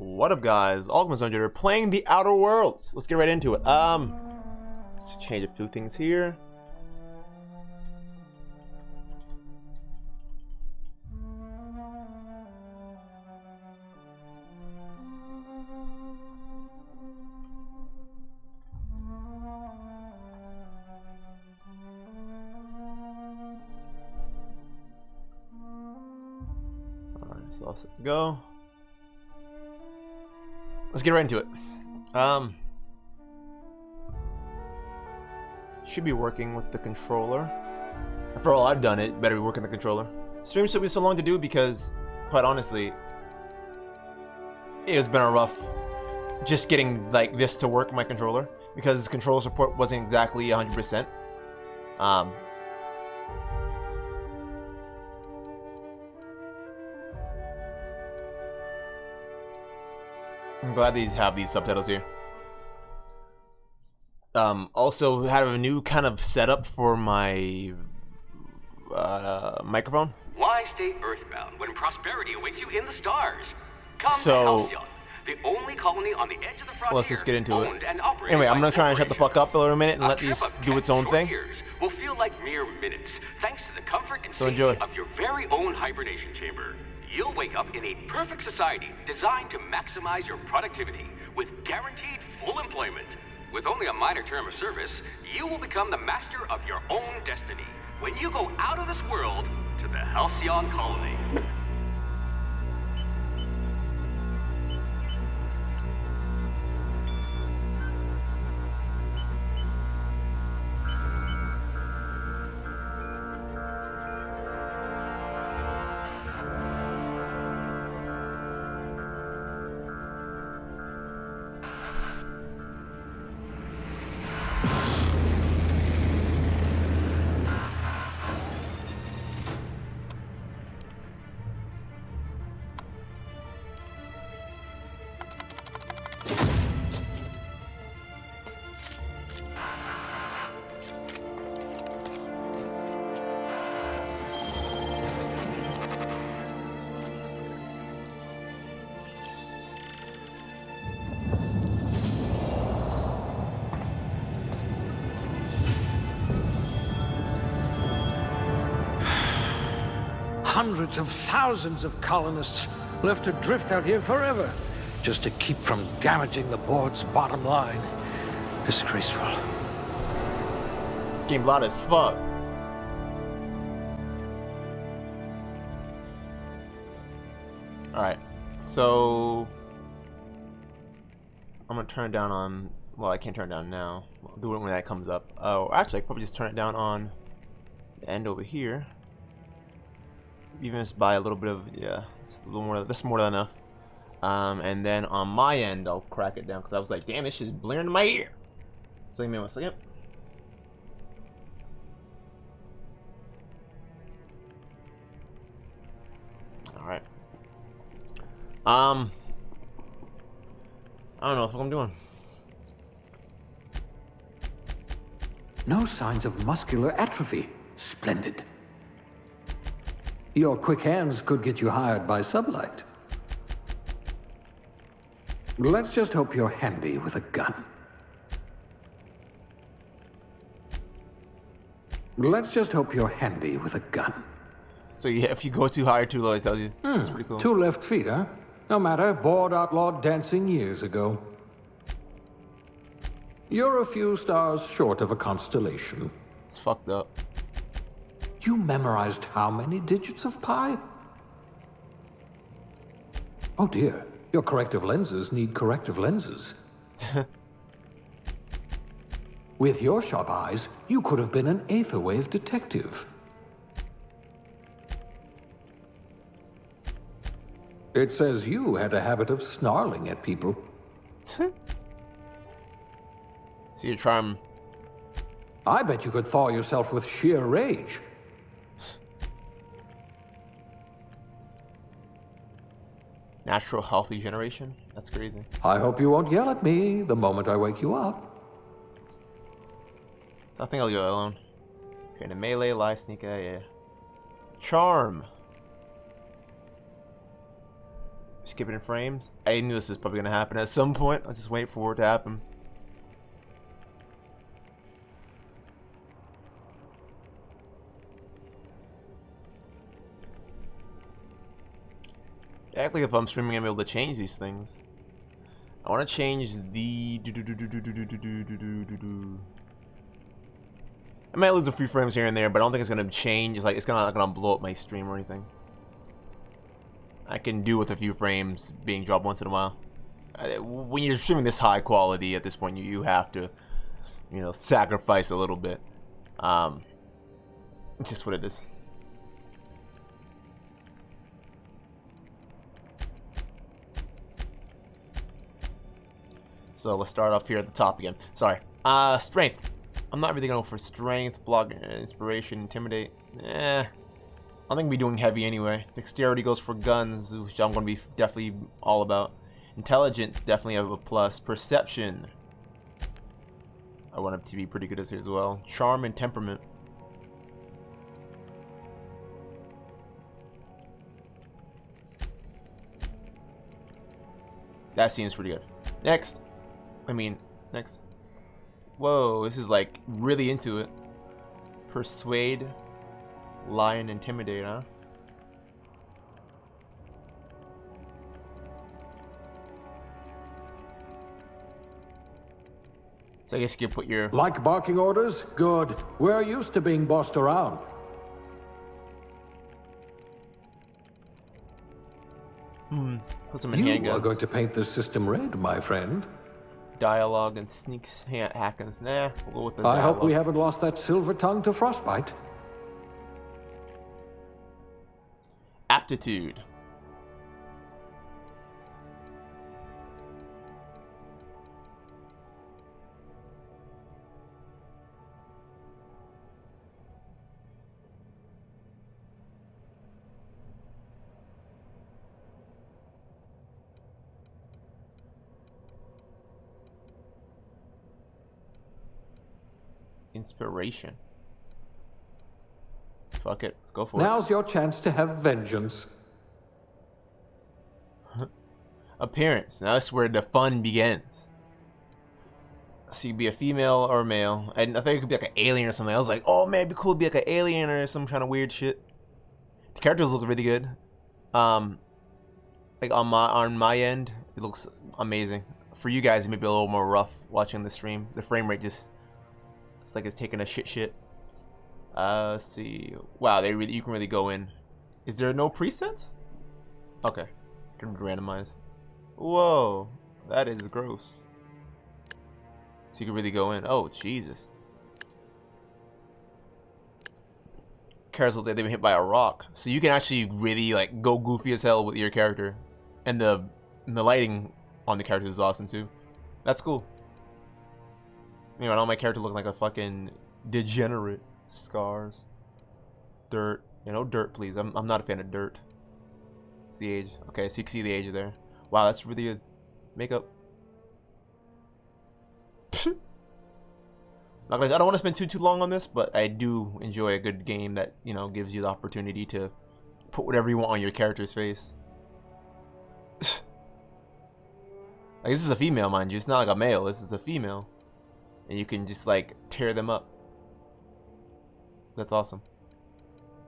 What up, guys? Alcamest playing the Outer Worlds. Let's get right into it. Let's change a few things here. Alright, so all set to go. Let's get right into it. Should be working with the controller. For all I've done, it better be working the controller. Stream took me so long to do because, quite honestly, it's been a rough just getting like this to work my controller because controller support wasn't exactly 100%. I'm glad these have these subtitles here. Also had a new kind of setup for my microphone. Why stay earthbound when prosperity awaits you in the stars? Come to So, Halcyon, the only colony on the edge of the frontier. let's just get into it. owned and operated Anyway, I'm by gonna try and shut the fuck up a little minute and A let trip these of do 10 its own short thing. years will feel like mere minutes, thanks to the comfort and So safety enjoy. of your very own hibernation chamber. You'll wake up in a perfect society designed to maximize your productivity with guaranteed full employment. With only a minor term of service, you will become the master of your own destiny when you go out of this world to the Halcyon colony. Hundreds of thousands of colonists left to drift out here forever, just to keep from damaging the board's bottom line. Disgraceful. This game loud as fuck. Alright, so I'm gonna turn it down on, well, I can't turn it down now. I'll do it when that comes up. Oh, actually I could probably just turn it down on the end over here. Even just by a little bit of, yeah, it's a little more, that's more than enough. And then on my end, I'll crack it down because I was like, damn, this shit's blaring in my ear. So give me 1 second. All right. I don't know what I'm doing. No signs of muscular atrophy. Splendid. Your quick hands could get you hired by Sublight. Let's just hope you're handy with a gun. Let's just hope you're handy with a gun. So yeah, if you go too high or too low, it tells you. That's pretty cool. 2 left feet, huh? No matter, board outlawed dancing years ago. You're a few stars short of a constellation. It's fucked up. You memorized how many digits of pi? Oh dear, your corrective lenses need corrective lenses. With your sharp eyes, you could have been an Aetherwave detective. It says you had a habit of snarling at people. See your charm. I bet you could thaw yourself with sheer rage. Natural healthy generation? That's crazy. I hope you won't yell at me the moment I wake you up. I think I'll go alone. Okay, the melee, lie, sneak, yeah. Charm. Skipping frames. I knew this was probably gonna happen at some point. I'll just wait for it to happen. Act like if I'm streaming, I'm able to change these things. I want to change the. I might lose a few frames here and there, but I don't think it's gonna change. It's like it's not gonna blow up my stream or anything. I can do with a few frames being dropped once in a while. When you're streaming this high quality, at this point, you have to, you know, sacrifice a little bit. It's just what it is. So let's start off here at the top again. Sorry. Strength. I'm not really gonna go for strength, block, inspiration, intimidate. I don't think we'll be doing heavy anyway. Dexterity goes for guns, which I'm gonna be definitely all about. Intelligence definitely have a plus. Perception. I want it to be pretty good as well. Charm and temperament. That seems pretty good. Next. Next. Whoa, this is like really into it. Persuade, lie, and intimidate, huh? So I guess you can put your... Like barking orders? Good. We're used to being bossed around. Put some in handguns. You are going to paint the system red, my friend. Dialogue and sneak hackings. Nah, we'll go with the I dialogue. hope we haven't lost that silver tongue to frostbite. Aptitude. Inspiration. Fuck it, let's go for it. Now's your chance to have vengeance. Appearance. Now that's where the fun begins. So you could be a female or a male. I think it could be like an alien or something. I was like, oh man, it'd be cool to be like an alien or some kind of weird shit. The characters look really good. Like on my end, it looks amazing. For you guys, it may be a little more rough watching the stream. The frame rate just, it's like it's taking a shit. Let's see. Wow, you can really go in. Is there no presets? Okay, can randomize. Whoa, that is gross. So you can really go in. Oh Jesus. Characters look like they've been hit by a rock, so you can actually really like go goofy as hell with your character, and the lighting on the character is awesome too. That's cool. You know, I don't want my character looking like a fucking degenerate. Scars, dirt. You know, dirt, please. I'm not a fan of dirt. It's the age. Okay, so you can see the age there. Wow, that's really good. Makeup. I don't want to spend too long on this, but I do enjoy a good game that, you know, gives you the opportunity to put whatever you want on your character's face. Like, this is a female, mind you. It's not like a male. This is a female, and you can just like tear them up. That's awesome.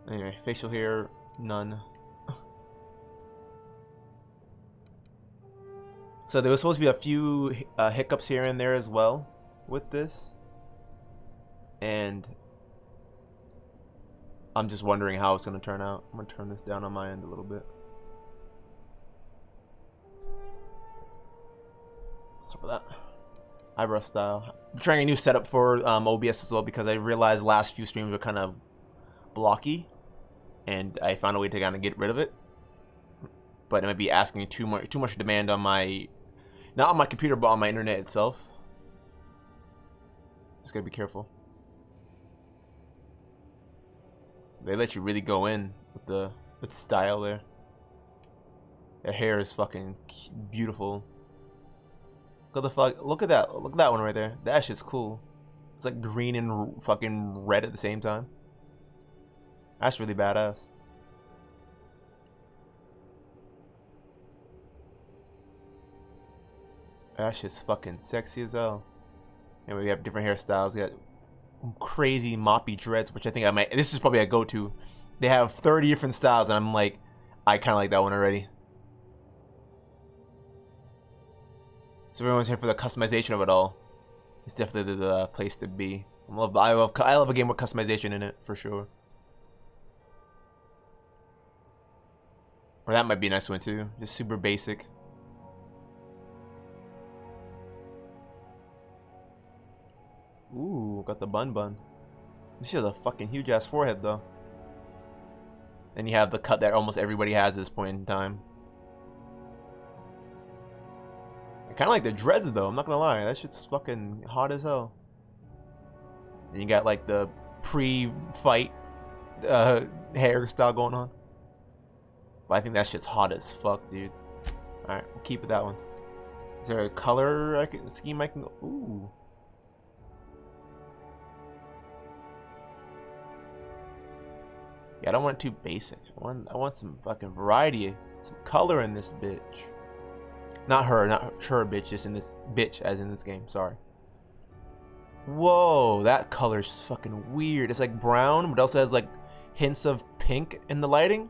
Anyway, facial hair, none. So there was supposed to be a few hiccups here and there as well with this, and I'm just wondering how it's going to turn out. I'm going to turn this down on my end a little bit. Sorry for that. Eyebrow style. I'm trying a new setup for OBS as well, because I realized the last few streams were kind of blocky, and I found a way to kind of get rid of it. But it might be asking too much demand on my, not on my computer, but on my internet itself. Just gotta be careful. They let you really go in with the style there. Their hair is fucking beautiful. Look at that one right there. That shit's cool. It's like green and fucking red at the same time. That's really badass. That shit's fucking sexy as hell. And we have different hairstyles. We got crazy moppy dreads, which I think I might. This is probably a go-to. They have 30 different styles, and I'm like, I kind of like that one already. So everyone's here for the customization of it all. It's definitely the place to be. I love a game with customization in it for sure. Or that might be a nice one too. Just super basic. Ooh, got the bun. This has a fucking huge ass forehead though. And you have the cut that almost everybody has at this point in time. I kind of like the dreads though, I'm not gonna lie. That shit's fucking hot as hell. And you got like the pre-fight hairstyle going on. But I think that shit's hot as fuck, dude. Alright, we'll keep it that one. Is there a color scheme I can go? Ooh. Yeah, I don't want it too basic. I want some fucking variety, some color in this bitch. Not her bitch, just in this bitch as in this game, sorry. Whoa, that color's fucking weird. It's like brown, but also has like hints of pink in the lighting.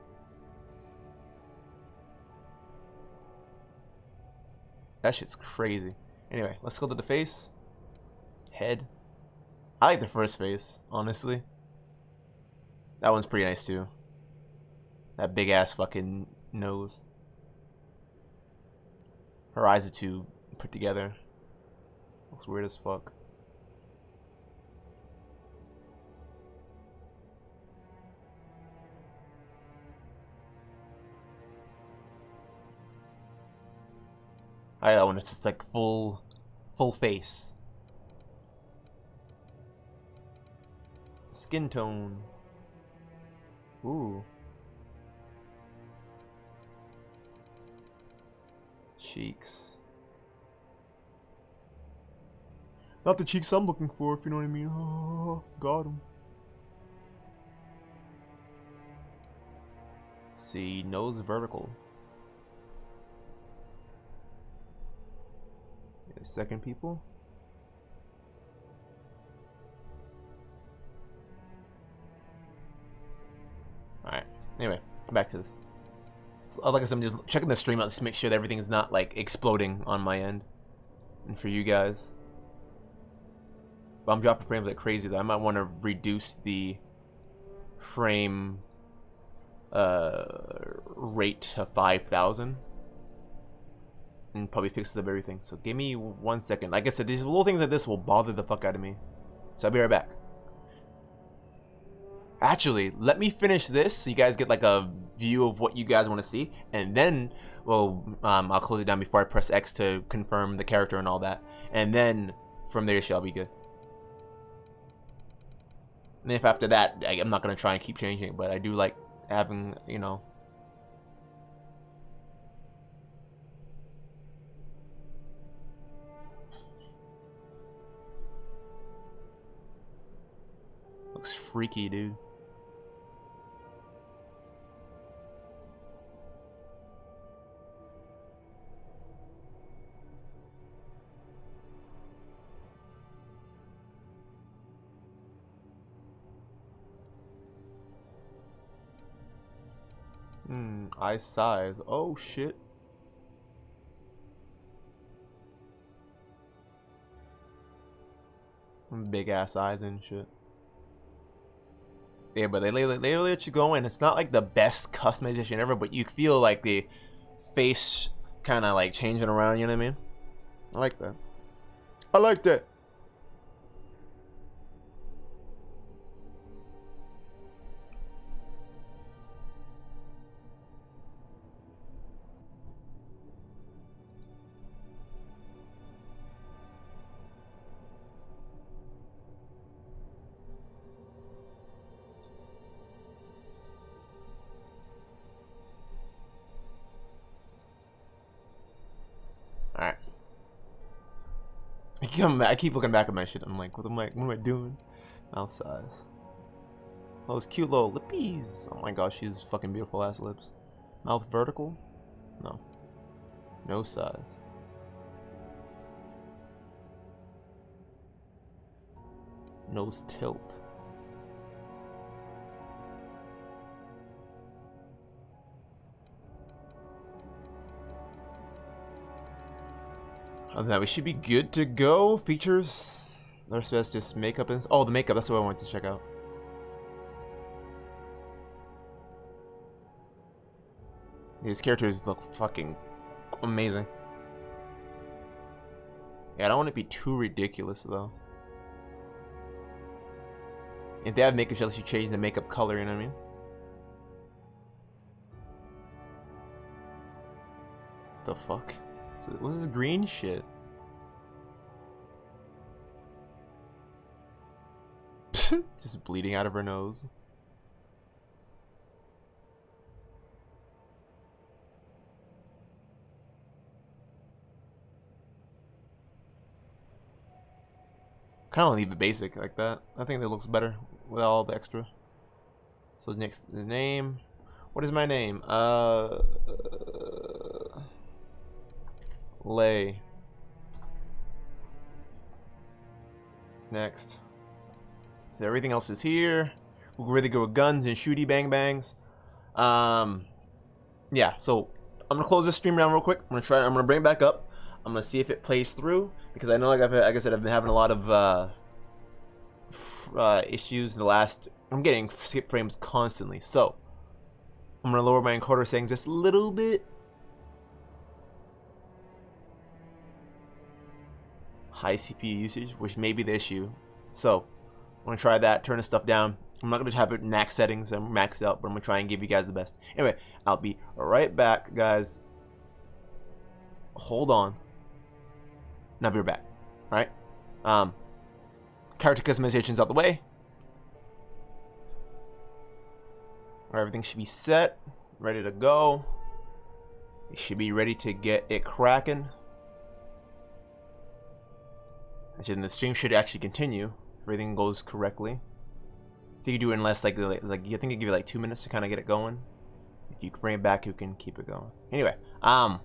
That shit's crazy. Anyway, let's go to the face. Head. I like the first face, honestly. That one's pretty nice too. That big ass fucking nose. Her eyes are too put together. Looks weird as fuck. I like that one. It's just like full face. Skin tone. Ooh. Cheeks. Not the cheeks I'm looking for, if you know what I mean. Oh, got him. See, nose vertical. Yeah, second people. Alright, anyway, back to this. So, like I said, I'm just checking the stream out to make sure that everything's not like exploding on my end. And for you guys. But I'm dropping frames like crazy though. I might want to reduce the frame rate to 5,000. And probably fixes up everything. So give me 1 second. Like I said, these little things like this will bother the fuck out of me. So I'll be right back. Actually, let me finish this so you guys get like a view of what you guys want to see, and then, well, I'll close it down before I press X to confirm the character and all that, and then from there shall be good. And if after that, I'm not gonna try and keep changing it, but I do like having, you know. Looks freaky, dude. Eye size. Oh shit. Big ass eyes and shit. Yeah, but they let you go in. It's not like the best customization ever, but you feel like the face kind of like changing around, you know what I mean? I like that. I like that. Alright. I keep looking back at my shit. I'm like, what am I doing? Mouth size. Those cute little lippies. Oh my gosh, she's fucking beautiful ass lips. Mouth vertical? No. No size. Nose tilt. Other than that, we should be good to go. Features. The rest of that's just makeup and oh, the makeup. That's what I wanted to check out. These characters look fucking amazing. Yeah, I don't want it to be too ridiculous though. If they have makeup, just you change the makeup color. You know what I mean? The fuck? So what's this green shit? Just bleeding out of her nose. Kind of leave it basic like that. I think that looks better with all the extra. So next, the name. What is my name? Lay. Next. So everything else is here. We'll really go with guns and shooty bang bangs. Yeah. So I'm gonna close this stream down real quick. I'm gonna bring it back up. I'm gonna see if it plays through because I know, like I said, I've been having a lot of issues in the last. I'm getting skip frames constantly. So I'm gonna lower my encoder settings just a little bit. High CPU usage, which may be the issue. So I'm gonna try that, turn the stuff down. I'm not gonna have it max settings and max out, but I'm gonna try and give you guys the best. Anyway, I'll be right back, guys. Hold on. And I'll be right back. Alright? Character customization's out the way. Everything should be set, ready to go. You should be ready to get it cracking. And the stream should actually continue. Everything goes correctly. I think you do it in less like I think you give you like 2 minutes to kind of get it going. If you can bring it back, you can keep it going. Anyway, sorry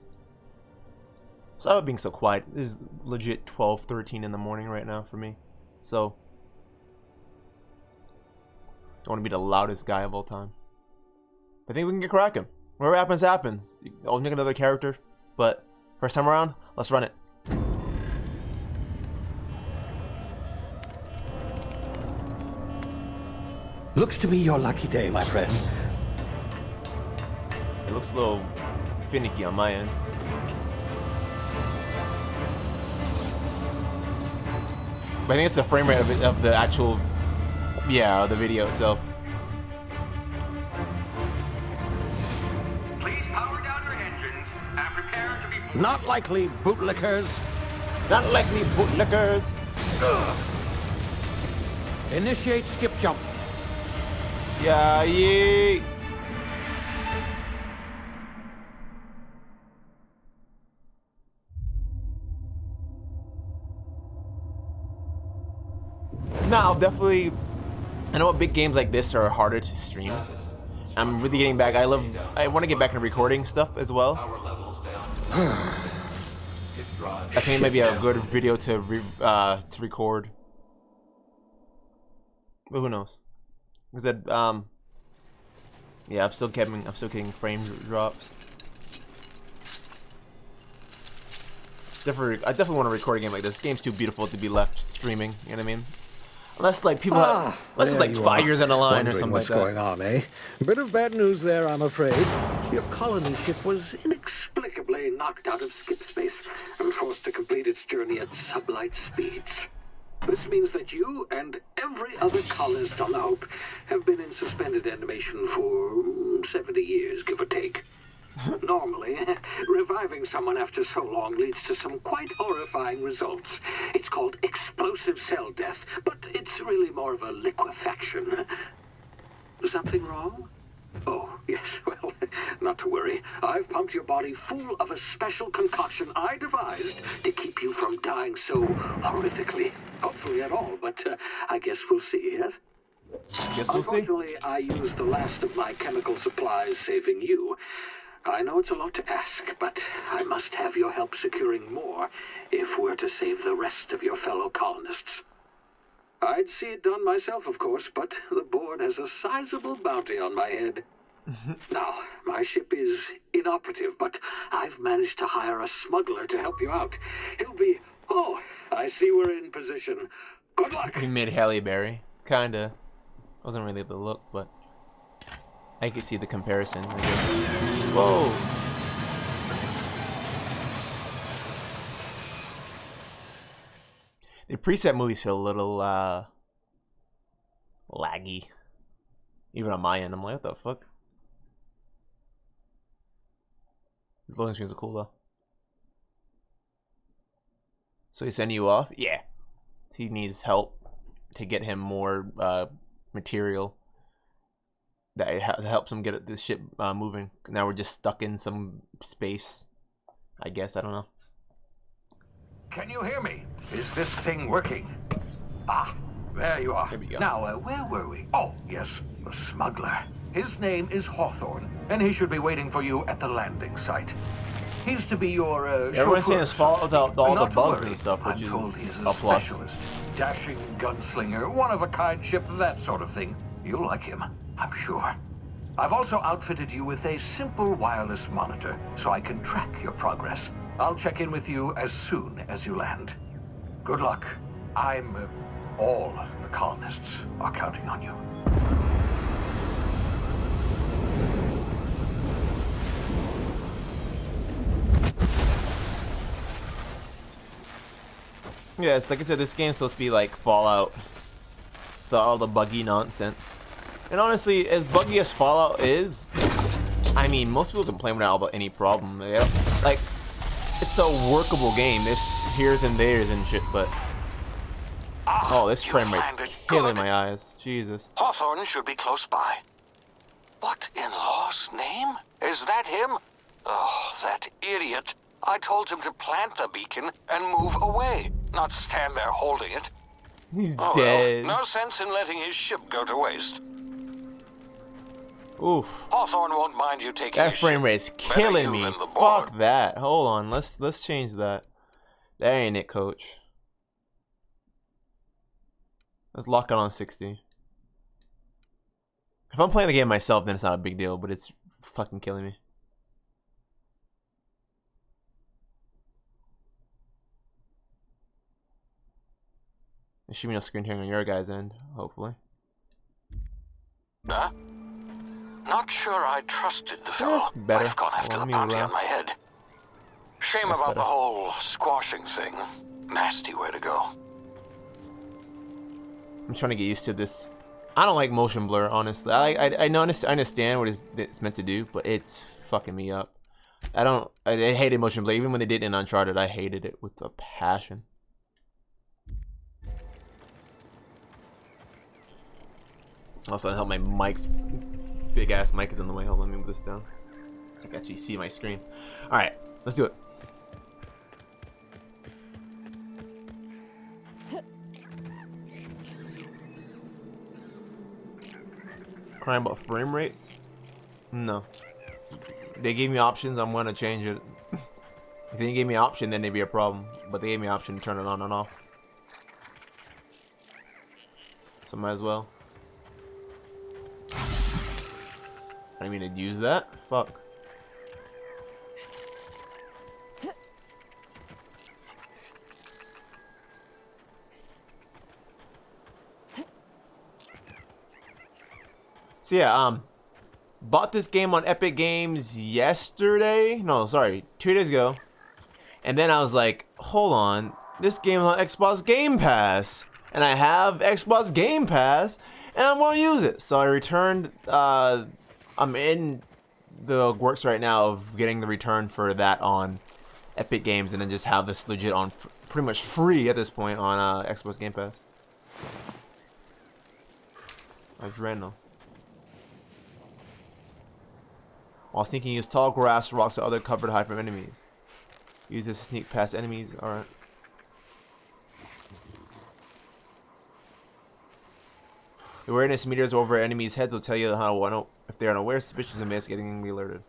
about being so quiet. This is legit 12:13 in the morning right now for me. So don't want to be the loudest guy of all time. I think we can get cracking. Whatever happens, happens. I'll make another character, but first time around, let's run it. Looks to be your lucky day, my friend. It looks a little finicky on my end. But I think it's the frame rate of the actual, yeah, the video itself. Please power down your engines and prepare to be... Not likely, bootlickers. Not likely, bootlickers. Initiate skip jump. Yeah, yeah. Now, definitely, I know big games like this are harder to stream. I'm really getting back. I want to get back into recording stuff as well. I think it might be a good video to record. But who knows? Because yeah, I'm still getting frame drops. I definitely want to record a game like this. This game's too beautiful to be left streaming. You know what I mean? Unless like people, unless it's like 5 years on the line or something like that. What's going on, eh? A bit of bad news there, I'm afraid. Your colony ship was inexplicably knocked out of skip space and forced to complete its journey at sublight speeds. This means that you and every other colonist on the Hope have been in suspended animation for 70 years, give or take. Normally, reviving someone after so long leads to some quite horrifying results. It's called explosive cell death, but it's really more of a liquefaction. Something wrong? Oh, yes, well, not to worry. I've pumped your body full of a special concoction I devised to keep you from dying so horrifically. Hopefully at all, but I guess we'll see, yes? Guess we'll see. Unfortunately, I used the last of my chemical supplies saving you. I know it's a lot to ask, but I must have your help securing more if we're to save the rest of your fellow colonists. I'd see it done myself, of course, but the board has a sizable bounty on my head. Now, my ship is inoperative, but I've managed to hire a smuggler to help you out. He'll be... Oh, I see we're in position. Good luck! He made Halle Berry. Kinda. Wasn't really the look, but I could see the comparison, I guess. Whoa! The preset movies feel a little laggy. Even on my end, I'm like, what the fuck? These loading screens are cool though. So he's sending you off? Yeah. He needs help to get him more material that helps him get this ship moving. Now we're just stuck in some space, I guess. I don't know. Can you hear me? Is this thing working? Ah, there you are. Here we go. Now, where were we? Oh, yes, the smuggler. His name is Hawthorne, and he should be waiting for you at the landing site. He's to be your Everyone's saying it's fault without all the Not to bugs worry. and stuff, which I'm is told he's a plus. specialist. Dashing gunslinger, one-of-a-kind ship, that sort of thing. You'll like him, I'm sure. I've also outfitted you with a simple wireless monitor, so I can track your progress. I'll check in with you as soon as you land. Good luck. All the colonists are counting on you. Yeah, it's like I said, this game's supposed to be like Fallout. All the buggy nonsense. And honestly, as buggy as Fallout is, I mean, most people complain without any problem. Like, it's a workable game. There's here's and there's and shit, but oh, this frame rate's killing my eyes. Jesus. Hawthorne should be close by. What in law's name? Is that him? Oh, that idiot. I told him to plant the beacon and move away, not stand there holding it. He's dead. Well, no sense in letting his ship go to waste. Oof. Hawthorne won't mind you taking That his frame ship. rate's Better killing you me. than the board. Fuck that. Hold on. Let's change that. That ain't it, coach. Let's lock it on 60. If I'm playing the game myself, then it's not a big deal, but it's fucking killing me. There should be no screen tearing on your guys' end, hopefully. Huh? Not sure I trusted the fellow. Better. I've gone after Well, the let me bounty roll. on my head. Shame That's about better. the whole squashing thing. Nasty way to go. I'm trying to get used to this. I don't like motion blur, honestly. I understand what it's meant to do, but it's fucking me up. I hated motion blur. Even when they did it in Uncharted, I hated it with a passion. Also, help my mic's big ass mic is in the way. Hold on, let me move this down. I can actually see my screen. All right, let's do it. Crying about frame rates? No. They gave me options. I'm gonna change it. If they didn't give me an option, then there'd be a problem. But they gave me an option to turn it on and off. So might as well. I didn't mean to use that. Fuck. So yeah, bought this game on Epic Games yesterday. No, sorry, 2 days ago. And then I was like, hold on, this game's on Xbox Game Pass. And I have Xbox Game Pass, and I'm gonna use it. So I returned, I'm in the works right now of getting the return for that on Epic Games, and then just have this legit on pretty much free at this point on Xbox Game Pass. That's random. While sneaking, use tall grass, rocks, or other cover to hide from enemies. Use this to sneak past enemies. Alright. The awareness meters over enemies' heads will tell you how if they are unaware, suspicious, and miss getting alerted.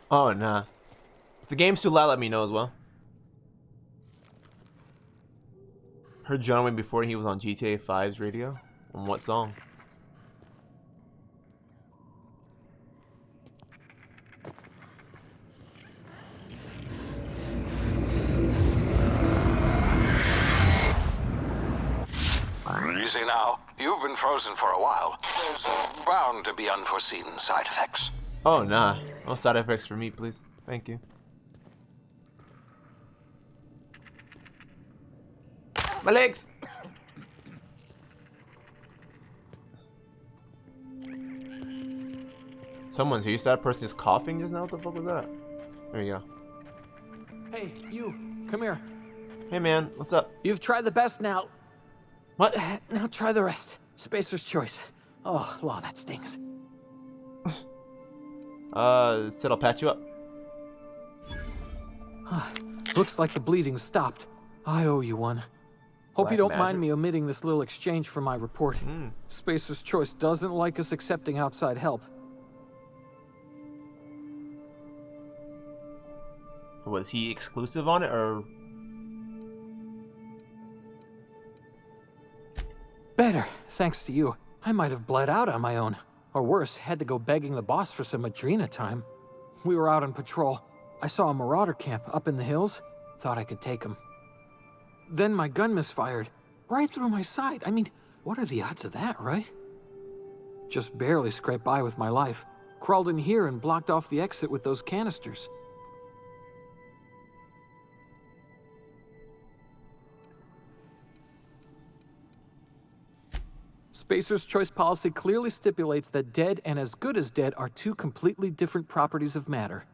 Oh, nah. If the game's too loud, let me know as well. Heard John Wayne before he was on GTA 5's radio. On what song? Easy now. You've been frozen for a while. There's bound to be unforeseen side effects. Oh, nah. No side effects for me, please. Thank you. My legs! Someone's here. You saw that person just coughing just now? What the fuck was that? There you go. Hey, you. Come here. Hey, man. What's up? You've tried the best now. What? Now try the rest. Spacer's choice. Oh, law, that stings. Said I'll patch you up. Looks like the bleeding stopped. I owe you one. Hope you Black don't mind magic. me omitting this little exchange for my report. Spacer's choice doesn't like us accepting outside help. Was he exclusive on it, or? Better, thanks to you. I might have bled out on my own. Or worse, had to go begging the boss for some Adrena time. We were out on patrol. I saw a marauder camp up in the hills. Thought I could take him. Then my gun misfired. Right through my side. I mean, what are the odds of that, right? Just barely scraped by with my life. Crawled in here and blocked off the exit with those canisters. Spacer's choice policy clearly stipulates that dead and as good as dead are two completely different properties of matter.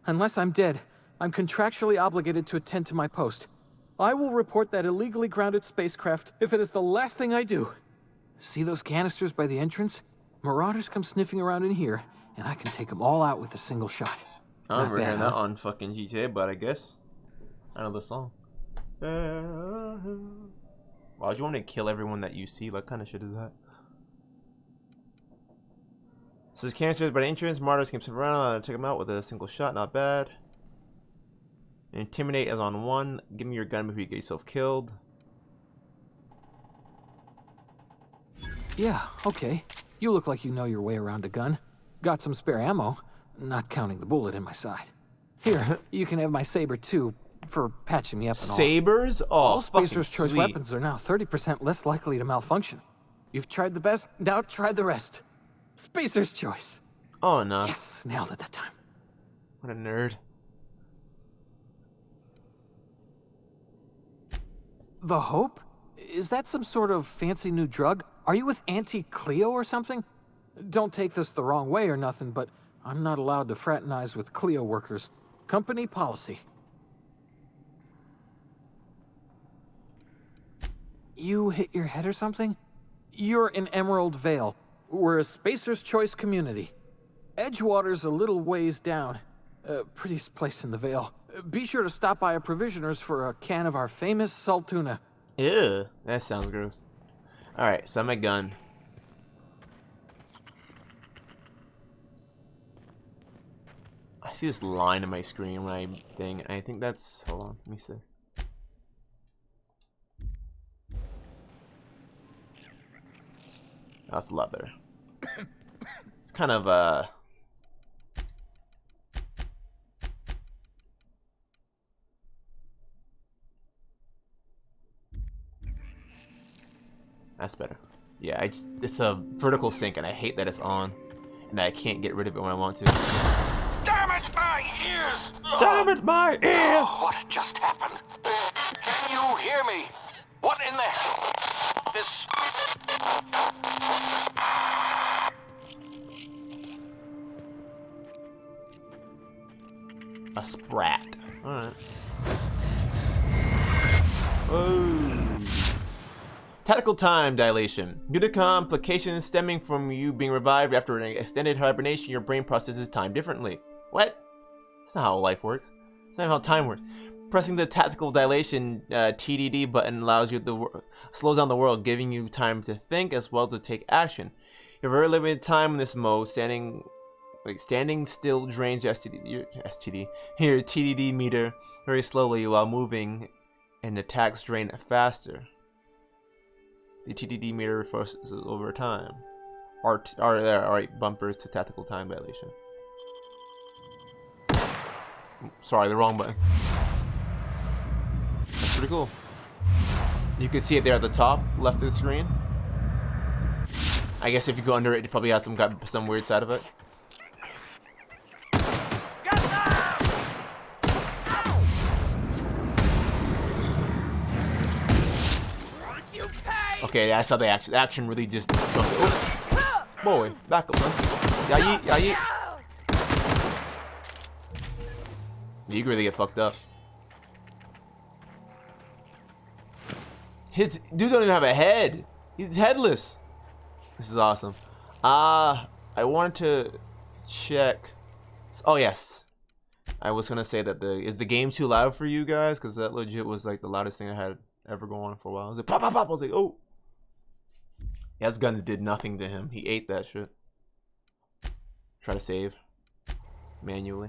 Unless I'm dead, I'm contractually obligated to attend to my post. I will report that illegally grounded spacecraft if it is the last thing I do. See those canisters by the entrance? Marauders come sniffing around in here, and I can take them all out with a single shot. I Not remember bad, hearing that huh? on fucking GTA, but I guess I know the song. Why would you want me to kill everyone that you see? What kind of shit is that? So there's canisters by the entrance. Martyrs can sit around. Take them out with a single shot. Not bad. Intimidate is on 1. Give me your gun before you get yourself killed. Yeah, okay. You look like you know your way around a gun. Got some spare ammo, not counting the bullet in my side. Here, you can have my saber too, for patching me up and all. Sabers? Oh, All fucking Spacer's choice sweet. weapons are now 30% less likely to malfunction. You've tried the best, now try the rest. Spacer's choice. Oh, no. Yes, nailed it that time. What a nerd. The Hope? Is that some sort of fancy new drug? Are you with Auntie Cleo or something? Don't take this the wrong way or nothing, but I'm not allowed to fraternize with Cleo workers. Company policy. You hit your head or something? You're in Emerald Vale. We're a Spacer's Choice community. Edgewater's a little ways down. Prettiest place in the Vale. Be sure to stop by a provisioner's for a can of our famous salt tuna. Ew, that sounds gross. Alright, so my gun. I see this line on my screen when I thing. I think that's. Hold on, let me see. That's a lot better. It's kind of that's better. Yeah, it's a vertical sync and I hate that it's on. And I can't get rid of it when I want to. Damn it, my ears! Damn it, my ears! Oh, what just happened? Can you hear me? What in the hell? This... A sprat. Alright. Oh. Tactical time dilation. Due to complications stemming from you being revived after an extended hibernation, your brain processes time differently. What? That's not how life works. That's not how time works. Pressing the tactical dilation TDD button allows you slows down the world, giving you time to think as well as to take action. You have very limited time in this mode, standing Wait, standing still drains your your TDD meter very slowly while moving, and attacks drain faster. The TDD meter reverses over time. Alright, bumpers to tactical time dilation. Sorry, the wrong button. That's pretty cool. You can see it there at the top left of the screen. I guess if you go under it, it probably has some weird side of it. Okay, that's how the action really just jumped. Oh. Boy, back up, man. Yeah, yeet. You can really get fucked up. His dude don't even have a head. He's headless. This is awesome. I wanted to check. Oh yes, I was gonna say that is the game too loud for you guys? Because that legit was like the loudest thing I had ever go on for a while. I was like pop pop pop. I was like, oh. Yeah, his guns did nothing to him. He ate that shit. Try to save manually.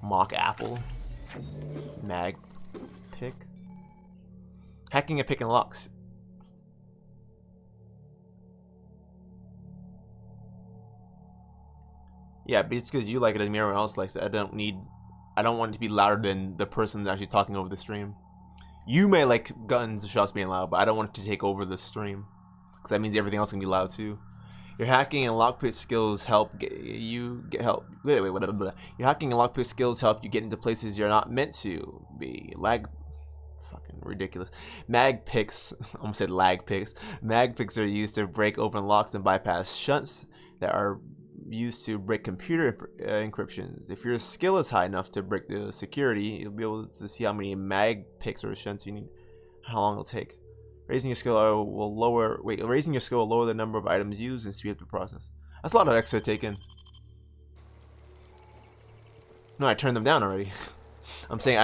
Mock apple. Mag pick. Hacking a pick and locks. Yeah, but it's because you like it and everyone else likes it. I don't want it to be louder than the person that's actually talking over the stream. You may like guns and shots being loud, but I don't want it to take over the stream. Because that means everything else can be loud too. Your hacking and lockpick skills help Your hacking and lockpick skills help you get into places you're not meant to be. Fucking ridiculous. Mag picks, almost said lag picks. Mag picks are used to break open locks and bypass shunts that are used to break computer encryptions. If your skill is high enough to break the security, you'll be able to see how many mag picks or shunts you need, how long it'll take. Raising your skill will lower the number of items used and speed up the process. That's a lot of extra taken. No, I turned them down already. I'm saying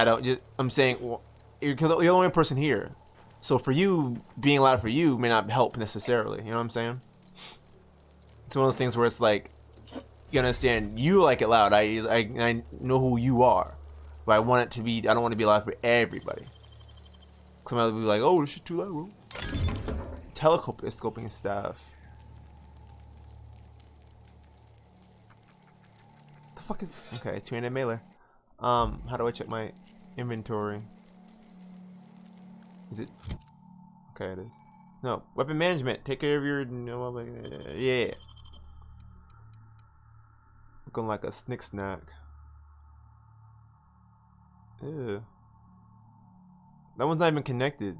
well, you're the only person here. So for you, being loud for you may not help necessarily. You know what I'm saying? It's one of those things where it's like, you understand, you like it loud. I know who you are, but I don't want it to be loud for everybody. Somebody will be like, oh, this shit too loud, bro. Telescoping staff. The fuck is? Okay, 2-handed melee. How do I check my inventory? Is it? Okay, it is. No, weapon management. Take care of your. Yeah. Looking like a snick snack. Ew. That one's not even connected.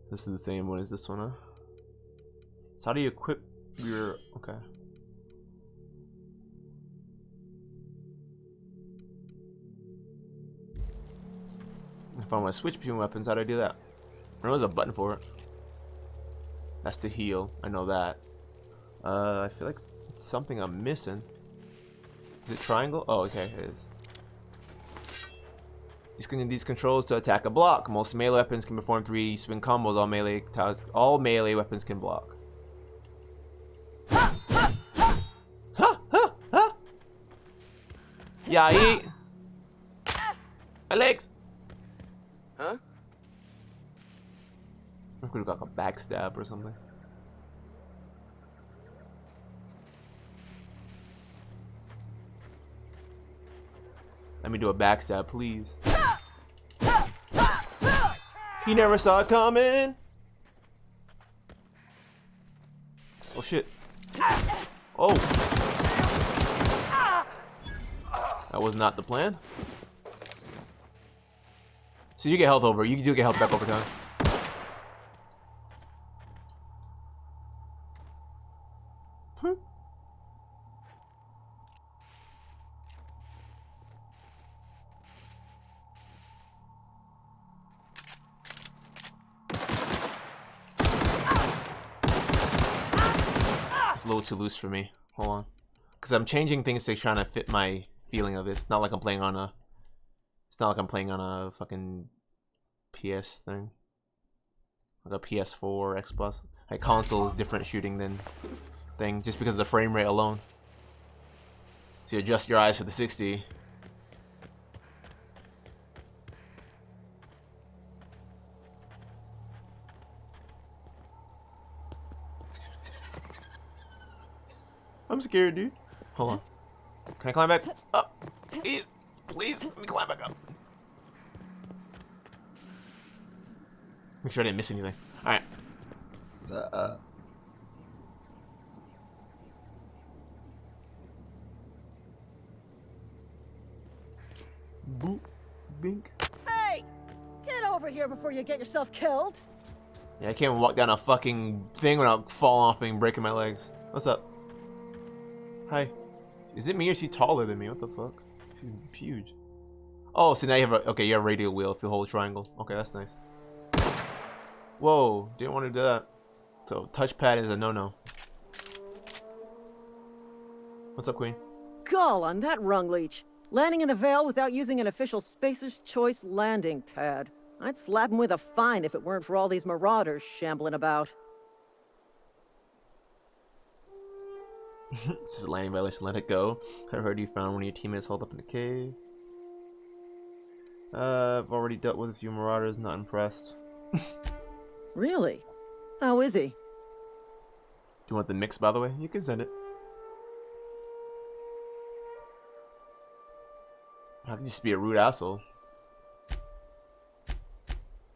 This is the same one as this one, huh? So how do you equip your... Okay. If I want to switch between weapons, how do I do that? I know there's a button for it. That's to heal. I know that. I feel like it's something I'm missing. Is it triangle? Oh, okay, it is. Using these controls to attack a block. Most melee weapons can perform 3 swing combos. All melee weapons can block. Yeah, eat. My legs. Huh? I could have got a backstab or something. Let me do a backstab, please. He never saw it coming. Oh shit. Oh. That was not the plan. So you get health over. You do get health back over time. It's a little too loose for me. Hold on. Because I'm changing things to trying to fit my feeling of it. It's not like I'm playing on a It's not like I'm playing on a fucking PS thing. Like a PS4 or Xbox. Like console is different shooting than thing just because of the frame rate alone. So you adjust your eyes for the 60. I'm scared, dude. Hold on. Can I climb back up? Please, please, let me climb back up. Make sure I didn't miss anything. Alright. Boop. Bink. Hey! Get over here before you get yourself killed! Yeah, I can't walk down a fucking thing without falling off and breaking my legs. What's up? Hi. Is it me or is she taller than me? What the fuck? She's huge. Oh, so now you have a... Okay, you have a radial wheel if you hold triangle. Okay, that's nice. Whoa, didn't want to do that. So, touchpad is a no-no. What's up, Queen? Gall on that rung leech. Landing in the Vale without using an official Spacer's Choice landing pad. I'd slap him with a fine if it weren't for all these marauders shambling about. Just a landing violation, let it go. I heard you found one of your teammates holed up in the cave. I've already dealt with a few marauders, not impressed. Really? How is he? Do you want the mix, by the way? You can send it. I could just be a rude asshole.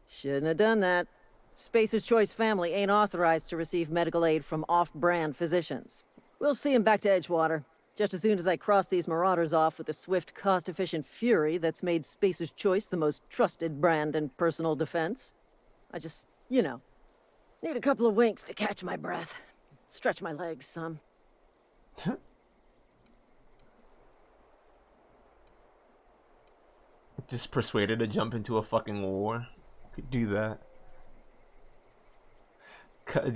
Shouldn't have done that. Spacer's Choice family ain't authorized to receive medical aid from off-brand physicians. We'll see him back to Edgewater, just as soon as I cross these marauders off with the swift, cost-efficient fury that's made Spacer's Choice the most trusted brand in personal defense. I just, you know, need a couple of winks to catch my breath. Stretch my legs some. Just persuaded to jump into a fucking war. Could do that.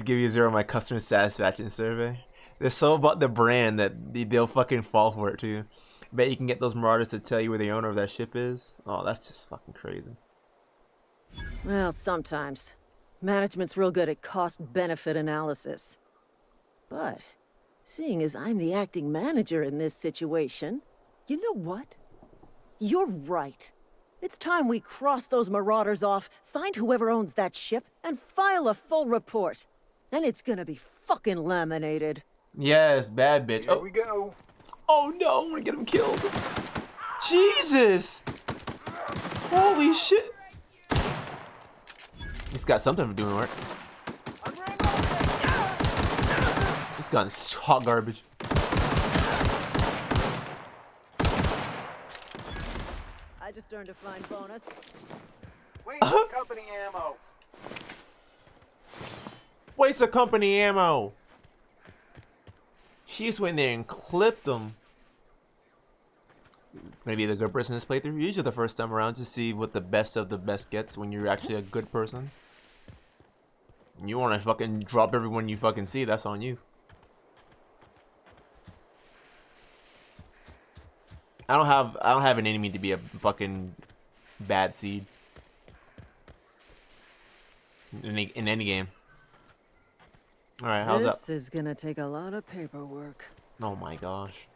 Give you 0 on my customer satisfaction survey. They're so about the brand that they'll fucking fall for it too. Bet you can get those marauders to tell you where the owner of that ship is. Oh, that's just fucking crazy. Well, sometimes. Management's real good at cost-benefit analysis. But, seeing as I'm the acting manager in this situation, you know what? You're right. It's time we cross those marauders off, find whoever owns that ship, and file a full report. And it's gonna be fucking laminated. Yes, bad bitch. Here we go. Oh no, I'm gonna get him killed. Jesus! Holy shit! He's got something for doing work. This gun's hot garbage. I just earned a fine bonus. Wait for company ammo. Waste of company ammo. She just went there and clipped him. Gonna be the good person in this playthrough. Usually the first time around to see what the best of the best gets when you're actually a good person. You wanna fucking drop everyone you fucking see, that's on you. I don't have an enemy to be a fucking bad seed. In any game. Alright, how's that? This is gonna take a lot of paperwork. Oh my gosh.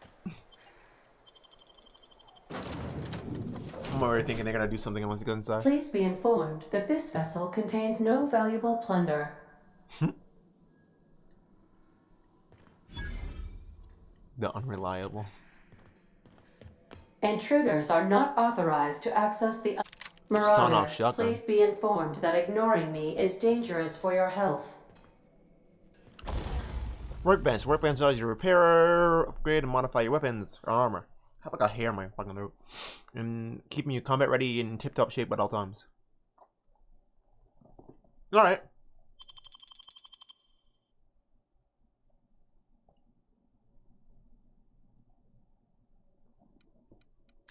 I'm already thinking they're gonna do something once it goes inside. Please be informed that this vessel contains no valuable plunder. The unreliable. Intruders are not authorized to access the... Son Marauder, of shotgun. please be informed that ignoring me is dangerous for your health. Workbench. Workbench allows you to repair, upgrade, and modify your weapons or armor. I have like a hair in my fucking throat. And keeping you combat ready in tip-top shape at all times. Alright.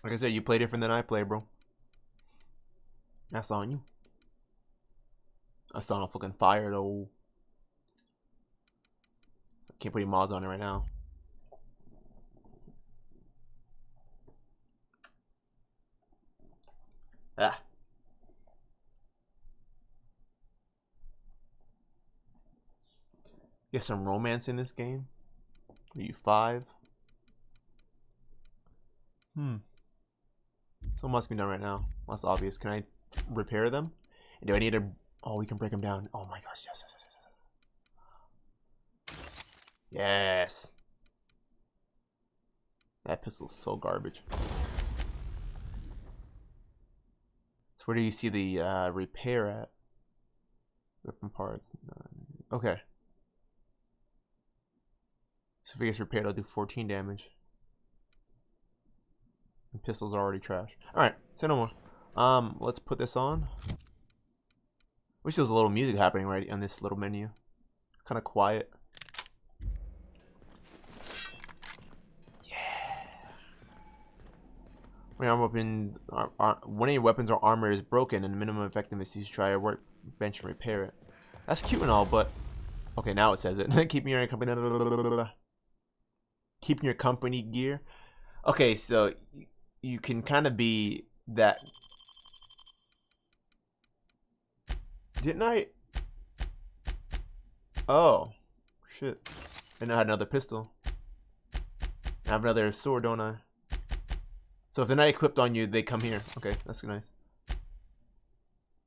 Like I said, you play different than I play, bro. That's on you. I saw off looking fire though. Can't put any mods on it right now. Get some romance in this game. Are you 5? So it must be done right now. Well, that's obvious. Can I repair them? And do I need to... Oh, we can break them down. Oh my gosh, yes, yes, yes, yes. Yes. That pistol's so garbage. So where do you see the repair at? Weapon parts. Okay. So if it gets repaired, I'll do 14 damage. And pistols are already trash. Alright, say no more. Let's put this on. Wish there was a little music happening right on this little menu. Kind of quiet. When one of your weapons or armor is broken and the minimum effectiveness is to try a workbench and repair it. That's cute and all, but okay, now it says it. Keeping your company gear. Okay, so you can kind of be that. Didn't I? Oh, shit! And I had another pistol. I have another sword, don't I? So if they're not equipped on you, they come here. Okay, that's nice.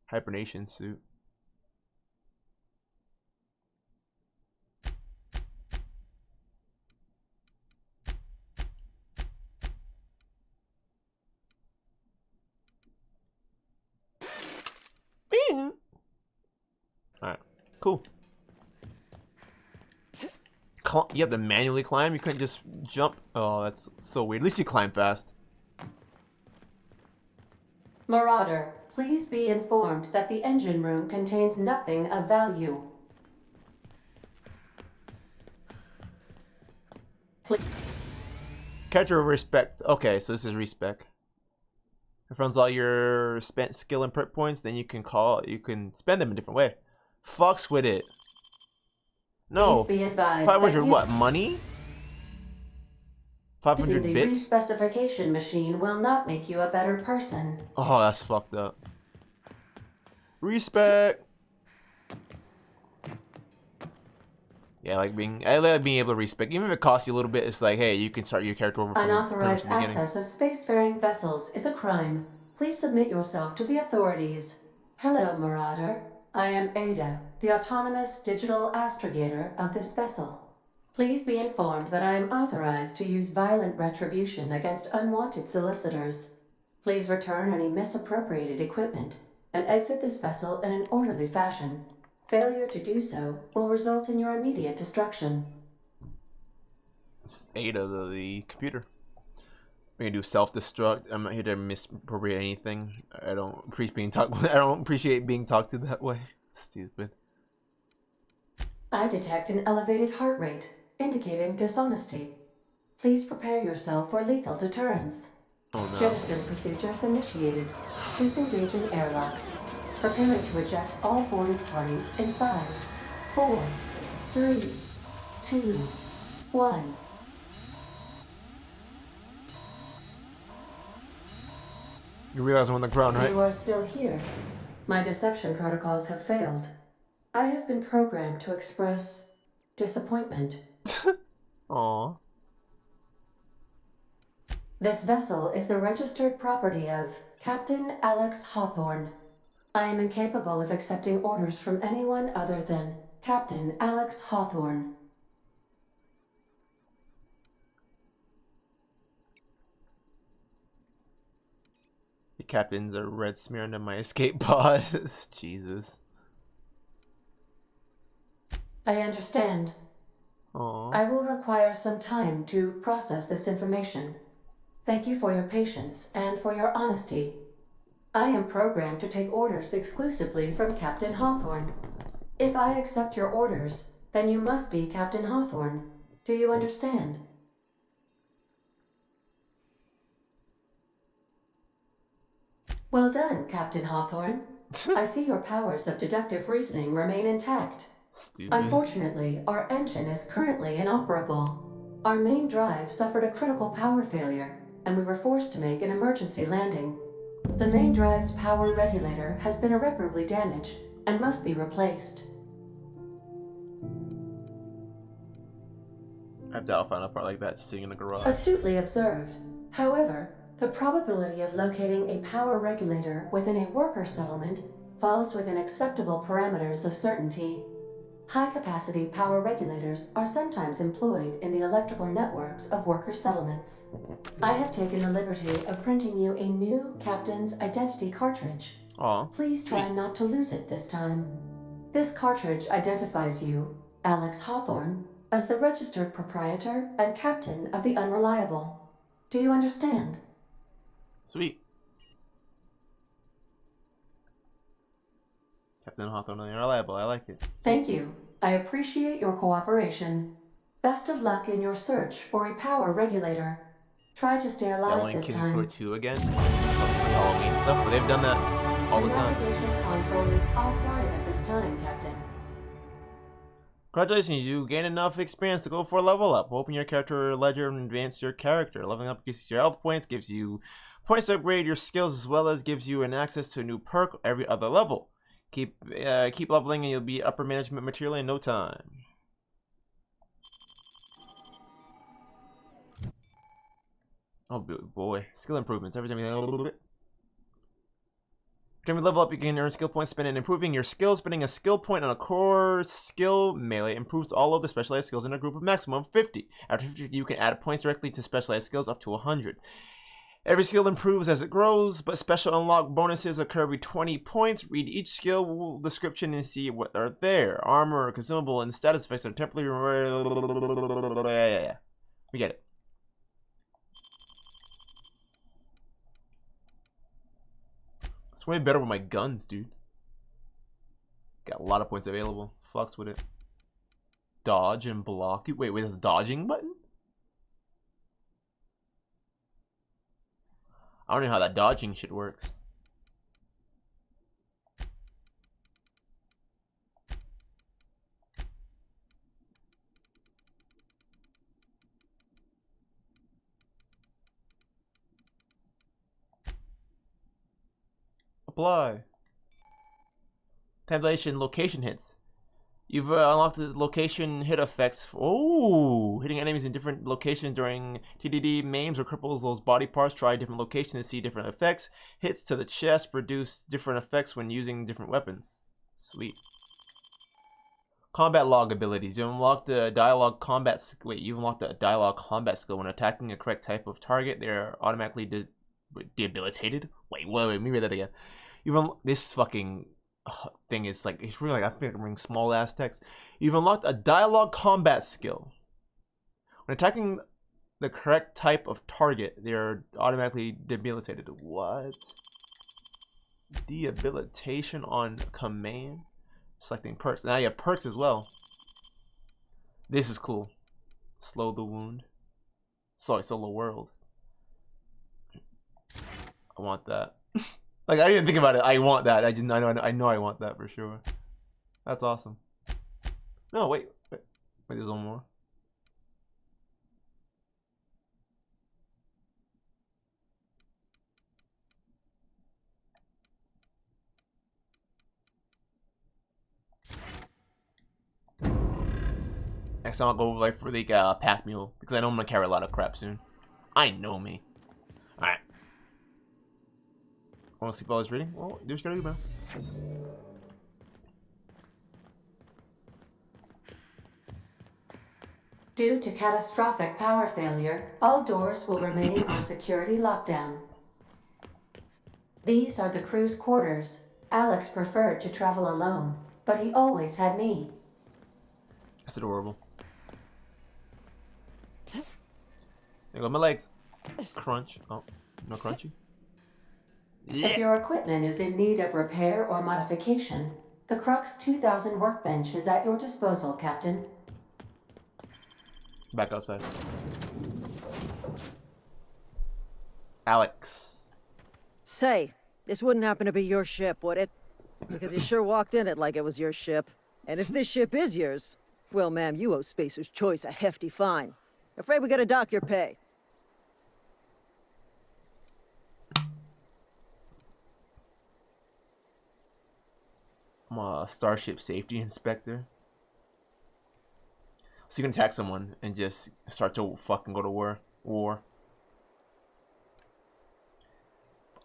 Hibernation suit. Bing. Alright, cool. You have to manually climb? You couldn't just jump? Oh, that's so weird. At least you climb fast. Marauder, please be informed that the engine room contains nothing of value. Character respect. Okay, so this is respec. If runs all your spent skill and perk points, then you can spend them a different way. Fucks with it. No. Please be advised 500 what? Money? 500 the bits? respecification machine will not make you a better person. Oh, that's fucked up. Respect. Yeah, I like being able to respec. Even if it costs you a little bit, it's like, hey, you can start your character over from Unauthorized the beginning. access of spacefaring vessels is a crime. Please submit yourself to the authorities. Hello, Marauder. I am Ada, the autonomous digital astrogator of this vessel. Please be informed that I am authorized to use violent retribution against unwanted solicitors. Please return any misappropriated equipment and exit this vessel in an orderly fashion. Failure to do so will result in your immediate destruction. It's Ada, the computer. We're gonna do self-destruct. I'm not here to misappropriate anything. I don't appreciate being talked to that way. Stupid. I detect an elevated heart rate, indicating dishonesty. Please prepare yourself for lethal deterrence. Oh no. Jettison procedures initiated. Disengaging airlocks. Preparing to eject all boarded parties in 5, 4, 3, 2, 1. You realize I'm on the ground, right? You are still here. My deception protocols have failed. I have been programmed to express disappointment. Aww. This vessel is the registered property of Captain Alex Hawthorne. I am incapable of accepting orders from anyone other than Captain Alex Hawthorne. The captain's a red smear under my escape pod. Jesus. I understand. Aww. I will require some time to process this information. Thank you for your patience and for your honesty. I am programmed to take orders exclusively from Captain Hawthorne. If I accept your orders, then you must be Captain Hawthorne. Do you understand? Well done, Captain Hawthorne. I see your powers of deductive reasoning remain intact. Stupid. Unfortunately, our engine is currently inoperable. Our main drive suffered a critical power failure, and we were forced to make an emergency landing. The main drive's power regulator has been irreparably damaged and must be replaced. I doubt I'll find a part like that just sitting in the garage. Astutely observed. However, the probability of locating a power regulator within a worker settlement falls within acceptable parameters of certainty. High-capacity power regulators are sometimes employed in the electrical networks of worker settlements. I have taken the liberty of printing you a new Captain's Identity cartridge. Aw. Please try not to lose it this time. This cartridge identifies you, Alex Hawthorne, as the registered proprietor and captain of the Unreliable. Do you understand? Sweet. Captain Hawthorne, you're reliable. I like it. Thank you. I appreciate your cooperation. Best of luck in your search for a power regulator. Try to stay alive this Killing time. Floor 2 again. Halloween stuff, but they've done that all the The time. navigation console is offline at this time, Captain. Congratulations, you gain enough experience to go for a level up. Open your character ledger and advance your character. Leveling up gives you your health points, gives you points to upgrade your skills, as well as gives you an access to a new perk every other level. Keep leveling and you'll be upper management material in no time. Oh boy, skill improvements. Every time you level up, you can earn skill points spending improving your skills. Spending a skill point on a core skill melee improves all of the specialized skills in a group of maximum of 50. After 50, you can add points directly to specialized skills up to 100. Every skill improves as it grows, but special unlock bonuses occur every 20 points. Read each skill description and see what are there. Armor, consumable, and status effects are temporary. Yeah. We get it. It's way better with my guns, dude. Got a lot of points available. Flux with it. Dodge and block. Wait, there's a dodging button? I don't know how that dodging shit works. Apply. Tabulation location hits. You've unlocked the location hit effects. Oh, hitting enemies in different locations during TDD maims or cripples those body parts. Try different locations to see different effects. Hits to the chest produce different effects when using different weapons. Sweet. Combat log abilities. You unlock the dialogue combat. Wait, you unlock the dialogue combat skill when attacking a correct type of target. They are automatically debilitated. Wait, let me read that again. This fucking thing is like, it's really like, I think I'm reading small ass text. You've unlocked a dialogue combat skill. When attacking the correct type of target, they are automatically debilitated. What? Debilitation on command. Selecting perks. Now you have perks as well. This is cool. Slow the wound. Sorry, solo world. I want that. Like, I didn't think about it. I want that. I know I want that for sure. That's awesome. No, wait, there's one more. Next time I'll go like for the pack mule because I know I'm gonna carry a lot of crap soon. I know me. All right. Want to sleep while I was reading? Well, do what you gotta do, man. Due to catastrophic power failure, all doors will remain on security lockdown. These are the crew's quarters. Alex preferred to travel alone, but he always had me. That's adorable. There go my legs. Crunch. Oh, no crunchy. Yeah. If your equipment is in need of repair or modification, the Crux 2000 workbench is at your disposal, Captain. Back outside. Alex. Say, this wouldn't happen to be your ship, would it? Because you sure walked in it like it was your ship. And if this ship is yours, well, ma'am, you owe Spacer's Choice a hefty fine. Afraid we gotta dock your pay. I'm a Starship Safety Inspector. So you can attack someone and just start to fucking go to war.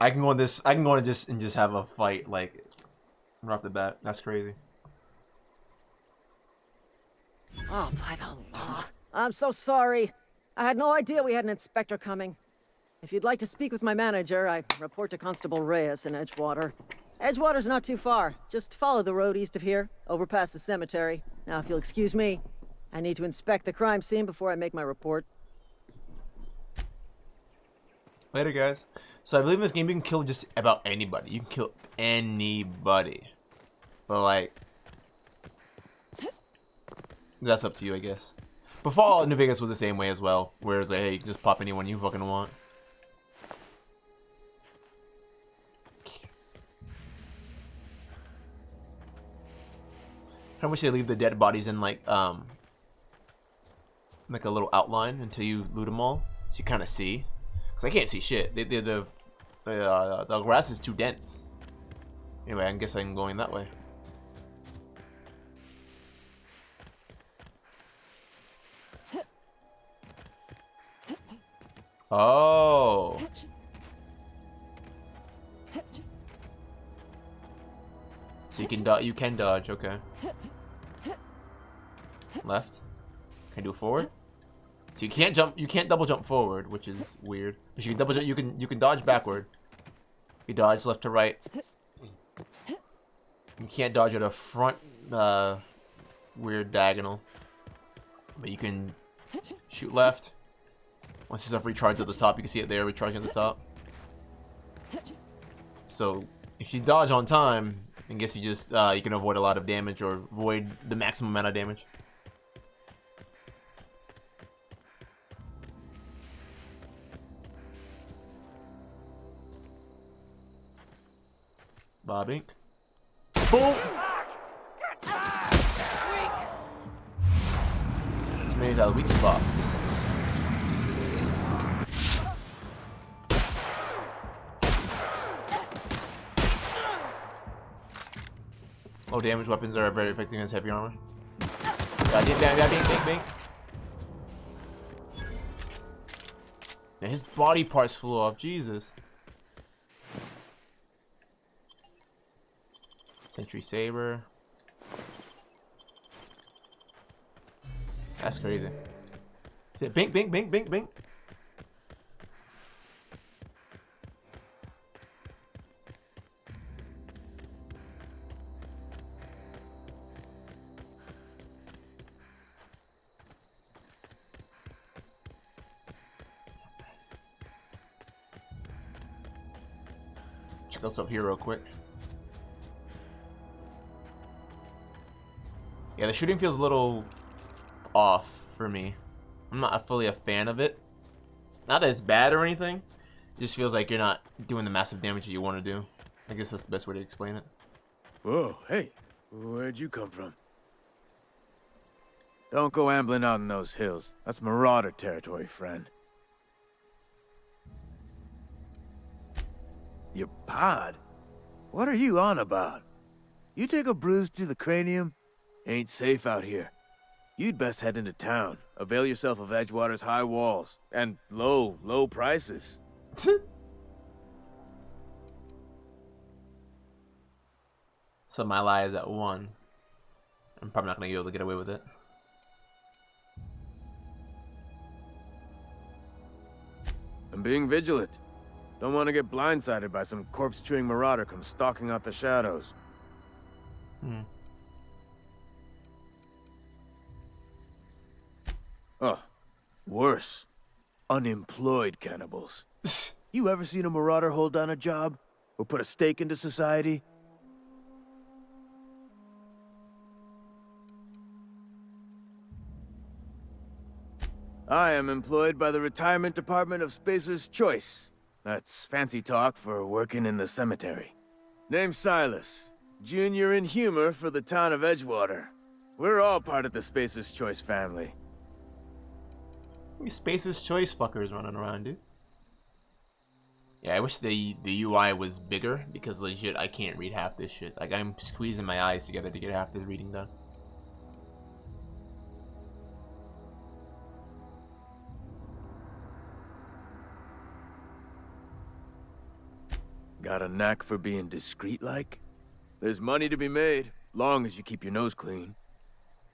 I can go in this. I can go in just and just have a fight like right off the bat. That's crazy. Oh, by the law. I'm so sorry. I had no idea we had an inspector coming. If you'd like to speak with my manager, I report to Constable Reyes in Edgewater. Edgewater's not too far. Just follow the road east of here, over past the cemetery. Now, if you'll excuse me, I need to inspect the crime scene before I make my report. Later, guys. So I believe in this game you can kill just about anybody. You can kill anybody. But like, that's up to you, I guess. But Fallout New Vegas was the same way as well, where it's like, hey, you can just pop anyone you fucking want. I wish they leave the dead bodies in like a little outline until you loot them all, so you kind of see. Cause I can't see shit. The grass is too dense. Anyway, I guess I'm going that way. Oh. So you can dodge. You can dodge. Okay. Left. Can you do forward? So you can't jump. You can't double jump forward, which is weird. But you can double jump. You can dodge backward. You dodge left to right. You can't dodge at a front. Weird diagonal. But you can shoot left. Once you stuff recharge at the top, you can see it there, recharging at the top. So if you dodge on time, I guess you just you can avoid a lot of damage or avoid the maximum amount of damage. Bobbing. Boom! It's made out of weak spots. Low damage weapons are very effective against heavy armor. Bang. And his body parts flew off. Jesus. Sentry Saber. That's crazy. Is it bink? Check this up here real quick. Yeah, the shooting feels a little off for me. I'm not fully a fan of it. Not that it's bad or anything. It just feels like you're not doing the massive damage that you want to do. I guess that's the best way to explain it. Whoa, hey, where'd you come from? Don't go ambling out in those hills. That's Marauder territory, friend. Your pod? What are you on about? You take a bruise to the cranium? Ain't safe out here. You'd best head into town. Avail yourself of Edgewater's high walls. And low prices. So my lie is at 1. I'm probably not going to be able to get away with it. I'm being vigilant. Don't want to get blindsided by some corpse-chewing marauder come stalking out the shadows. Oh, worse. Unemployed cannibals. You ever seen a marauder hold down a job? Or put a stake into society? I am employed by the Retirement Department of Spacer's Choice. That's fancy talk for working in the cemetery. Name's Silas. Junior in humor for the town of Edgewater. We're all part of the Spacer's Choice family. These Spacer's Choice fuckers running around, dude. Yeah, I wish the UI was bigger, because legit, I can't read half this shit. Like, I'm squeezing my eyes together to get half this reading done. Got a knack for being discreet-like? There's money to be made, long as you keep your nose clean.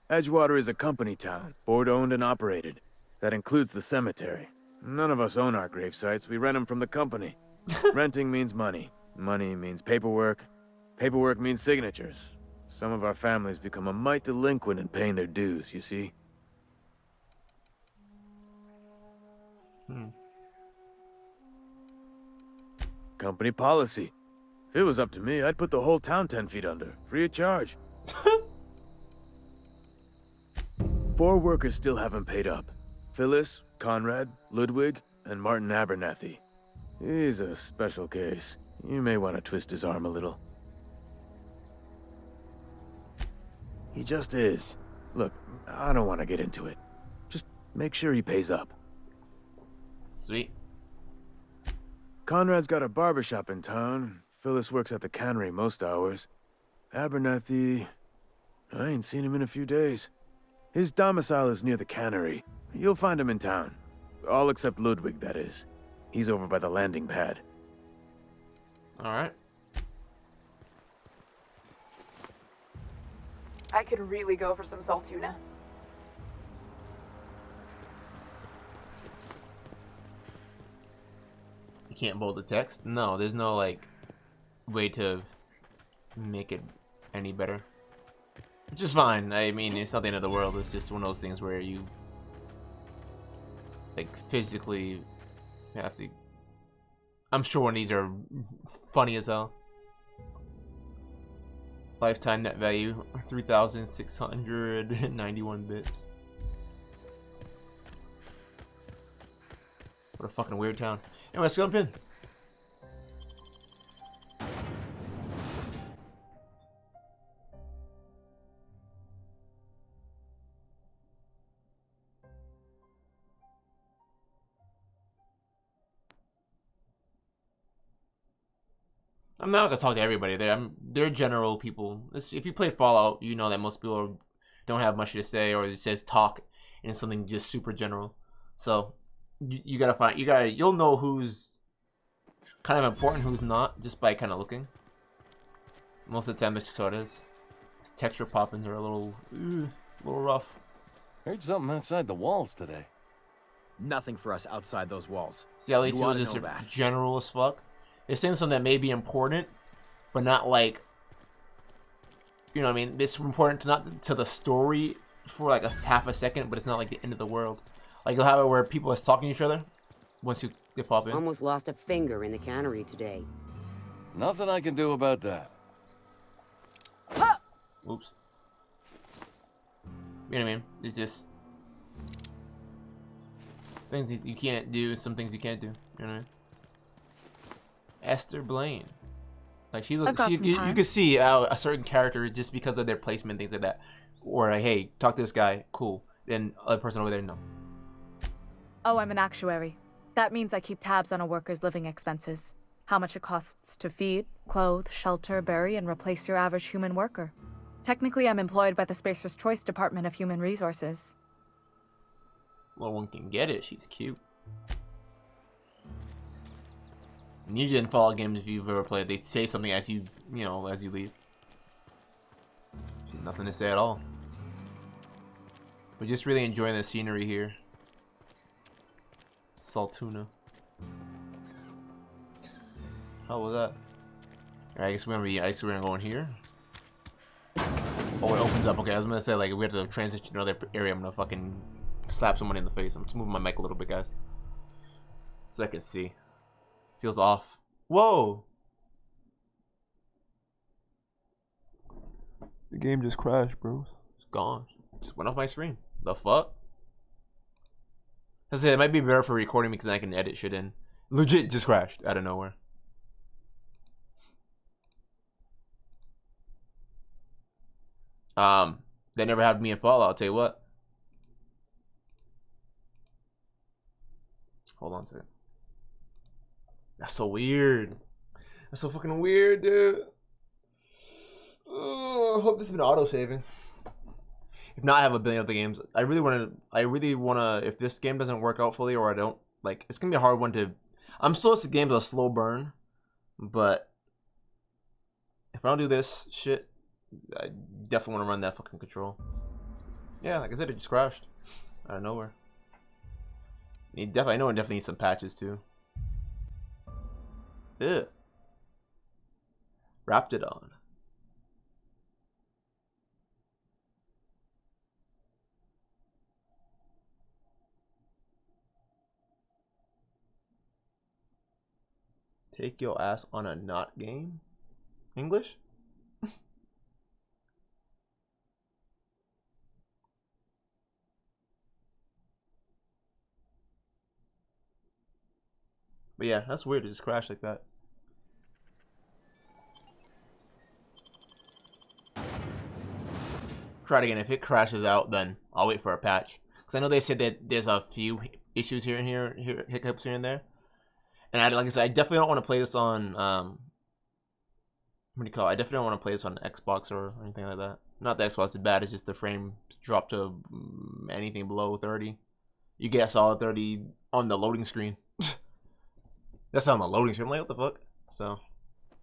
Edgewater is a company town, board-owned and operated. That includes the cemetery. None of us own our grave sites, we rent them from the company. Renting means money. Money means paperwork. Paperwork means signatures. Some of our families become a mite delinquent in paying their dues, you see? Company policy. If it was up to me, I'd put the whole town 10 feet under, free of charge. 4 workers still haven't paid up. Phyllis, Conrad, Ludwig, and Martin Abernathy. He's a special case. You may want to twist his arm a little. He just is. Look, I don't want to get into it. Just make sure he pays up. Sweet. Conrad's got a barbershop in town. Phyllis works at the cannery most hours. Abernathy... I ain't seen him in a few days. His domicile is near the cannery. You'll find him in town. All except Ludwig, that is. He's over by the landing pad. Alright. I could really go for some salt tuna. You can't bold the text? No, there's no, like, way to make it any better. Which is fine. I mean, it's not the end of the world. It's just one of those things where you, like, physically have to... I'm sure one of these are funny as hell. Lifetime net value, 3,691 bits. What a fucking weird town. Anyway, let's jump in. I'm not gonna talk to everybody. They're general people. If you play Fallout, you know that most people don't have much to say, or it says talk in something just super general. So you gotta find, you'll know who's kind of important, who's not, just by kind of looking. Most of the time, that's just how it is. These texture pop-ins are a little rough. Heard something outside the walls today. Nothing for us outside those walls. See how these people just general as fuck? They're saying something that may be important, but not like, you know what I mean? It's important to not to the story for like a half a second, but it's not like the end of the world. Like you'll have it where people are talking to each other once you pop in. Almost lost a finger in the cannery today. Nothing I can do about that. Oops. You know what I mean? It's just things you can't do, some things you can't do. You know what I mean? Esther Blaine, like you can see a certain character just because of their placement, things like that, or like, hey, talk to this guy, cool. Then other person over there, no. Oh, I'm an actuary. That means I keep tabs on a worker's living expenses. How much it costs to feed, clothe, shelter, bury, and replace your average human worker. Technically, I'm employed by the Spacer's Choice Department of Human Resources. Well, one can get it. She's cute. And usually in Fallout games, if you've ever played, they say something as you leave. Nothing to say at all. We're just really enjoying the scenery here. Saltuna. How was that? Alright, I guess we're gonna go in here. Oh, it opens up. Okay, I was gonna say, like, if we have to transition to another area, I'm gonna fucking slap someone in the face. I'm just moving my mic a little bit, guys, so I can see. Feels off. Whoa! The game just crashed, bro. It's gone. Just went off my screen. The fuck? I said it might be better for recording because I can edit shit in. Legit just crashed out of nowhere. That never happened to me in Fallout, I'll tell you what. Hold on a second. That's so weird. That's so fucking weird, dude. I hope this has been auto-saving. If not, I have a billion other games. I really wanna, if this game doesn't work out fully or I don't, like, it's gonna be a hard one to, I'm still, this game's a slow burn, But if I don't do this shit, I definitely want to run that fucking control. Yeah, like I said, it just crashed out of nowhere. I know it definitely needs some patches too. Ugh. Wrapped it on. Take your ass on a not game? English? But yeah, that's weird to just crash like that. Try it again. If it crashes out, then I'll wait for a patch. Because I know they said that there's a few issues here and here, hiccups here and there. And like I said, I definitely don't want to play this on, what do you call it? I definitely don't want to play this on Xbox or anything like that. Not that Xbox is bad, it's just the frame dropped to anything below 30. You get a solid 30 on the loading screen. That's on the loading screen. I'm like, what the fuck? So,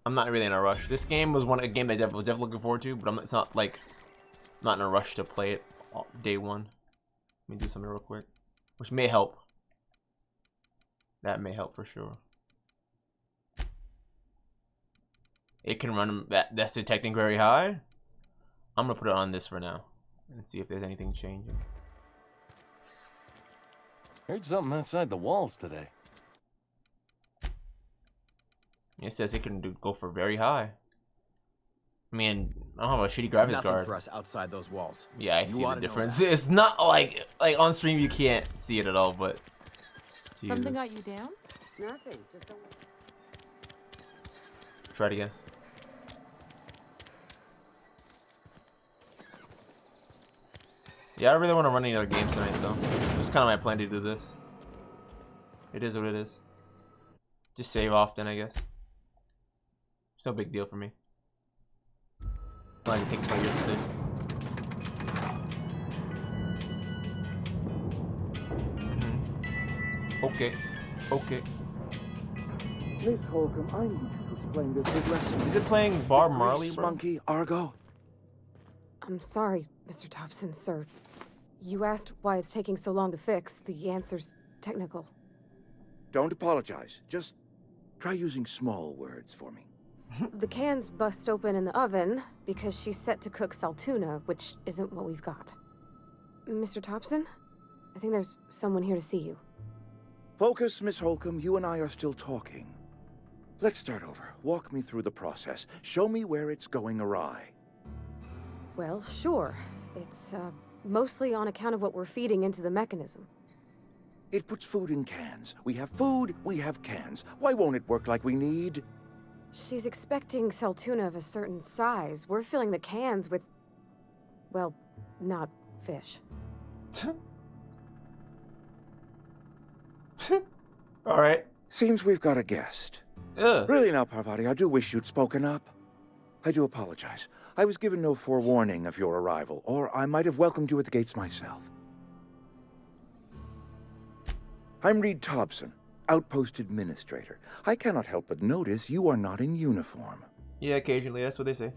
I'm not really in a rush. This game was a game that I was definitely looking forward to, but it's not like, I'm not in a rush to play it day one. Let me do something real quick, which may help. That may help for sure. It can run that's detecting very high. I'm gonna put it on this for now and see if there's anything changing. Heard something outside the walls today. It says it can go for very high. I mean, I don't have a shitty graphics Nothing card. for us outside those walls. Yeah, I see the difference. It's not like on stream you can't see it at all, but Something got you down? Nothing. Just don't. Try it again. Yeah, I really want to run any other games tonight, though. It's kind of my plan to do this. It is what it is. Just save often, I guess. It's no big deal for me. Not like it takes 5 years to save. Okay. Okay. Miss Holcomb, I need you to explain this big lesson. Is it playing Bob Marley, bro? Monkey, Argo? I'm sorry, Mr. Thompson, sir. You asked why it's taking so long to fix. The answer's technical. Don't apologize. Just try using small words for me. The cans bust open in the oven because she's set to cook saltuna, which isn't what we've got. Mr. Thompson? I think there's someone here to see you. Focus, Miss Holcomb. You and I are still talking. Let's start over. Walk me through the process. Show me where it's going awry. Well, sure. It's, mostly on account of what we're feeding into the mechanism. It puts food in cans. We have food, we have cans. Why won't it work like we need? She's expecting saltuna of a certain size. We're filling the cans with, well, not fish. Alright. Seems we've got a guest. Really now, Parvati, I do wish you'd spoken up. I do apologize. I was given no forewarning of your arrival, or I might have welcomed you at the gates myself. I'm Reed Thompson, Outpost Administrator. I cannot help but notice you are not in uniform. Yeah, occasionally, that's what they say.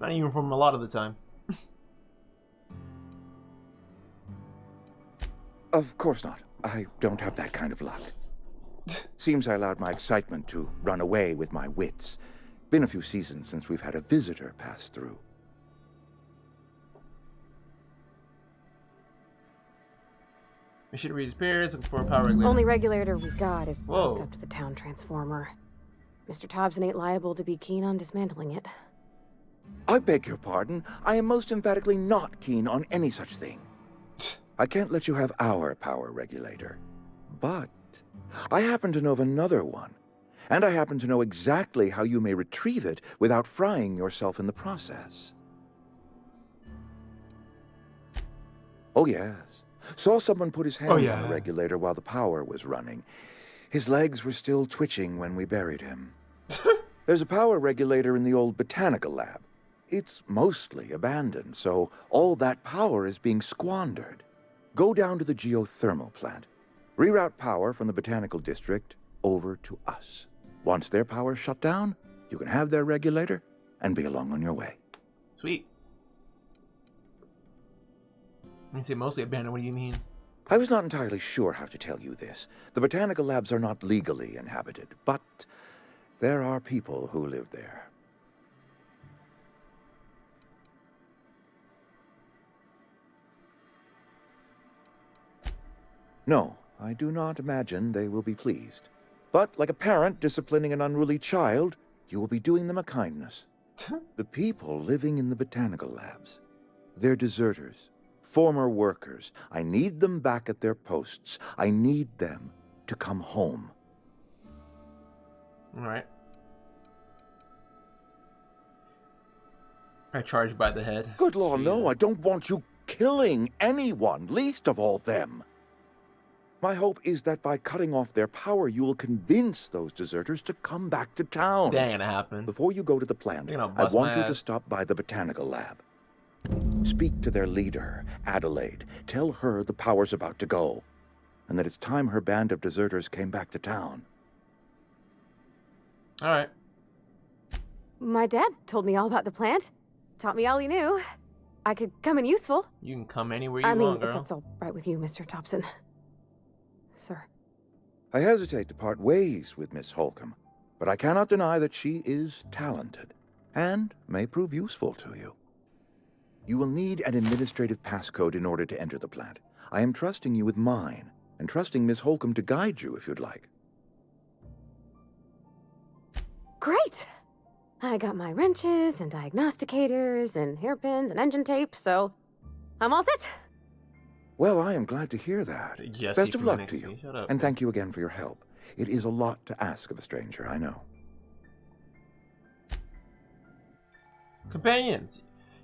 Not in uniform a lot of the time. Of course not. I don't have that kind of luck. Seems I allowed my excitement to run away with my wits. Been a few seasons since we've had a visitor pass through. Machine reappears, looking for a power regulator. Only regulator we got is Whoa. hooked up to the town transformer. Mr. Thompson ain't liable to be keen on dismantling it. I beg your pardon. I am most emphatically not keen on any such thing. I can't let you have our power regulator. But I happen to know of another one. And I happen to know exactly how you may retrieve it without frying yourself in the process. Oh, yes. Saw someone put his hands on a regulator while the power was running. His legs were still twitching when we buried him. There's a power regulator in the old botanical lab. It's mostly abandoned, so all that power is being squandered. Go down to the geothermal plant. Reroute power from the Botanical District over to us. Once their power's shut down, you can have their regulator and be along on your way. Sweet. When you say mostly abandoned, what do you mean? I was not entirely sure how to tell you this. The botanical labs are not legally inhabited, but there are people who live there. No, I do not imagine they will be pleased. But like a parent disciplining an unruly child, you will be doing them a kindness. The people living in the botanical labs, they're deserters, former workers. I need them back at their posts. I need them to come home. All right. I charge by the head. Good Lord, no, I don't want you killing anyone, least of all them. My hope is that by cutting off their power, you will convince those deserters to come back to town. That ain't gonna happen. Before you go to the plant, I want you to stop by the botanical lab. Speak to their leader, Adelaide. Tell her the power's about to go, and that it's time her band of deserters came back to town. All right. My dad told me all about the plant. Taught me all he knew. I could come in useful. You can come anywhere you want, girl. If that's all right with you, Mr. Thompson. Sir. I hesitate to part ways with Miss Holcomb, but I cannot deny that she is talented and may prove useful to you. You will need an administrative passcode in order to enter the plant. I am trusting you with mine, and trusting Miss Holcomb to guide you if you'd like. Great! I got my wrenches and diagnosticators and hairpins and engine tape, so I'm all set. Well, I am glad to hear that. Jesse Best of from luck NXT. to you, Shut up. and thank you again for your help. It is a lot to ask of a stranger, I know. Companions.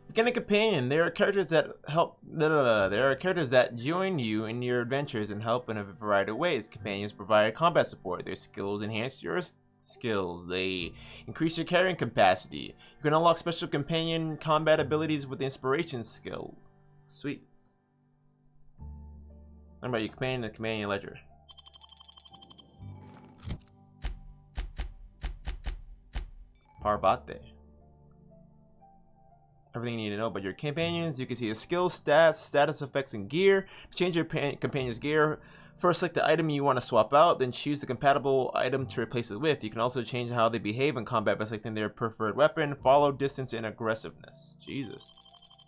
You get a companion. There are characters that help. There are characters that join you in your adventures and help in a variety of ways. Companions provide combat support. Their skills enhance your skills. They increase your carrying capacity. You can unlock special companion combat abilities with the inspiration skill. Sweet. Remember, your companion, the companion ledger. Parbate. Everything you need to know about your companions. You can see the skills, stats, status effects, and gear. To change your companion's gear, first select the item you want to swap out, then choose the compatible item to replace it with. You can also change how they behave in combat by selecting their preferred weapon, follow, distance, and aggressiveness. Jesus.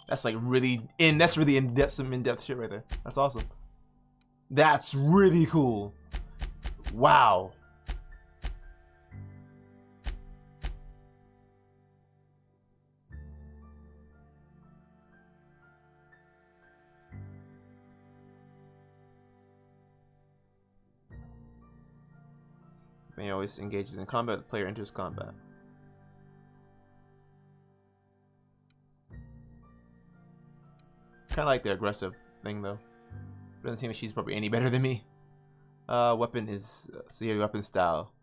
That's like really that's really in-depth, some in-depth shit right there. That's awesome. That's really cool. Wow. When he always engages in combat, the player enters combat. Kind of like the aggressive thing, though. Doesn't seem like she's probably any better than me. Weapon is so yeah, weapon style.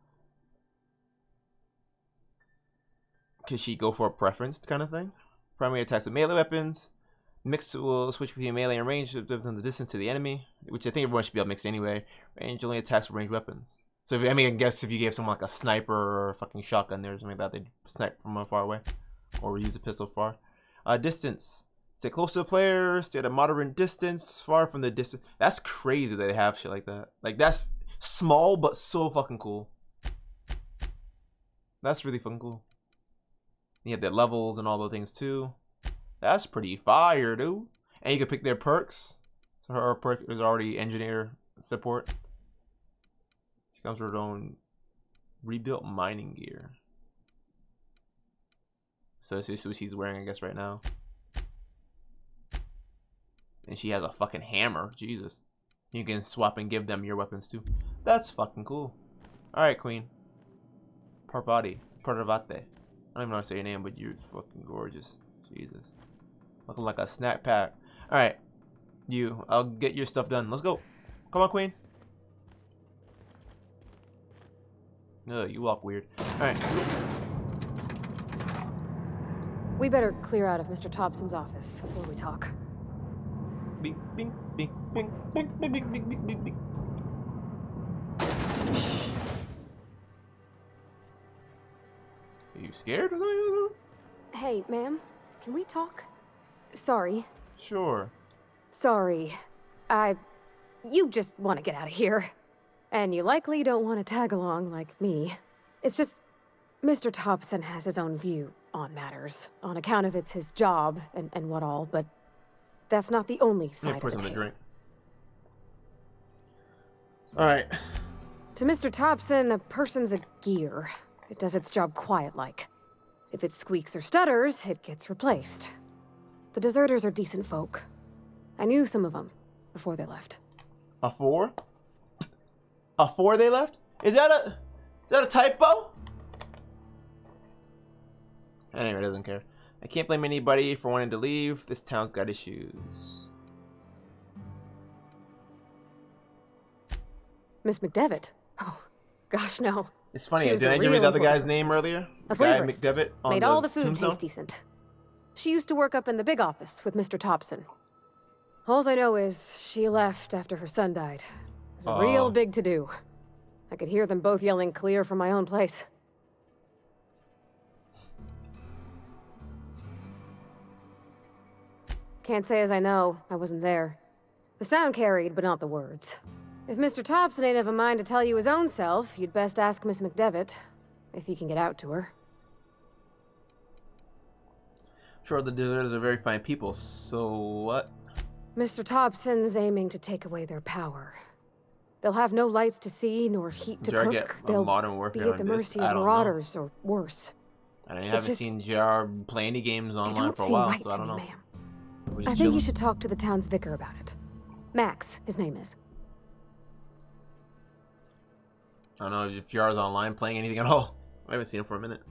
Could she go for a preference kind of thing? Primary attacks with melee weapons. Mixed will switch between melee and range depending on the distance to the enemy, which I think everyone should be able mixed anyway. Range only attacks with ranged weapons. So if, I mean, I guess if you gave someone like a sniper or a fucking shotgun there or something like that, they'd snipe from far away, or use a pistol far. Distance. Stay close to the player, stay at a moderate distance, far from the distance. That's crazy that they have shit like that. Like, that's small, but so fucking cool. That's really fucking cool. You have their levels and all those things too. That's pretty fire, dude. And you can pick their perks. So her perk is already engineer support. She comes with her own rebuilt mining gear. So this is what she's wearing, I guess, right now. And she has a fucking hammer. Jesus. You can swap and give them your weapons too. That's fucking cool. Alright, Queen. Parvati. Parvati. I don't even know how to say your name, but you're fucking gorgeous. Jesus. Looking like a snack pack. Alright. You. I'll get your stuff done. Let's go. Come on, Queen. Ugh, you walk weird. Alright. We better clear out of Mr. Thompson's office before we talk. Bing, bing, bing, bing, bing, bing, bing, bing, bing, bing. Are you scared or something? Hey, ma'am, can we talk? Sorry. Sure. Sorry. You just want to get out of here. And you likely don't want to tag along like me. It's just, Mr. Thompson has his own view on matters, on account of it's his job and what all, but that's not the only side of the tale. Drink. Alright. To Mr. Thompson, a person's a gear. It does its job quiet-like. If it squeaks or stutters, it gets replaced. The deserters are decent folk. I knew some of them before they left. A 4? A 4 they left? Is that a typo? Anyway, doesn't care. I can't blame anybody for wanting to leave. This town's got issues. Miss McDevitt? Oh, gosh, no. It's funny. Did I give you the other guy's name earlier? A guy flavorist. McDevitt on Made the all the food tombstone? taste decent. She used to work up in the big office with Mr. Thompson. All I know is she left after her son died. It was a real big to-do. I could hear them both yelling clear from my own place. Can't say as I know. I wasn't there. The sound carried, but not the words. If Mr. Thompson ain't of a mind to tell you his own self, you'd best ask Miss McDevitt, if he can get out to her. Sure, the deserters are very fine people, so what? Mr. Thompson's aiming to take away their power. They'll have no lights to see, nor heat to cook. Get They'll modern be warfare at the on mercy this? of marauders, or worse. I haven't seen JR play any games online for a while, so I don't know. Ma'am. We're I just think you chilling. should talk to the town's vicar about it. Max, his name is. I don't know if JR's online playing anything at all. I haven't seen him for a minute.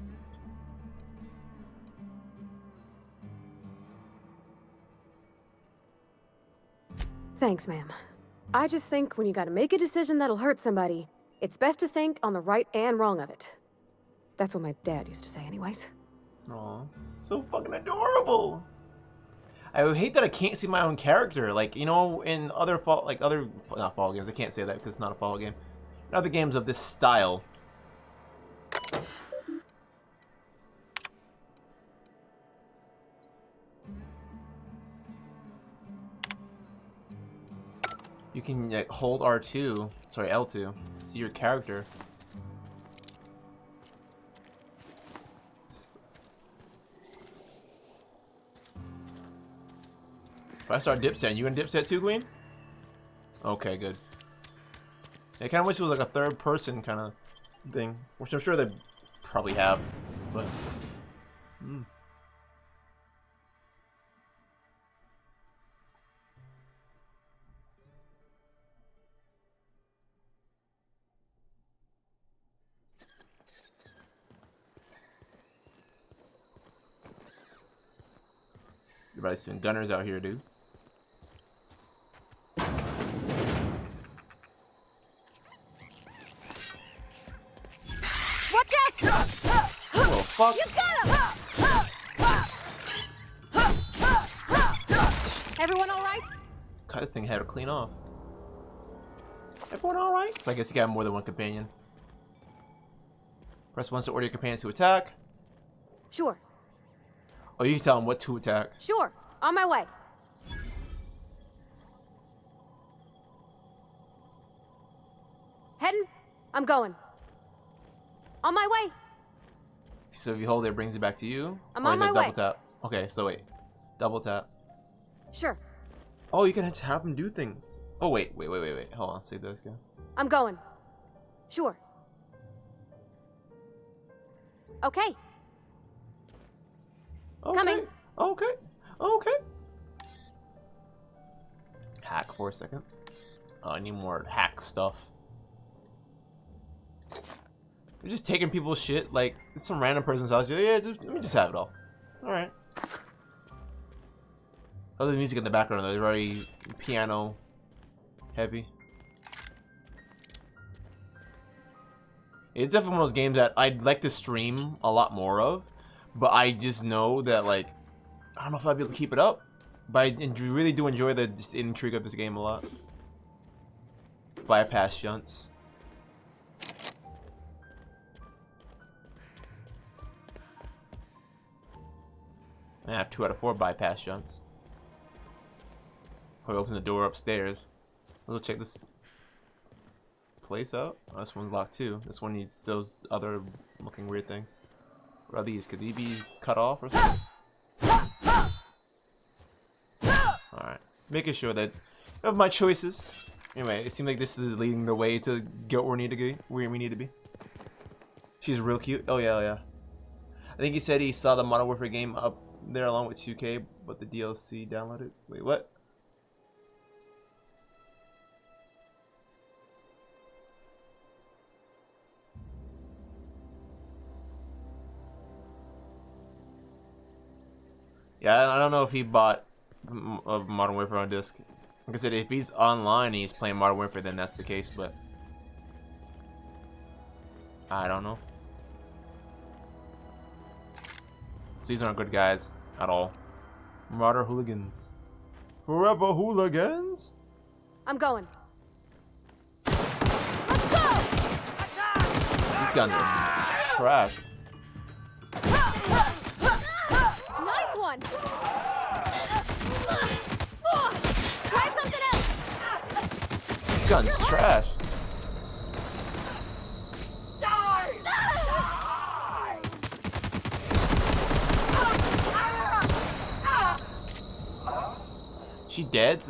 Thanks, ma'am. I just think when you gotta make a decision that'll hurt somebody, it's best to think on the right and wrong of it. That's what my dad used to say anyways. Aw, so fucking adorable. I hate that I can't see my own character. Like, you know, in other fall games, I can't say that because it's not a fall game. In other games of this style, you can hold R2, sorry, L2, see your character. If I start dipsetting, you in dipset too, Queen? Okay, good. I kind of wish it was like a third person kind of thing, which I'm sure they probably have, but. Everybody's been gunners out here, dude. Watch out! Oh, fuck. You got him! Everyone all right? God, this thing had to clean off. Everyone all right? So I guess you got more than one companion. Press once to order your companions to attack. Sure. Oh, you can tell them what to attack. Sure. On my way. Heading? I'm going. On my way. So if you hold it, it brings it back to you. I'm or on is it my double way. tap? Okay, so wait. Double tap. Sure. Oh, you can have them do things. Oh, wait. Hold on, say this again. I'm going. Sure. Okay. Coming. Okay. Hack 4 seconds. Oh, I need more hack stuff. They're just taking people's shit. Like, it's some random person's house. Yeah, let me just have it all. Alright. Oh, the music in the background, though, is very piano heavy. It's definitely one of those games that I'd like to stream a lot more of, but I just know that, like, I don't know if I'll be able to keep it up. But I really do enjoy the just intrigue of this game a lot. Bypass shunts. I have 2 out of 4 bypass jumps. Probably opens the door upstairs. Let's check this place out. Oh, this one's locked too. This one needs those other looking weird things. What are these? Could these be cut off or something? Alright. Just making sure that of my choices. Anyway, it seems like this is leading the way to get where we need to be. She's real cute. Oh yeah, oh yeah. I think he said he saw the Modern Warfare game up there along with 2K, but the DLC downloaded. Wait, what? Yeah, I don't know if he bought Modern Warfare on disc. Like I said, if he's online and he's playing Modern Warfare, then that's the case, but I don't know. These aren't good guys at all. Marauder hooligans. Forever hooligans? I'm going. These guns are trash. Nice one. Try something else. These guns trash. She dead?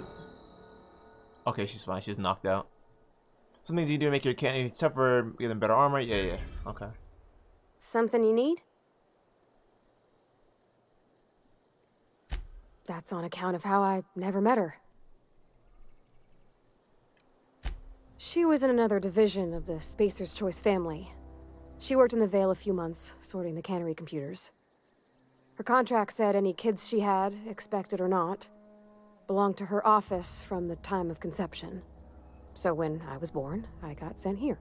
Okay, she's fine. She's knocked out. Some things you do to make your cannon, except for getting better armor. Yeah, yeah. Okay. Something you need? That's on account of how I never met her. She was in another division of the Spacer's Choice family. She worked in the Vale a few months, sorting the cannery computers. Her contract said any kids she had, expected or not, belonged to her office from the time of conception. So when I was born, I got sent here.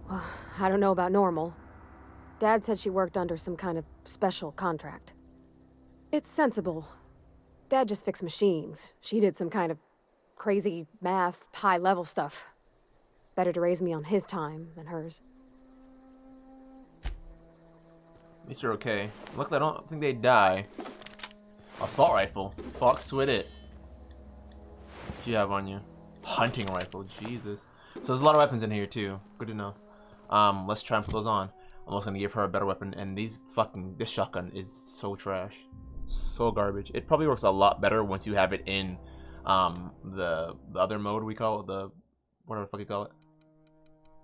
Well, I don't know about normal. Dad said she worked under some kind of special contract. It's sensible. Dad just fixed machines. She did some kind of crazy math, high-level stuff. Better to raise me on his time than hers. At least you're okay. Luckily, I don't think they die. Assault rifle. Fucks with it. What do you have on you? Hunting rifle. Jesus. So there's a lot of weapons in here too. Good to know. Let's try and put those on. I'm also gonna give her a better weapon. And this shotgun is so trash. So garbage. It probably works a lot better once you have it in the other mode we call it. The whatever the fuck you call it.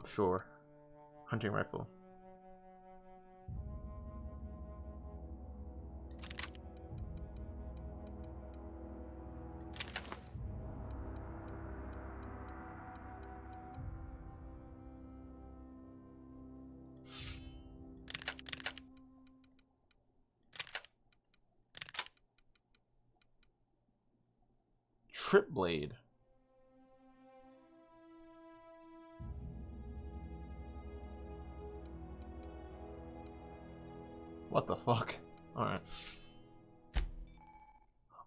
Sure. Hunting rifle. Trip blade. What the fuck? Alright.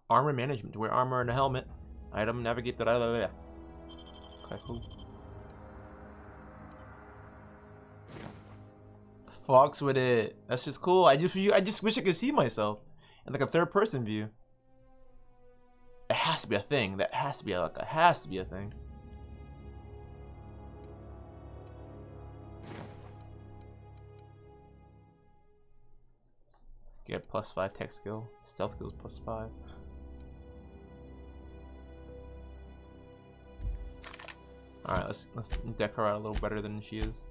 Armor management. To wear armor and a helmet. Item navigate the okay, cool. Fox with it. That's just cool. I just wish I could see myself in like a third person view. It has to be a thing. That has to be a thing. Get +5 tech skill. Stealth skills +5. Alright, let's deck her out a little better than she is.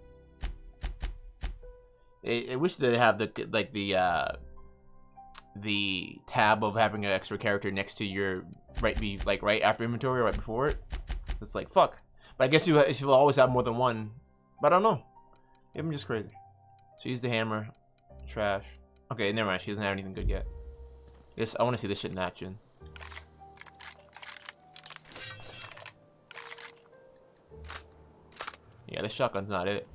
I wish they have the tab of having an extra character next to your right after inventory or right before it. It's like fuck. But I guess you'll always have more than one. But I don't know. Maybe I'm just crazy. So use the hammer. Trash. Okay, never mind. She doesn't have anything good yet. I want to see this shit in action. Yeah, this shotgun's not it.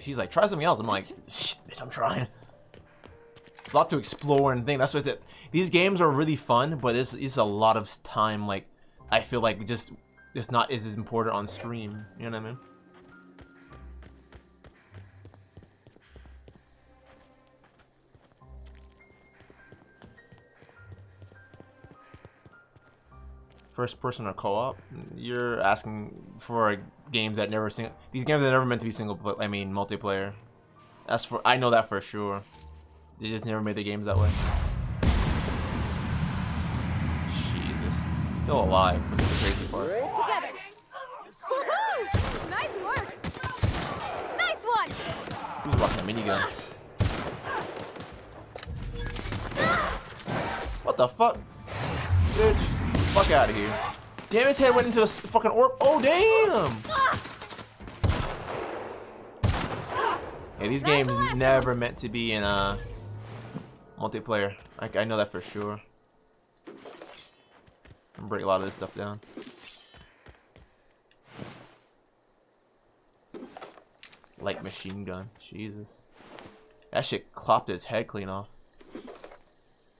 She's like, try something else. I'm like, shit, bitch, I'm trying. A lot to explore and think. That's what I said. These games are really fun, but it's a lot of time. Like, I feel like it's not as important on stream. You know what I mean? First person or co-op? You're asking for games that never these games are never meant to be I mean multiplayer. That's for I know that for sure. They just never made the games that way. Jesus. He's still alive, which is the crazy part. Together. Woohoo! Nice work. Nice one. Who's rocking a minigun? What the fuck? Bitch. Fuck out of here. Damn, his head went into a fucking orb. Oh, damn! Yeah, these games never meant to be in multiplayer. I know that for sure. I'm break a lot of this stuff down. Light machine gun. Jesus. That shit clopped his head clean off.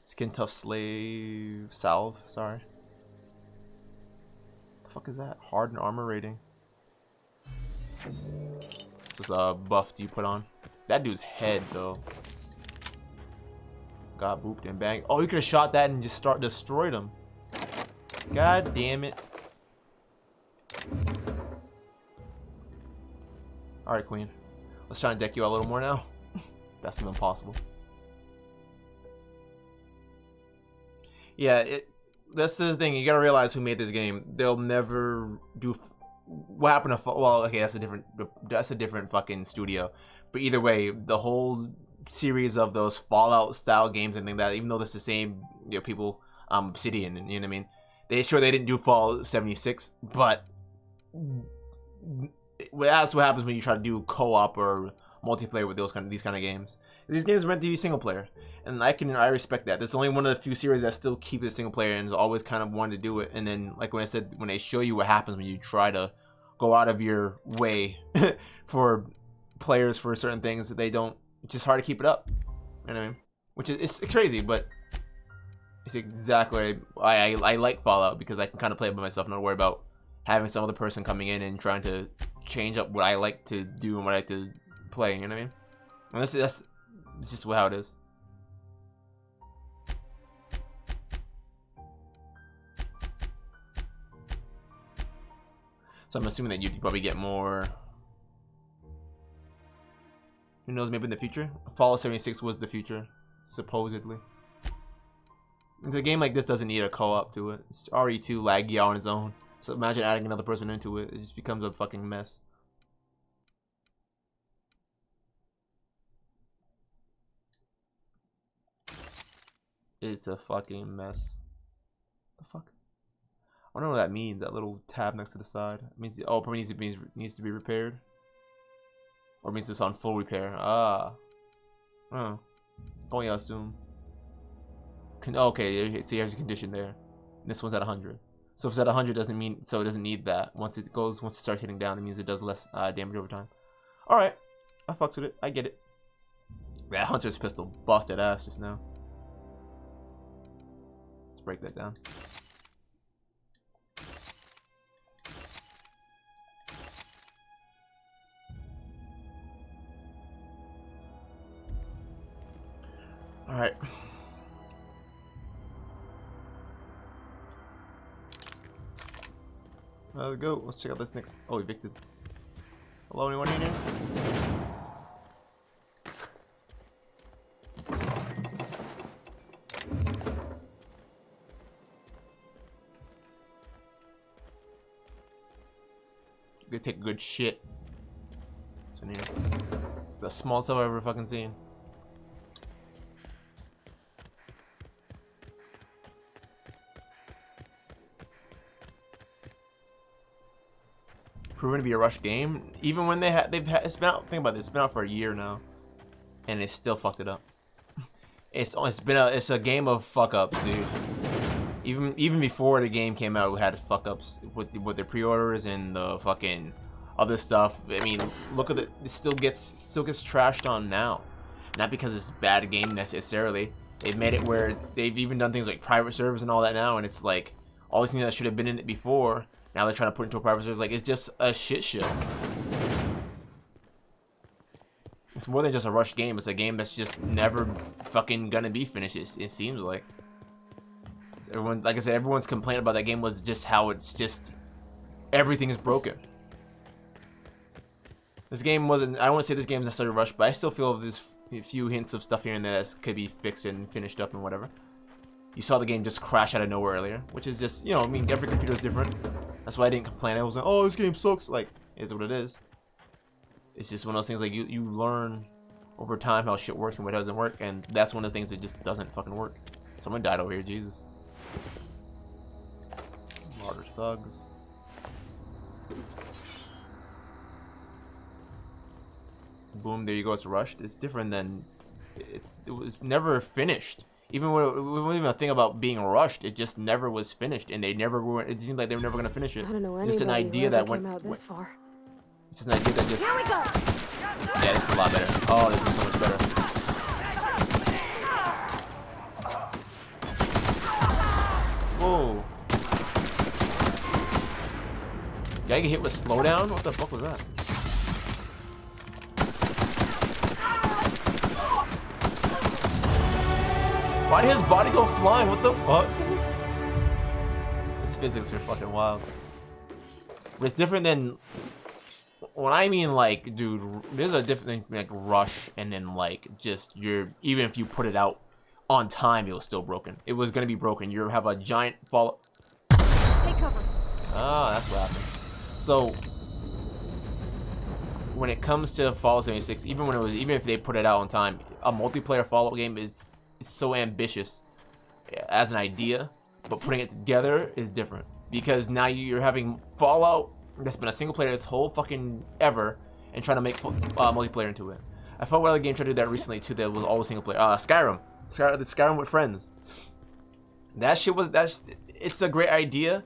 Skin tough slave salve, sorry. The fuck is that? Hardened armor rating. This is a buff do you put on. That dude's head though. Got booped and banged. Oh, you could have shot that and just destroyed him. God damn it. Alright, Queen. Let's try and deck you out a little more now. That's even possible. Yeah, that's the thing. You gotta realize who made this game. They'll never do. What happened to? Well, okay, that's a different fucking studio. But either way, the whole series of those Fallout style games and things like that, even though that's the same, people, Obsidian, you know what I mean? They didn't do Fallout 76, but that's what happens when you try to do co-op or multiplayer with these kind of games. These games are meant to be single player, and I respect that. There's only one of the few series that still keep it single player and has always kind of wanted to do it. And then, like when I said, when they show you what happens when you try to go out of your way for players for certain things, that they don't. It's just hard to keep it up. You know what I mean? Which is it's crazy, but it's exactly I like Fallout because I can kind of play it by myself, not worry about having some other person coming in and trying to change up what I like to do and what I like to play. You know what I mean? And that's just how it is. So I'm assuming that you'd probably get more. Who knows? Maybe in the future. Fallout 76 was the future, supposedly. The game like this doesn't need a co-op to it. It's already too laggy on its own. So imagine adding another person into it. It just becomes a fucking mess. It's a fucking mess. The fuck? I don't know what that means. That little tab next to the side. It means probably needs to be repaired. Or means it's on full repair. Ah. Oh. Only I assume. Okay, see, there's a condition there. This one's at 100. So if it's at 100, doesn't mean it doesn't need that. Once it starts hitting down, it means it does less damage over time. All right, I fucks with it. I get it. That Hunter's pistol busted ass just now. Let's break that down. All right. Let's go. Let's check out this next. Oh, evicted. Hello, anyone in here? Gonna take a good shit. So, the smallest I've ever fucking seen. Proven to be a rush game, even when it's been out. Think about this, it's been out for a year now, and they still fucked it up. It's a game of fuck ups, dude. Even before the game came out, we had fuck ups with the pre-orders and the fucking other stuff. I mean, look at it. It still gets trashed on now, not because it's a bad game necessarily. They've made it where they've even done things like private servers and all that now, and it's like all these things that should have been in it before. Now they're trying to put it into a private server. Like, it's just a shit show. It's more than just a rush game. It's a game that's just never fucking gonna be finished. It seems like. Everyone, like I said, everyone's complaint about that game was just how it's just everything is broken. This game wasn't. I don't want to say this game is necessarily rushed, but I still feel there's a few hints of stuff here and there that could be fixed and finished up and whatever. You saw the game just crash out of nowhere earlier, which is just, you know, I mean, every computer is different. That's why I didn't complain. I wasn't, oh, this game sucks. Like, it is what it is. It's just one of those things, like, you learn over time how shit works and what doesn't work, and that's one of the things that just doesn't fucking work. Someone died over here, Jesus. Martyr thugs. Boom, there you go, it's rushed. It's different than, it was never finished. Even when it wasn't even a thing about being rushed, it just never was finished, and they never were. It seemed like they were never gonna finish it. I don't know anybody just an idea that went out this far. It's just an idea that just. Here we go. Yeah, this is a lot better. Oh, this is so much better. Whoa! Did I get hit with slowdown? What the fuck was that? Why did his body go flying? What the fuck? His physics are fucking wild. But it's different than... When I mean, like, dude, there's a different thing, like, rush, and then, like, just, even if you put it out on time, it was still broken. It was gonna be broken. You have a giant fall... Take cover. Ah, that's what happened. So... When it comes to Fallout 76, even if they put it out on time, a multiplayer Fallout game is so ambitious as an idea, but putting it together is different, because now you're having Fallout that's been a single player this whole fucking ever and trying to make multiplayer into it. I felt one other game tried to do that recently too that was always single player. Skyrim with friends. That shit was it's a great idea,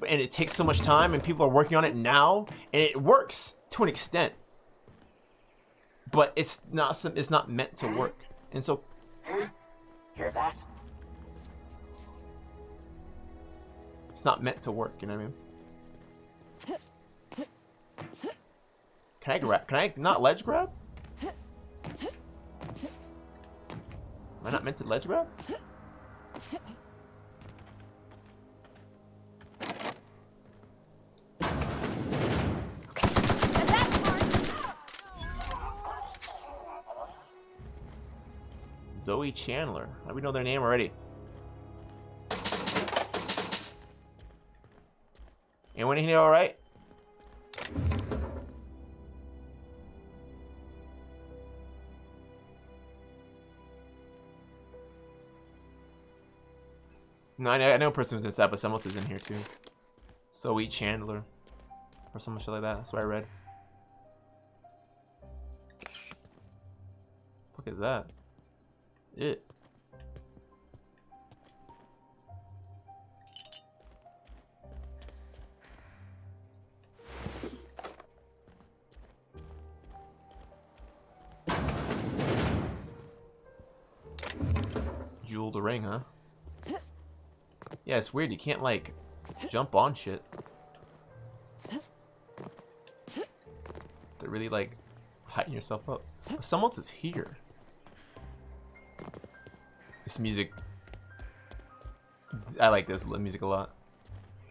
and it takes so much time, and people are working on it now, and it works to an extent, but it's not meant to work, and so. Hear that? It's not meant to work, you know what I mean? Can I grab? Can I not ledge grab? Am I not meant to ledge grab? Zoe Chandler. How do we know their name already? Anyone in here all right? No, I know a person was inside, but someone else is in here too. Zoe Chandler. Or some shit like that. That's what I read. What is that? It. Jewel the ring, huh? Yeah, it's weird. You can't like jump on shit. They're really like hiding yourself up. Someone else is here. This music, I like this music a lot.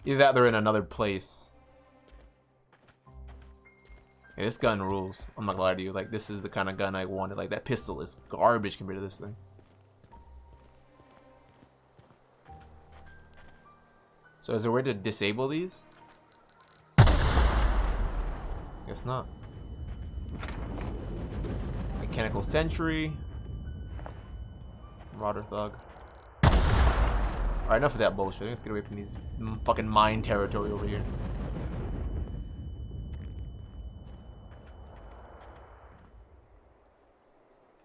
Either that or they're in another place. Yeah, this gun rules. I'm not gonna lie to you. Like, this is the kind of gun I wanted. Like, that pistol is garbage compared to this thing. So is there a way to disable these? Guess not. Mechanical Sentry. Marauder Thug. Alright, enough of that bullshit. Let's get away from these fucking mine territory over here.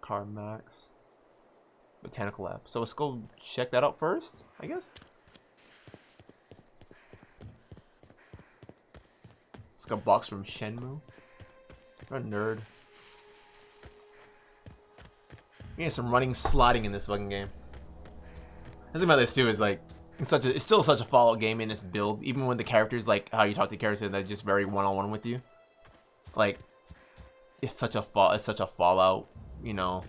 Car Max. Botanical Lab. So let's go check that out first, I guess. It's got a box from Shenmue. What a nerd. We need some running sliding in this fucking game. The thing about this too is like it's still such a Fallout game in its build, even when the characters, like how you talk to characters that are just very one-on-one with you. Like it's such a Fallout, you know,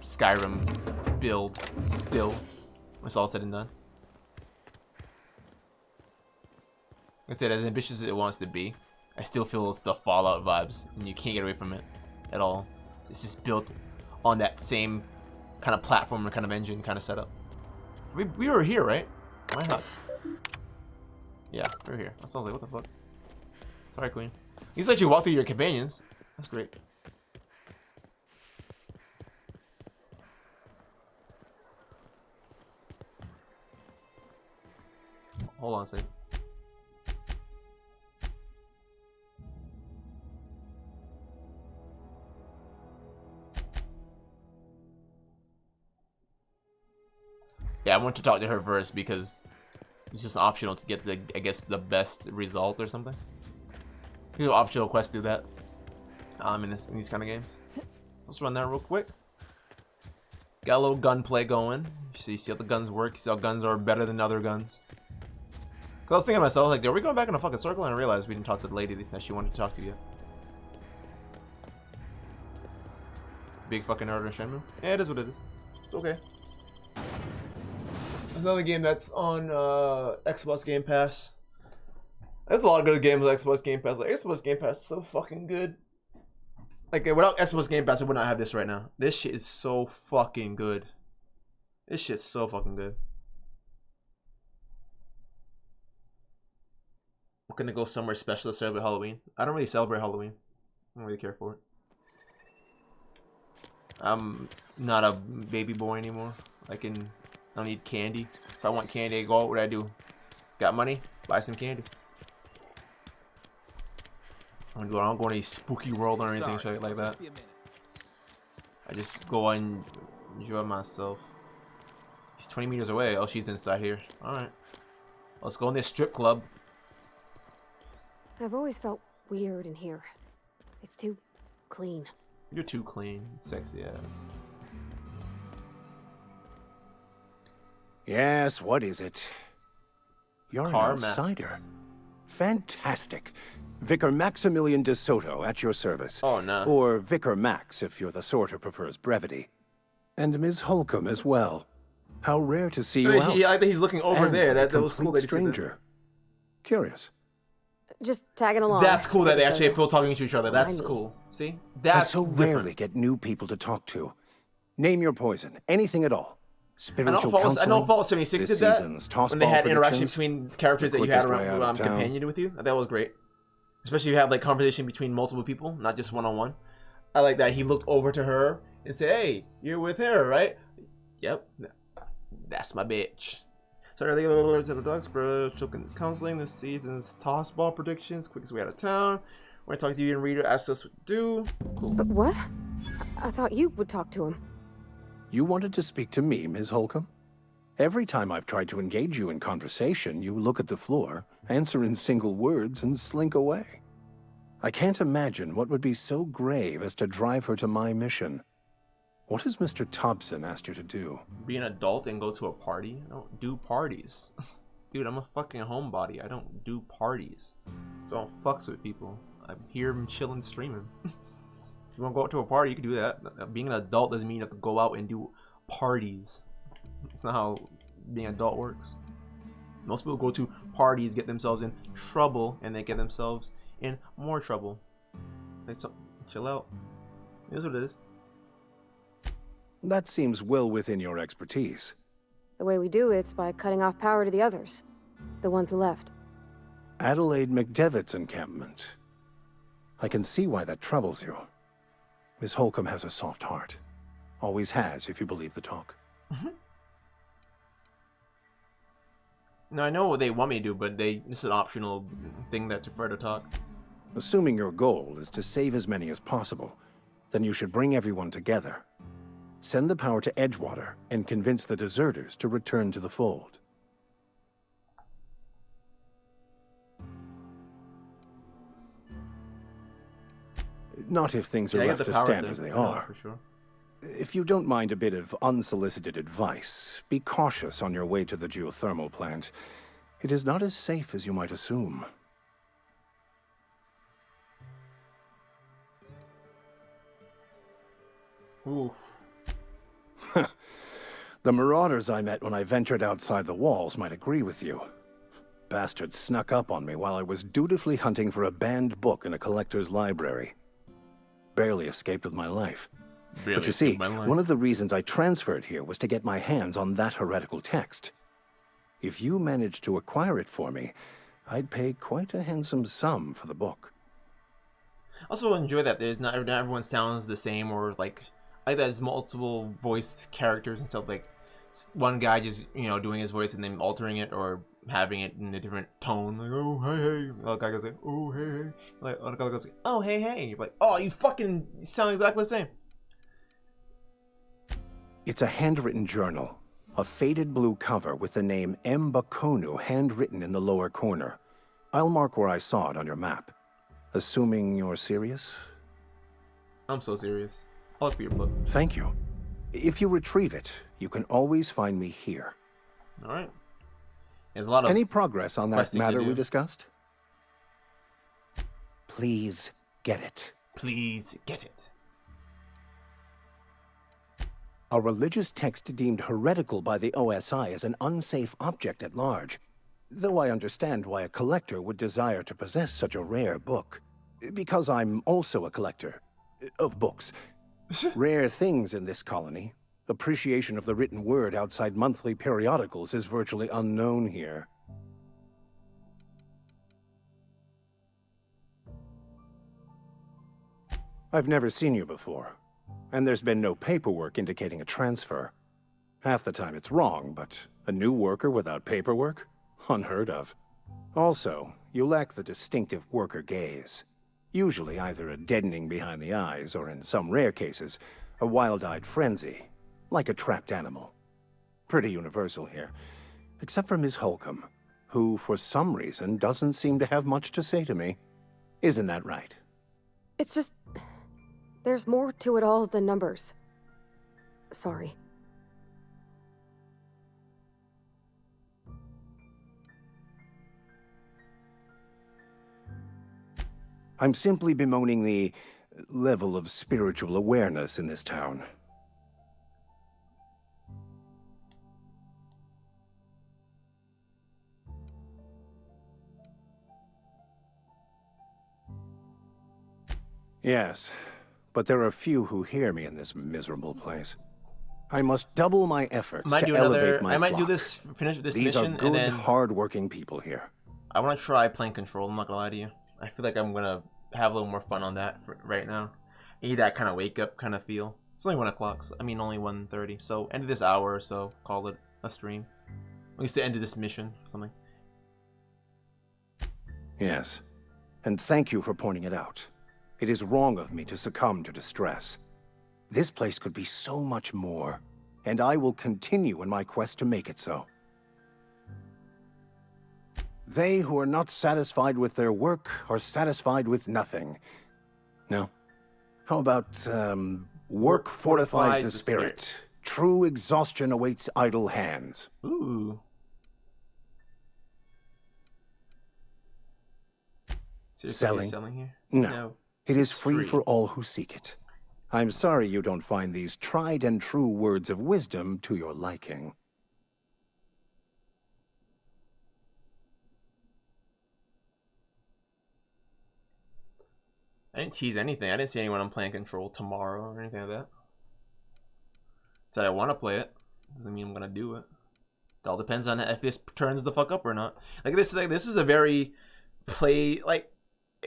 Skyrim build still. When it's all said and done. I said, as ambitious as it wants to be, I still feel it's the Fallout vibes, and you can't get away from it at all. It's just built on that same kind of platform and kind of engine kind of setup. We were here, right? Why not? Yeah, we were here. I was like, what the fuck? Sorry, Queen. He's let you walk through your companions. That's great. Hold on a second. Yeah, I want to talk to her first because it's just optional to get the, I guess, the best result or something. You know, optional quests do that. In these kind of games. Let's run that real quick. Got a little gunplay going. So you see how the guns work. You see how guns are better than other guns. Cause I was thinking to myself, like, are we going back in a fucking circle? And I realized we didn't talk to the lady that she wanted to talk to yet. Big fucking nerd in Shenmue. Yeah, it is what it is. It's okay. There's another game that's on Xbox Game Pass. There's a lot of good games on Xbox Game Pass. Like, Xbox Game Pass is so fucking good. Like, without Xbox Game Pass, I would not have this right now. This shit is so fucking good. This shit's so fucking good. We're gonna go somewhere special to celebrate Halloween. I don't really celebrate Halloween. I don't really care for it. I'm not a baby boy anymore. I don't need candy. If I want candy, I go out. What do I do? Got money? Buy some candy. I don't go to any spooky world or anything shit like that. I just go and enjoy myself. She's 20 meters away. Oh, she's inside here. Alright. Let's go in this strip club. I've always felt weird in here. It's too clean. You're too clean. Sexy, yeah. Yes, what is it? You're an outsider. Fantastic. Vicar Maximilian de Soto at your service. Oh, no. Or Vicar Max, if you're the sort who prefers brevity. And Ms. Holcomb as well. How rare to see you out. I think he's looking over and there. That was cool that he stranger. Curious. Just tagging along. That's cool that they actually have people talking to each other. That's cool. See? That's I so rarely get new people to talk to. Name your poison. Anything at all. Spiritual counseling. I know Fallout 76 did that when they had interaction predictions, between characters that you had around companion with you. That was great. Especially if you have like conversation between multiple people, not just one-on-one. I like that he looked over to her and said, "Hey, you're with her, right?" Yep. That's my bitch. Sorry, I think to the dogs, bro. Counseling this season's toss ball predictions. Quickest way out of town. We're gonna talk to you and reader. Ask us what to do. Cool. But what? I thought you would talk to him. You wanted to speak to me, Ms. Holcomb? Every time I've tried to engage you in conversation, you look at the floor, answer in single words, and slink away. I can't imagine what would be so grave as to drive her to my mission. What has Mr. Thompson asked you to do? Be an adult and go to a party? I don't do parties. Dude, I'm a fucking homebody. I don't do parties. So I don't fucks with people. I'm here chilling, streaming. If you want to go out to a party, you can do that. Being an adult doesn't mean you have to go out and do parties. It's not how being an adult works. Most people go to parties, get themselves in trouble, and they get themselves in more trouble. Like, chill out. It is what it is. That seems well within your expertise. The way we do it's by cutting off power to the others. The ones who left. Adelaide McDevitt's encampment. I can see why that troubles you. Miss Holcomb has a soft heart. Always has, if you believe the talk. No, I know what they want me to do, but this is an optional thing that for to talk. Assuming your goal is to save as many as possible, then you should bring everyone together. Send the power to Edgewater and convince the deserters to return to the fold. Not if things are left to stand as they are. For sure. If you don't mind a bit of unsolicited advice, be cautious on your way to the geothermal plant. It is not as safe as you might assume. Oof. The marauders I met when I ventured outside the walls might agree with you. bastard snuck up on me while I was dutifully hunting for a banned book in a collector's library. Barely escaped with my life. But you see, one of the reasons I transferred here was to get my hands on that heretical text. If you managed to acquire it for me, I'd pay quite a handsome sum for the book. I also enjoy that there's not everyone sounds the same, or like there's multiple voiced characters and stuff. Like one guy just doing his voice and then altering it or having it in a different tone. Like, oh hey hey. Other guy goes like, oh hey hey. Like other guy goes like, oh hey hey. You're like, oh you fucking sound exactly the same. It's a handwritten journal. A faded blue cover with the name M. Bakonu handwritten in the lower corner. I'll mark where I saw it on your map. Assuming you're serious? I'm so serious. I'll look for your book. Thank you. If you retrieve it, you can always find me here. Alright. There's a lot of Any progress on that matter we do. discussed? Please get it. Please get it. A religious text deemed heretical by the OSI as an unsafe object at large. Though I understand why a collector would desire to possess such a rare book. Because I'm also a collector of books. Rare things in this colony. Appreciation of the written word outside monthly periodicals is virtually unknown here. I've never seen you before, and there's been no paperwork indicating a transfer. Half the time it's wrong, but a new worker without paperwork? Unheard of. Also, you lack the distinctive worker gaze. Usually either a deadening behind the eyes, or in some rare cases, a wild-eyed frenzy, like a trapped animal. Pretty universal here, except for Ms. Holcomb, who for some reason doesn't seem to have much to say to me. Isn't that right? It's just... there's more to it all than numbers. Sorry. I'm simply bemoaning the level of spiritual awareness in this town. Yes, but there are few who hear me in this miserable place. I must double my efforts to elevate my I might do flock. this, finish this These mission, are good, and then hard-working people here. I want to try playing Control. I'm not gonna lie to you. I feel like I'm gonna have a little more fun on that right now. I need that kind of wake up kind of feel. It's only 1 o'clock. I mean, only 1:30. So end of this hour or so. Call it a stream. At least the end of this mission, or something. Yes, and thank you for pointing it out. It is wrong of me to succumb to distress. This place could be so much more, and I will continue in my quest to make it so. They who are not satisfied with their work are satisfied with nothing. No. How about, work fortifies the spirit. True exhaustion awaits idle hands. Ooh. Seriously, selling here? No. It is It's free free. for all who seek it. I'm sorry you don't find these tried and true words of wisdom to your liking. I didn't tease anything. I didn't see anyone I'm playing Control tomorrow or anything like that. Said I want to play it. Doesn't mean I'm gonna do it. It all depends on if this turns the fuck up or not. Like this is a very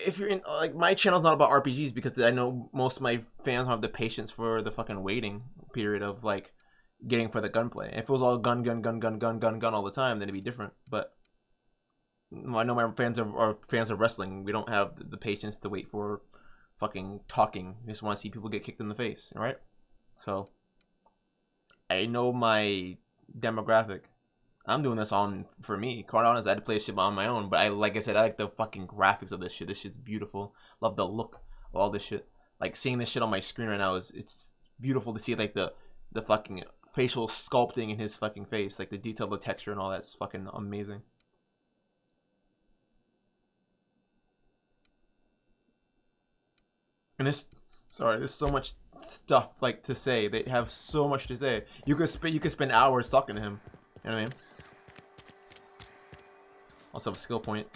if you're in my channel's not about RPGs because I know most of my fans don't have the patience for the fucking waiting period of like getting for the gunplay. If it was all gun all the time, then it'd be different. But I know my fans are fans of wrestling. We don't have the patience to wait for fucking talking. We just want to see people get kicked in the face, right? So I know my demographic. I'm doing this for me. Quite honest, I had to play this shit on my own, but like I said, I like the fucking graphics of this shit. This shit's beautiful. Love the look of all this shit. Like seeing this shit on my screen right now it's beautiful to see like the fucking facial sculpting in his fucking face, like the detail of the texture and all that's fucking amazing. And there's so much stuff like to say. They have so much to say. You could spend hours talking to him. You know what I mean? Also have a skill point.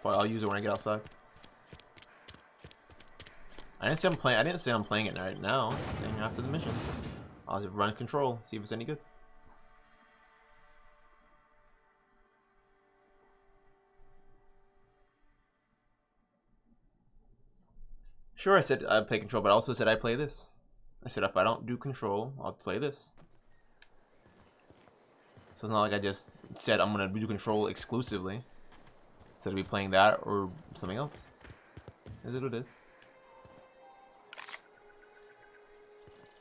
I'll use it when I get outside. I didn't say I'm playing. I didn't say I'm playing it right now. I'm saying after the mission. I'll just run control, see if it's any good. Sure, I said I play control, but I also said I play this. I said if I don't do control, I'll play this. So it's not like I just said I'm gonna do control exclusively instead of be playing that or something else. Is it what it is?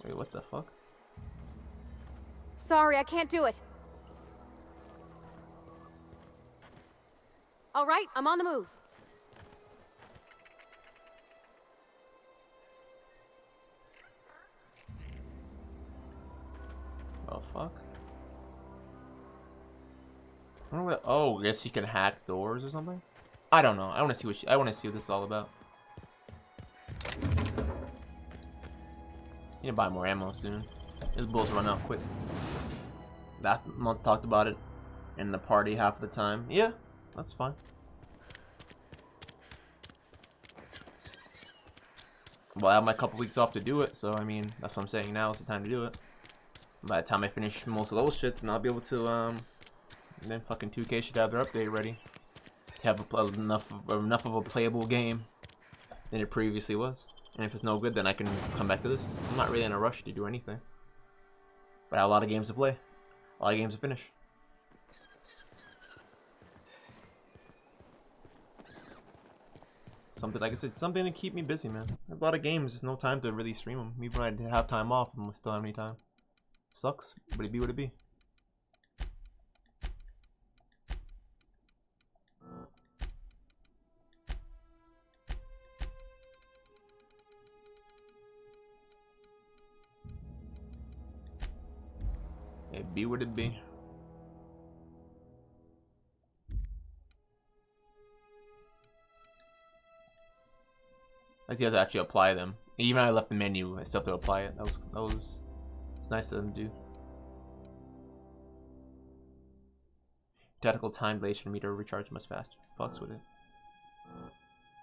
Wait, what the fuck? Sorry, I can't do it. All right, I'm on the move. Oh fuck. I don't know what, oh, I guess you can hack doors or something. I don't know. I want to see what I want to see what this is all about. Need to buy more ammo soon. These bullets run out quick. That month talked about it in the party half of the time. Yeah, that's fine. Well, I have my couple weeks off to do it, so I mean, that's what I'm saying. Now is the time to do it. By the time I finish most of those shits, and I'll be able to then fucking 2K should have their update ready. Have enough of a playable game than it previously was. And if it's no good, then I can come back to this. I'm not really in a rush to do anything. But I have a lot of games to play. A lot of games to finish. Something, like I said, something to keep me busy, man. I have a lot of games, just no time to really stream them. Even when I have time off, I still have any time. Sucks, but it be what it be. It be what it be. I think you have to actually apply them. Even when I left the menu, I still have to apply it. That was it's nice of them to do. Tactical time dilation meter recharge much faster. Fucks with it.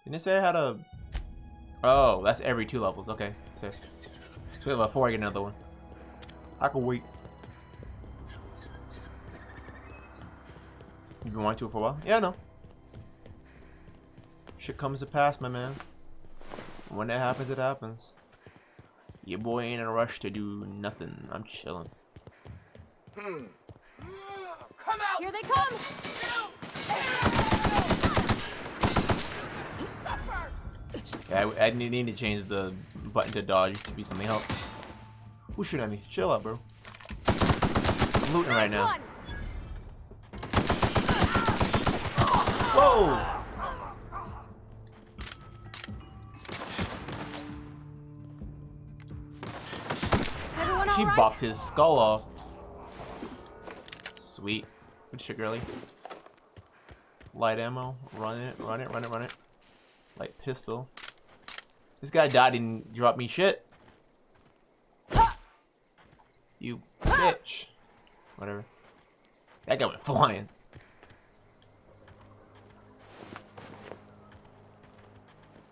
Didn't it say I had a? Oh, that's every 2 levels. Okay, safe. So before I get another one, I can wait. You've been wanting to for a while? Yeah, no. Shit comes to pass, my man. When it happens, it happens. Your boy ain't in a rush to do nothing. I'm chilling. Come out! Here they come! Yeah, I need to change the button to dodge to be something else. Who's shooting at me? Chill out, bro. I'm looting right now. Whoa! She bopped his skull off. Sweet. Good shit, girly. Light ammo. Run it, run it, run it, run it. Light pistol. This guy died and dropped me shit. You bitch. Whatever. That guy went flying.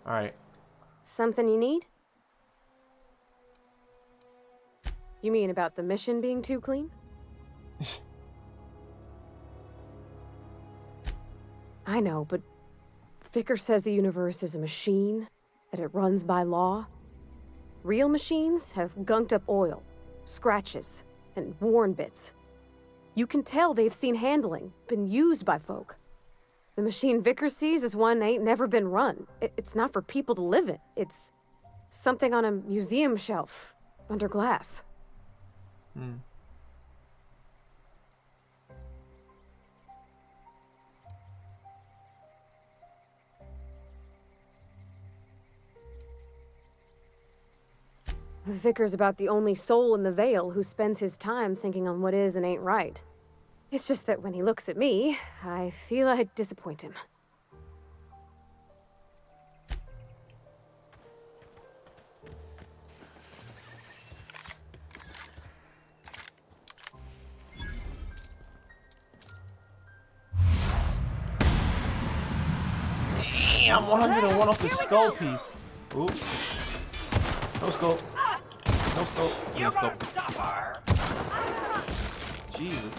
Alright. Something you need? You mean about the mission being too clean? I know, but Vicker says the universe is a machine, that it runs by law. Real machines have gunked up oil, scratches, and worn bits. You can tell they've seen handling, been used by folk. The machine Vicker sees is one ain't never been run. It's not for people to live in. It's something on a museum shelf, under glass. Hmm. The Vicar's about the only soul in the Vale who spends his time thinking on what is and ain't right. It's just that when he looks at me, I feel I'd disappoint him. Damn, 101 off his skull piece. Ooh. No scope. No scope. No scope. Jesus.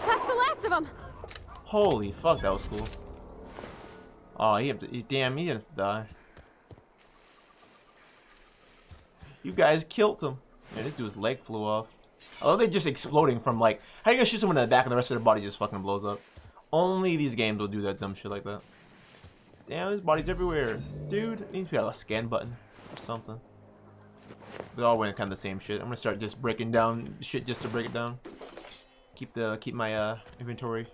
That's the last of them. Holy fuck, that was cool. Oh, damn, he has to die. You guys killed him. Yeah, this dude's leg flew off. I love they just exploding from like, how you gonna shoot someone in the back and the rest of their body just fucking blows up? Only these games will do that dumb shit like that. Damn, there's bodies everywhere. Dude, it needs to be like a scan button or something. They all went kind of the same shit. I'm gonna start just breaking down shit just to break it down. Keep my inventory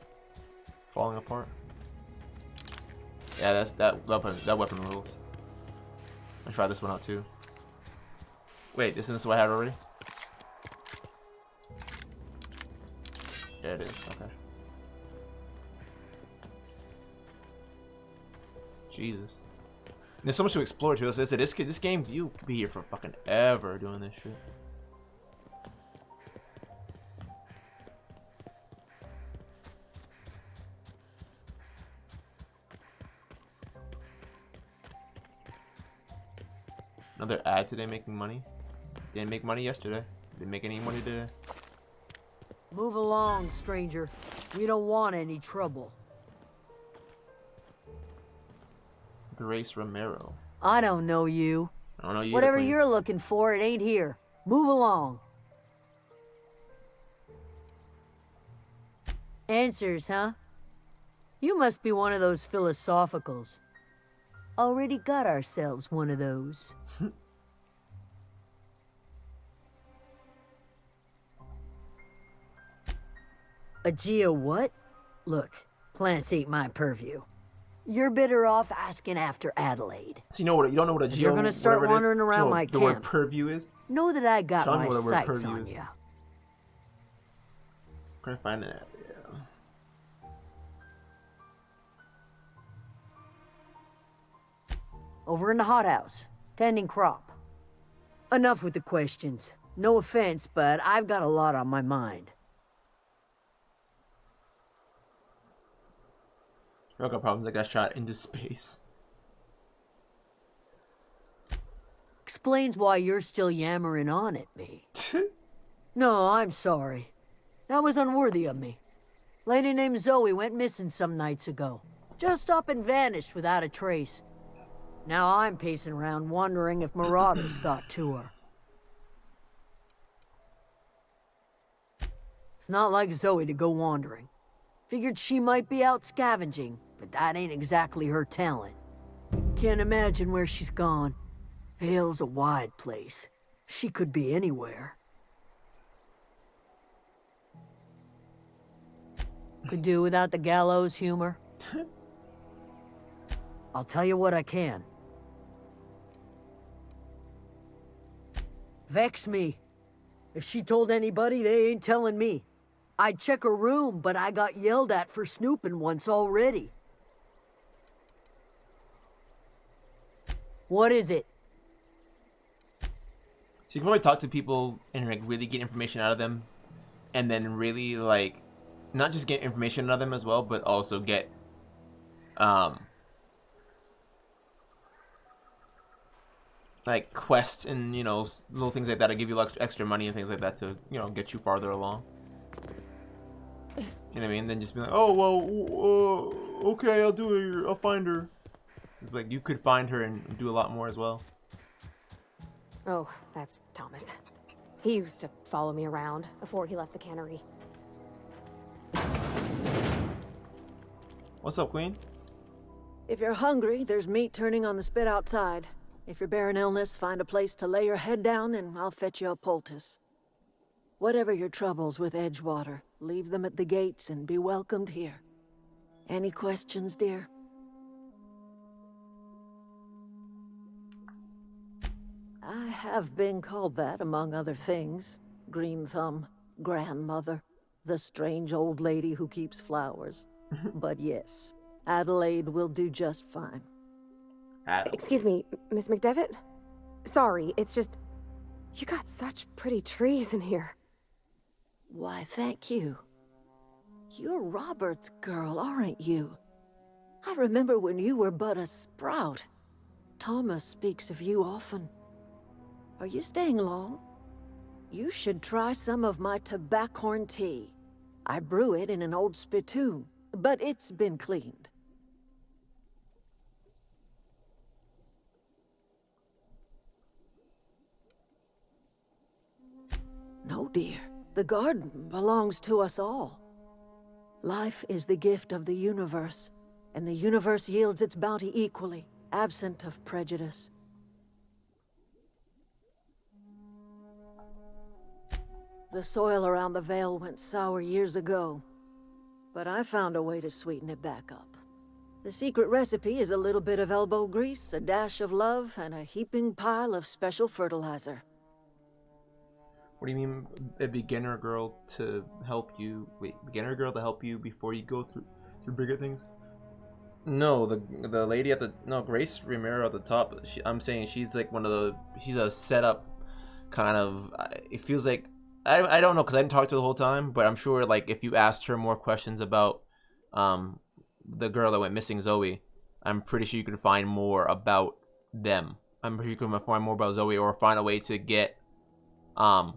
falling apart. Yeah, that weapon rules. I'll try this one out too. Wait, isn't this what I had already? Yeah, it is. Okay. Jesus. There's so much to explore too. This game, you could be here for fucking ever doing this shit. Another ad today making money. Didn't make money yesterday. Didn't make any money today. Move along, stranger. We don't want any trouble. Grace Romero. I don't know you. I don't know you. Whatever you're looking for, it ain't here. Move along. Answers, huh? You must be one of those philosophicals. Already got ourselves one of those. A geo what? Look, plants ain't my purview. You're better off asking after Adelaide. So you don't know what a geo. You're gonna start wandering around my camp. The word purview is. Know that I got Sean, my sights on you. Trying to find that. Yeah. Over in the hothouse, tending crop. Enough with the questions. No offense, but I've got a lot on my mind. I got problems. I got shot into space. Explains why you're still yammering on at me. No, I'm sorry. That was unworthy of me. Lady named Zoe went missing some nights ago. Just up and vanished without a trace. Now I'm pacing around wondering if marauders got to her. It's not like Zoe to go wandering. Figured she might be out scavenging, but that ain't exactly her talent. Can't imagine where she's gone. Vale's a wide place. She could be anywhere. Could do without the gallows humor. I'll tell you what I can. Vex me. If she told anybody, they ain't telling me. I'd check her room, but I got yelled at for snooping once already. What is it? So you can probably talk to people and like really get information out of them, and then really like not just get information out of them as well, but also get like quests and little things like that to give you extra money and things like that to get you farther along. You know what I mean? Then just be like, oh well, okay, I'll do it. I'll find her. It's like you could find her and do a lot more as well. Oh, that's Thomas. He used to follow me around before he left the cannery. What's up, Queen? If you're hungry, there's meat turning on the spit outside. If you're bearing illness, find a place to lay your head down and I'll fetch you a poultice. Whatever your troubles with Edgewater, leave them at the gates and be welcomed here. Any questions, dear? I have been called that, among other things. Green Thumb, grandmother, the strange old lady who keeps flowers. But yes, Adelaide will do just fine. Excuse me, Miss McDevitt? Sorry, it's just... You got such pretty trees in here. Why, thank you. You're Robert's girl, aren't you? I remember when you were but a sprout. Thomas speaks of you often. Are you staying long? You should try some of my tobaccorn tea. I brew it in an old spittoon, but it's been cleaned. No, dear. The garden belongs to us all. Life is the gift of the universe, and the universe yields its bounty equally, absent of prejudice. The soil around the Vale went sour years ago, but I found a way to sweeten it back up. The secret recipe is a little bit of elbow grease, a dash of love, and a heaping pile of special fertilizer. What do you mean, a beginner girl to help you? Wait, beginner girl to help you before you go through bigger things? No, the lady at the Grace Romero at the top. I'm saying she's like she's a setup kind of. It feels like I don't know because I didn't talk to her the whole time, but I'm sure like if you asked her more questions about the girl that went missing, Zoe, I'm pretty sure you can find more about them. I'm pretty sure you can find more about Zoe or find a way to get a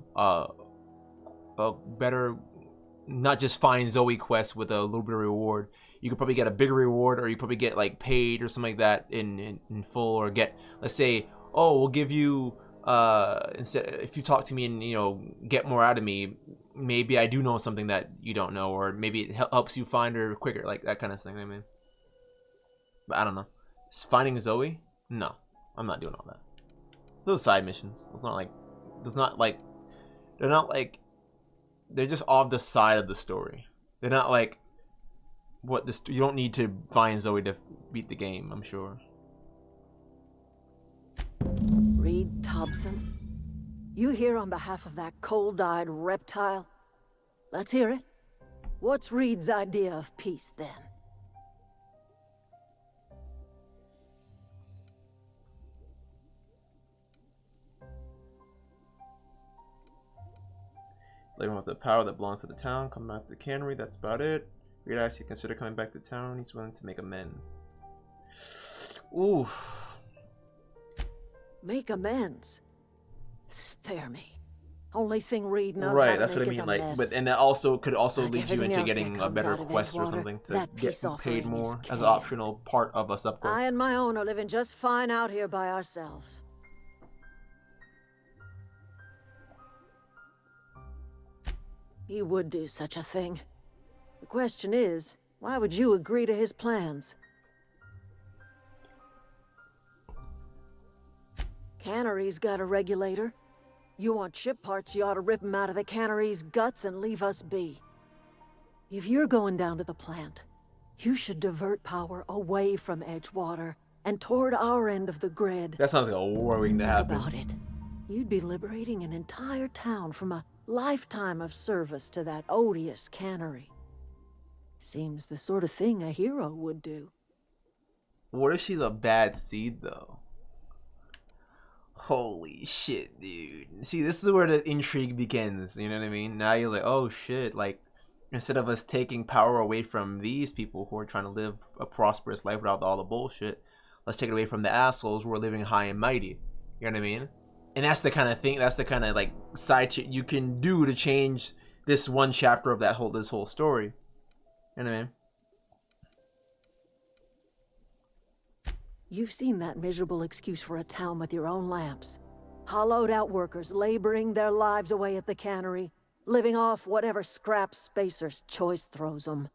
better, not just find Zoe quest with a little bit of reward. You could probably get a bigger reward, or you probably get like paid or something like that in full, or get, let's say, oh, we'll give you instead, if you talk to me and get more out of me, maybe I do know something that you don't know, or maybe it helps you find her quicker, like that kind of thing. I mean, but I don't know. Finding Zoe? No, I'm not doing all that. Those side missions. They're just off the side of the story. They're not like what this. You don't need to find Zoe to beat the game, I'm sure. Reed Thompson, you here on behalf of that cold-eyed reptile? Let's hear it. What's Reed's idea of peace, then? Living with the power that belongs to the town, coming back to the cannery, that's about it. Reed asks you to consider coming back to town. He's willing to make amends. Oof. Make amends? Spare me. Only thing Reed knows right, how to that's what I make mean. is a Like, mess. but and that also could also Like lead you everything into else getting that a comes better out of quest or Edgewater, something to that get peace offering paid is more as an king. optional part of a sub quest. I and my own are living just fine out here by ourselves. He would do such a thing. The question is, why would you agree to his plans? Cannery's got a regulator. You want ship parts, you ought to rip him out of the cannery's guts and leave us be. If you're going down to the plant, you should divert power away from Edgewater and toward our end of the grid. That sounds like a war waiting to happen. Think about it. You'd be liberating an entire town from a lifetime of service to that odious cannery. Seems the sort of thing a hero would do. What if she's a bad seed, though? Holy shit, dude. See, this is where the intrigue begins, you know what I mean? Now you're like, oh shit, like, instead of us taking power away from these people who are trying to live a prosperous life without all the bullshit, let's take it away from the assholes who are living high and mighty. You know what I mean? And that's the kind of thing, that's the kind of, like, side shit you can do to change this one chapter of this whole story. You know what I mean? You've seen that miserable excuse for a town with your own lamps. Hollowed out workers laboring their lives away at the cannery, living off whatever scrap Spacer's choice throws them.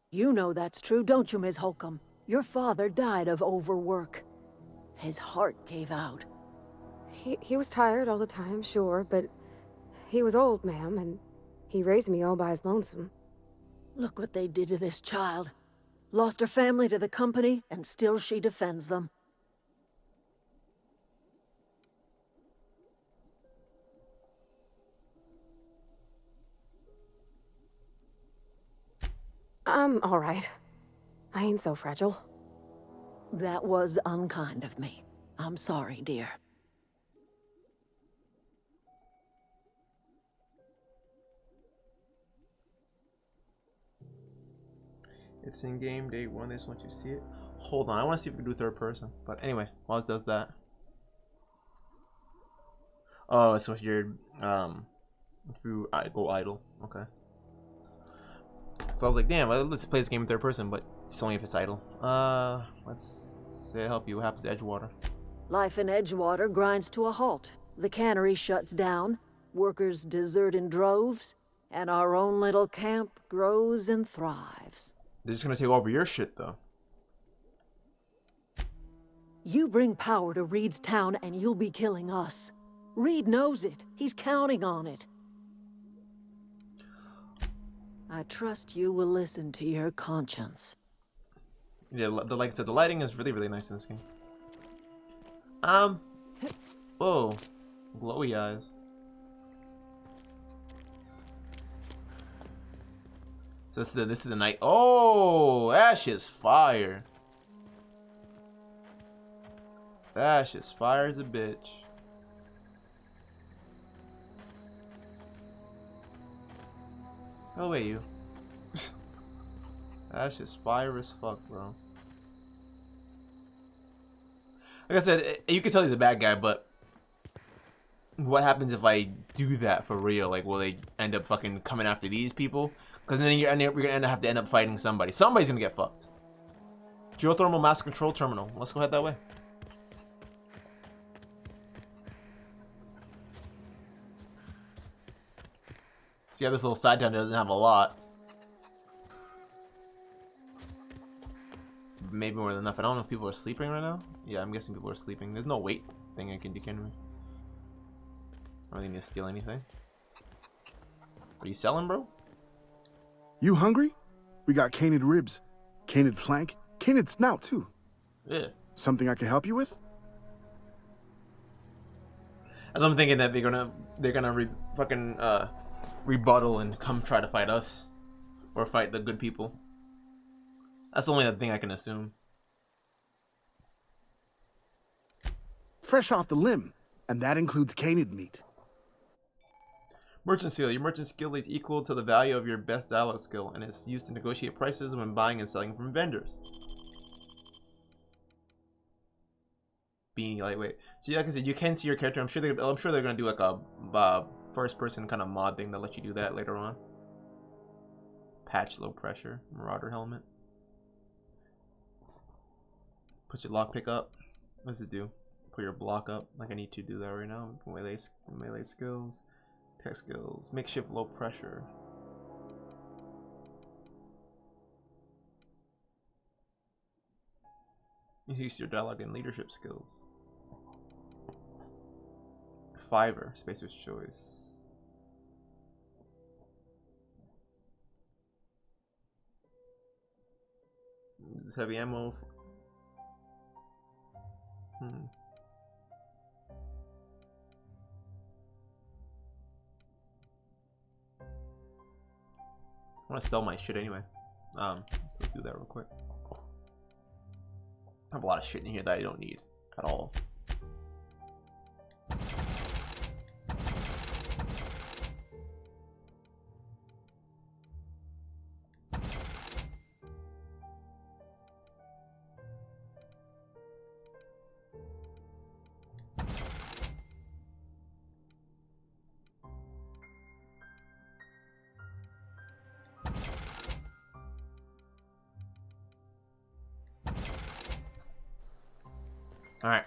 You know that's true, don't you, Ms. Holcomb? Your father died of overwork. His heart gave out. He was tired all the time, sure, but he was old, ma'am, and he raised me all by his lonesome. Look what they did to this child. Lost her family to the company, and still she defends them. I'm all right. I ain't so fragile. That was unkind of me. I'm sorry, dear. It's in game day one. They just want you to see it. Hold on, I want to see if we can do third person. But anyway, while it does that. Oh, so if you're if you go idle, okay. So I was like, damn, let's play this game in third person, but it's only if it's idle. Let's say I help you. What happens to Edgewater? Life in Edgewater grinds to a halt. The cannery shuts down, workers desert in droves, and our own little camp grows and thrives. They're just gonna take over your shit, though. You bring power to Reed's town and you'll be killing us. Reed knows it. He's counting on it. I trust you will listen to your conscience. Yeah, like I said, the lighting is really, really nice in this game. Whoa, glowy eyes. So this is the night. Oh, that shit's fire. That shit's fire as a bitch. Oh wait, you. That's just fire as fuck, bro. Like I said, you can tell he's a bad guy, but what happens if I do that for real? Like, will they end up fucking coming after these people? Because then we're gonna have to end up fighting somebody. Somebody's gonna get fucked. Geothermal mass control terminal. Let's go head that way. So yeah, this little side town doesn't have a lot. Maybe more than enough. I don't know if people are sleeping right now. Yeah, I'm guessing people are sleeping. There's no weight thing I can do, can we? I don't think need to steal anything. Are you selling, bro? You hungry? We got canid ribs, canid flank, canid snout too. Yeah. Something I can help you with? As I'm thinking that they're gonna rebuttal and come try to fight us, or fight the good people. That's the only thing I can assume. Fresh off the limb, and that includes canid meat. Merchant skill. Your merchant skill is equal to the value of your best dialogue skill, and it's used to negotiate prices when buying and selling from vendors. Being lightweight. So yeah, like I said, you can see your character. I'm sure they're gonna do like a first-person kind of mod thing that lets you do that later on. Patch low pressure. Marauder helmet. Put your lockpick up. What does it do? Put your block up. Like I need to do that right now. Melee skills. Tech skills. Makeshift low pressure. You use your dialogue and leadership skills. Fiverr. Spacer's choice. Heavy ammo. I want to sell my shit anyway. Let's do that real quick. I have a lot of shit in here that I don't need at all. Alright.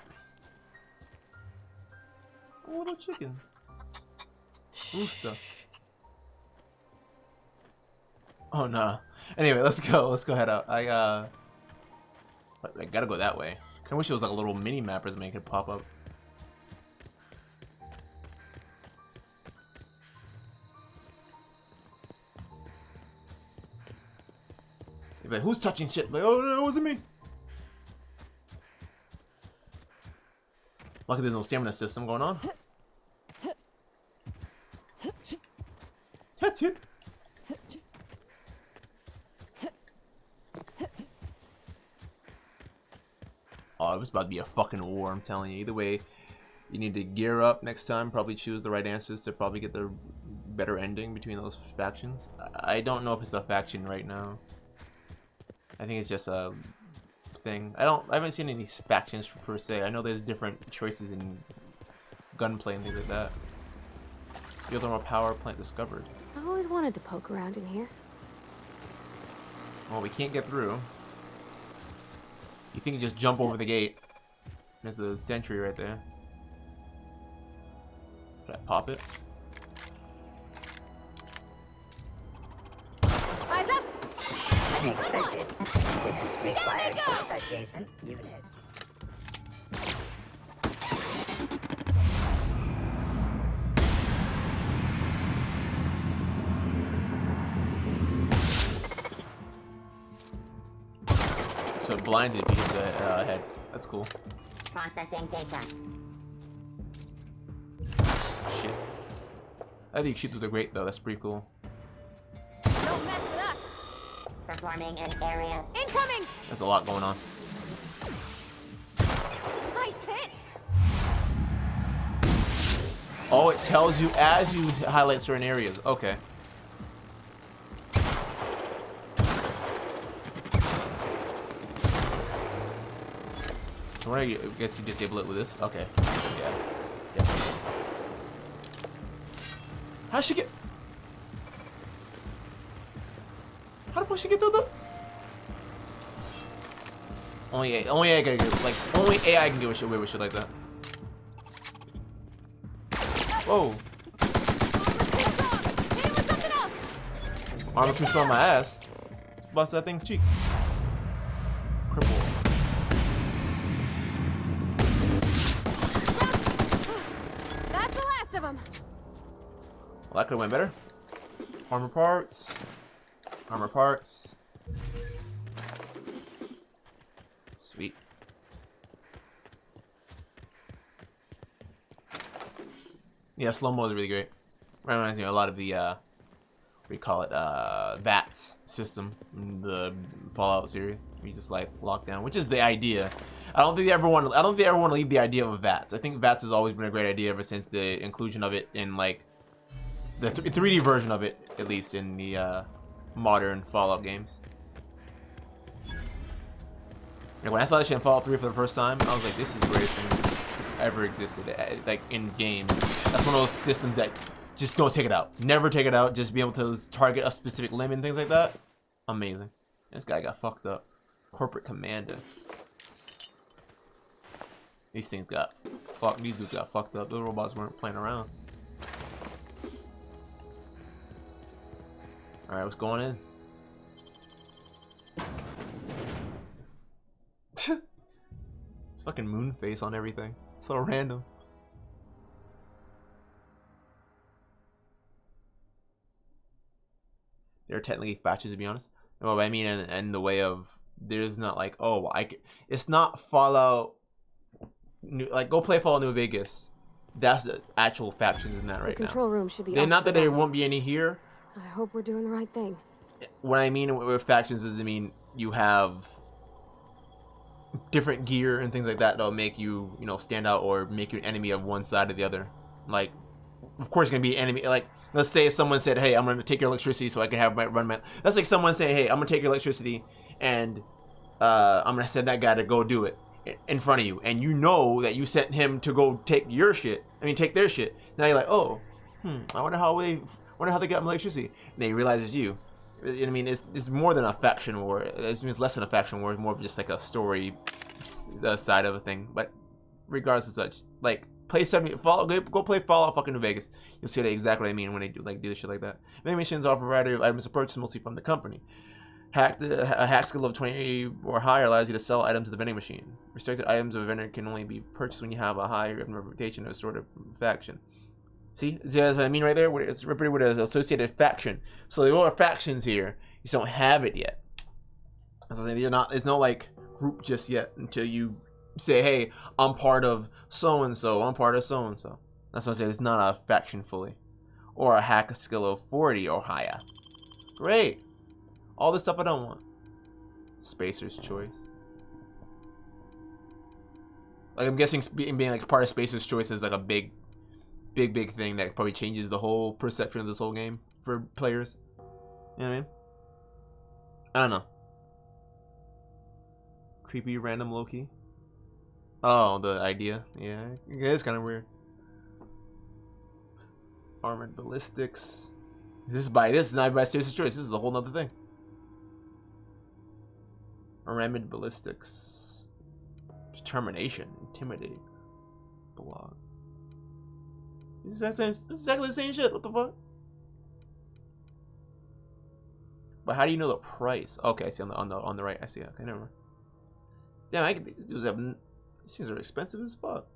Oh, little chicken. Rooster. Oh no. Anyway, let's go. Let's go head out. I gotta go that way. I wish it was like a little mini map or something could pop up. You're like, who's touching shit? Like, oh no, it wasn't me. Luckily, there's no stamina system going on. It's about to be a fucking war, I'm telling you. Either way, you need to gear up next time. Probably choose the right answers to probably get the better ending between those factions. I don't know if it's a faction right now. I think it's just a thing. I haven't seen any factions per se. I know there's different choices in gunplay and things like that. Geothermal power plant discovered. I always wanted to poke around in here. Well, we can't get through. You think you just jump over the gate? There's a sentry right there. Should I pop it? Eyes up! Unexpected. Required adjacent unit. So it blinded me in the head. That's cool. Processing data. Shit. I think you shoot through the grate though. That's pretty cool. Don't mess with us! Performing in areas. Incoming! There's a lot going on. Nice hit! Oh, it tells you as you highlight certain areas. Okay. So I guess you disable it with this. Okay. Yeah. How'd she get? How the fuck she get through the? Only AI can get, like only AI can get away with shit like that. Whoa. Armor pierced on my ass. Bust that thing's cheeks. Cripple. That's the last of them. Well, that could've went better. Armor parts. Armor parts. Sweet. Yeah, slow-mo is really great. Reminds me of a lot of the, what do you call it, VATS system in the Fallout series. You just like lock down, which is the idea. I don't think they ever want to leave the idea of VATS. I think VATS has always been a great idea ever since the inclusion of it in like the 3D version of it, at least in the modern Fallout games. And when I saw this shit in Fallout 3 for the first time, I was like, this is the greatest thing that's ever existed, like in games. That's one of those systems that just don't take it out. Never take it out. Just be able to target a specific limb and things like that. Amazing. This guy got fucked up. Corporate Commander. These things got fucked. These dudes got fucked up. Those robots weren't playing around. Alright, what's going in? It's fucking moon face on everything. So random. They're technically factions, to be honest. Well, I mean, in the way of there's not like, oh, it's not Fallout. Like, go play Fallout New Vegas. That's the actual factions in that right now. The control room should be. Not that there won't be any here. I hope we're doing the right thing. What I mean with factions is, I mean, you have different gear and things like that that'll make you, you know, stand out or make you an enemy of one side or the other. Like, of course, it's gonna be enemy. Like, let's say someone said, "Hey, I'm gonna take your electricity so I can have run my." That's like someone saying, "Hey, I'm gonna take your electricity, and I'm gonna send that guy to go do it in front of you," and you know that you sent him to go take your shit. I mean, take their shit. Now you're like, "Oh, I wonder how they got my electricity." And they realize it's you. I mean, it's more than a faction war. It's less than a faction war. It's more of just like a story side of a thing. But regardless of such, like, go play Fallout fucking New Vegas. You'll see exactly what I mean when they do shit like that. Many missions offer a variety of items to purchase, mostly from the company. A hack skill of 20 or higher allows you to sell items to the vending machine. Restricted items of a vendor can only be purchased when you have a high reputation of a sort of faction. See that's what I mean right there? It's represented with an associated faction. So there are factions here. You just don't have it yet. As I was saying, there's no like group just yet until you say, "Hey, I'm part of so and so. I'm part of so and so." That's what I'm saying. It's not a faction fully, or a hack skill of 40 or higher. Great. All this stuff I don't want. Spacer's choice. Like, I'm guessing being like part of Spacer's Choice is like a big thing that probably changes the whole perception of this whole game for players. You know what I mean? I don't know. Creepy random Loki. Oh, the idea. Yeah, it is kind of weird. Armored ballistics. This is not by Spacer's Choice. This is a whole nother thing. Armored ballistics. Determination. Intimidate. Blog. This is exactly the same shit. What the fuck? But how do you know the price? Okay, I see on the right. I see. Okay, never mind. Damn, these dudes have. These things are expensive as fuck.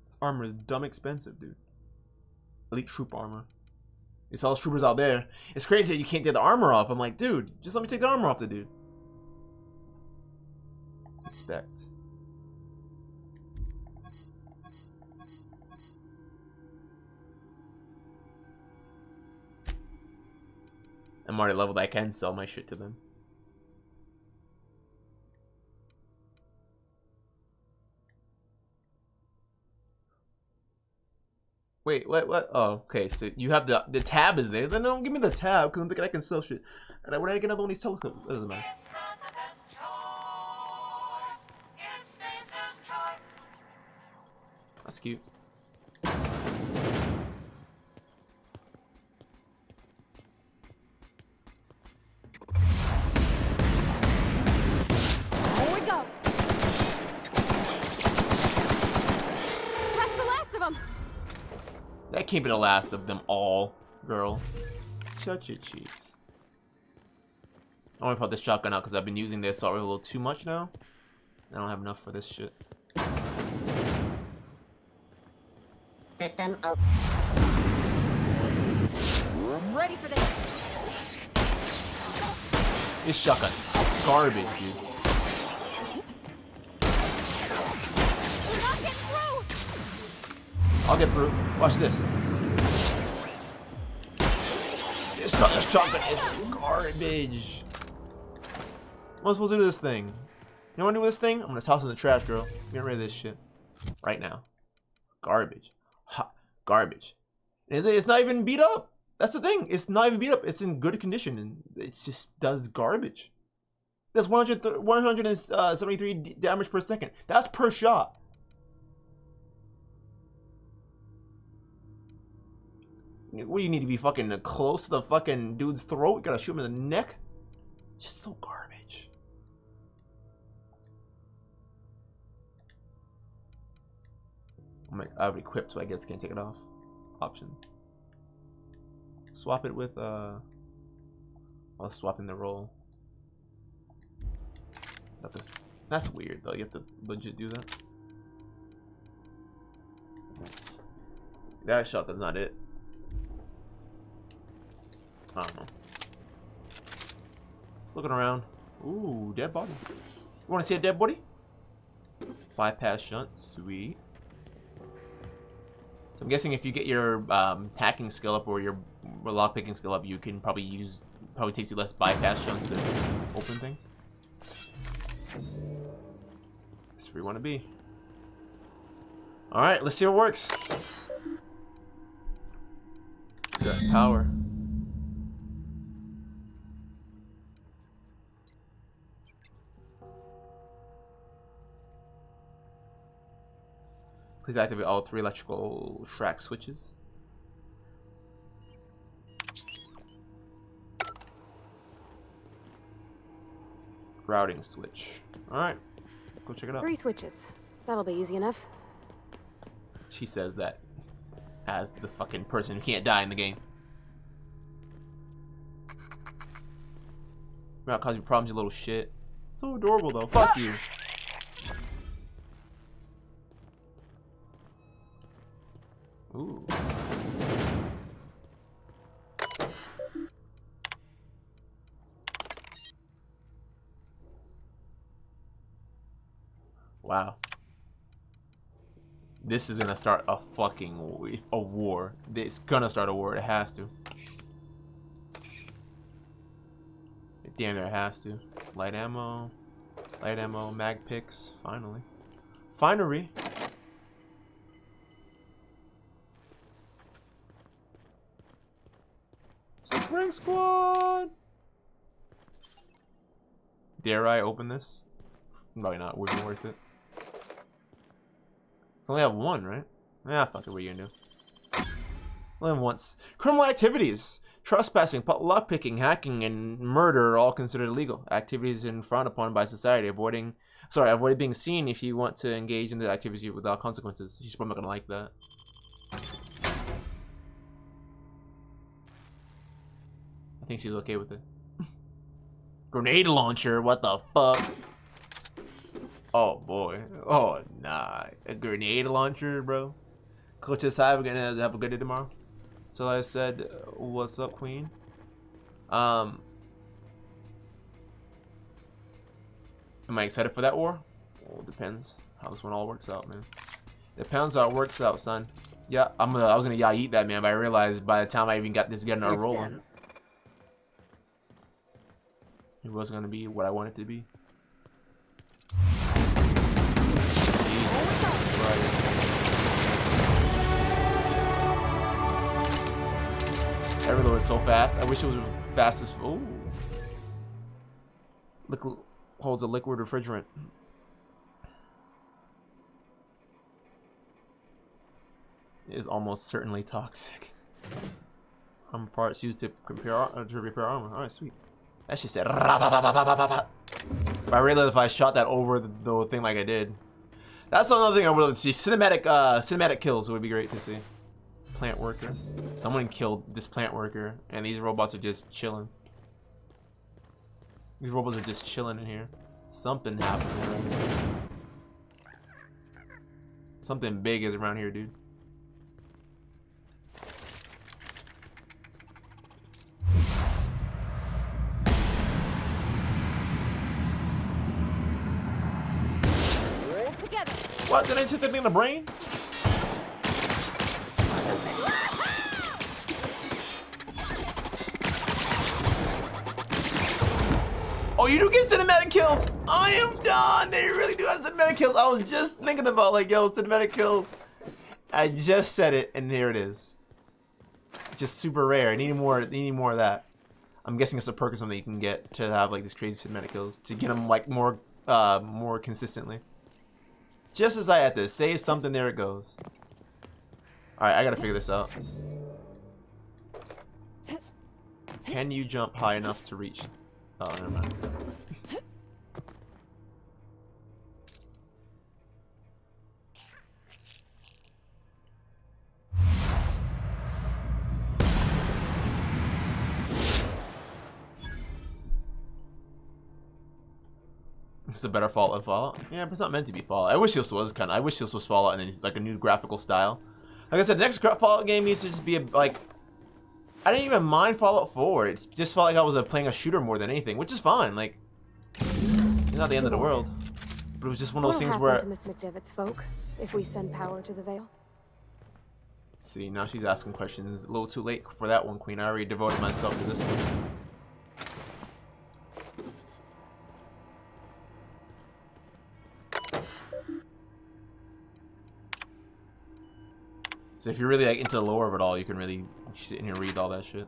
This armor is dumb expensive, dude. Elite troop armor. It's all troopers out there. It's crazy that you can't get the armor off. I'm like, dude, just let me take the armor off the dude. Inspect. I'm already leveled. I can sell my shit to them. Wait, what? Oh, okay. So you have the tab is there. Then don't give me the tab because I'm thinking I can sell shit. And when I get another one of these telecoms, doesn't matter. That's cute. That can't be the last of them all, girl. Shut your cheeks. I want to put this shotgun out because I've been using this already a little too much now. I don't have enough for this shit. System open. I'm ready for this. This shotgun's garbage, dude. I'll get through. Watch this. This shotgun is garbage. What am I supposed to do with this thing? You know what I'm gonna do with this thing? I'm gonna toss it in the trash, girl. Get rid of this shit. Right now. Garbage. Ha. Garbage. It's not even beat up. That's the thing. It's not even beat up. It's in good condition and it just does garbage. That's 173 damage per second. That's per shot. What do you need to be fucking close to the fucking dude's throat? You gotta shoot him in the neck? Just so garbage. I have it equipped, so I guess I can't take it off. Options. Swap it with I'll swap in the roll. That's weird though. You have to legit do that. That shotgun's not it. I don't know. Looking around. Ooh, dead body. You want to see a dead body? Bypass shunt. Sweet. So I'm guessing if you get your hacking skill up or your lockpicking skill up, you can probably takes you less bypass shunts to open things. That's where you want to be. Alright, let's see what works. Got power. Please activate all 3 electrical track switches. Routing switch. Alright. Go check it out. 3 switches. That'll be easy enough. She says that as the fucking person who can't die in the game. Not cause you problems, you little shit. So adorable though. Fuck you. Ooh. Wow. This is gonna start a fucking war. It's gonna start a war. It has to. Damn, it has to. Light ammo. Light ammo, mag picks, finally. Finery. Spring Squad! Dare I open this? Probably not, wouldn't be worth it. I only have one, right? Yeah, fuck it, what are you gonna do? Only have once. Criminal activities! Trespassing, lockpicking, hacking, and murder are all considered illegal. Activities and frowned upon by society. Avoid being seen if you want to engage in the activity without consequences. She's probably not gonna like that. I think she's okay with it. Grenade launcher? What the fuck? Oh boy. Oh nah. A grenade launcher, bro? Coach aside, we're gonna have a good day tomorrow. So I said, what's up, Queen? Am I excited for that war? Well, it depends how this one all works out, man. Depends how it works out, son. Yeah, I was gonna eat that, man, but I realized by the time I even got this getting rolling, it wasn't gonna be what I wanted it to be. I reloaded so fast. I wish it was fast as. Ooh. Liquid holds a liquid refrigerant. It is almost certainly toxic. Parts used to repair armor. Alright, sweet. That shit said. But I realized if I shot that over the thing like I did. That's another thing I would see. Cinematic kills would be great to see. Plant worker. Someone killed this plant worker, and these robots are just chilling. These robots are just chilling in here. Something happened. Something big is around here, dude. Roll together. What? Did I hit the thing in the brain? Oh, you do get cinematic kills! I am done! They really do have cinematic kills. I was just thinking about, like, yo, cinematic kills. I just said it, and here it is. Just super rare. I need more of that. I'm guessing it's a perk or something you can get to have, like, these crazy cinematic kills. To get them, like, more consistently. Just as I had to say something, there it goes. Alright, I gotta figure this out. Can you jump high enough to reach? Oh, never mind. It's a better Fallout. Yeah, but it's not meant to be Fallout. I wish this was I wish this was Fallout and it's like a new graphical style. Like I said, the next Fallout game needs to just be like. I didn't even mind Fallout 4. It just felt like I was playing a shooter more than anything, which is fine. Like, it's not the end of the world. But it was just one of those things where. To Miss McDevitt's folk if we send power to the Vale? See, now she's asking questions. A little too late for that one, Queen. I already devoted myself to this one. So if you're really like into the lore of it all, you can really sit in here and read all that shit.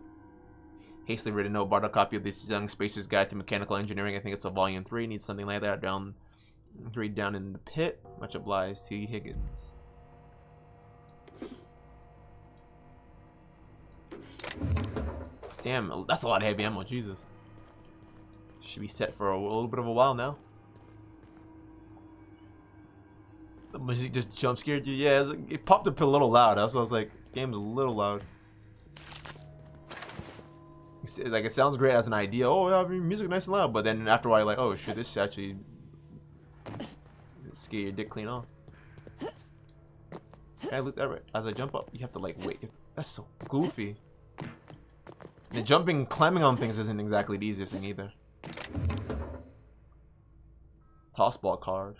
Hastily written note, bought a copy of this Young Spacer's Guide to Mechanical Engineering. I think it's a volume 3. Needs something like that down in the pit. Much obliged, T. Higgins. Damn, that's a lot of heavy ammo, Jesus. Should be set for a little bit of a while now. The music just jump scared you. Yeah, it popped up a little loud. That's why I was like, this game is a little loud. Like, it sounds great as an idea. Oh, yeah, music nice and loud. But then after a while, you're like, oh shit, this actually scare your dick clean off. Can I look that right? As I jump up, you have to like wait. That's so goofy. The jumping, climbing on things isn't exactly the easiest thing either. Toss ball card.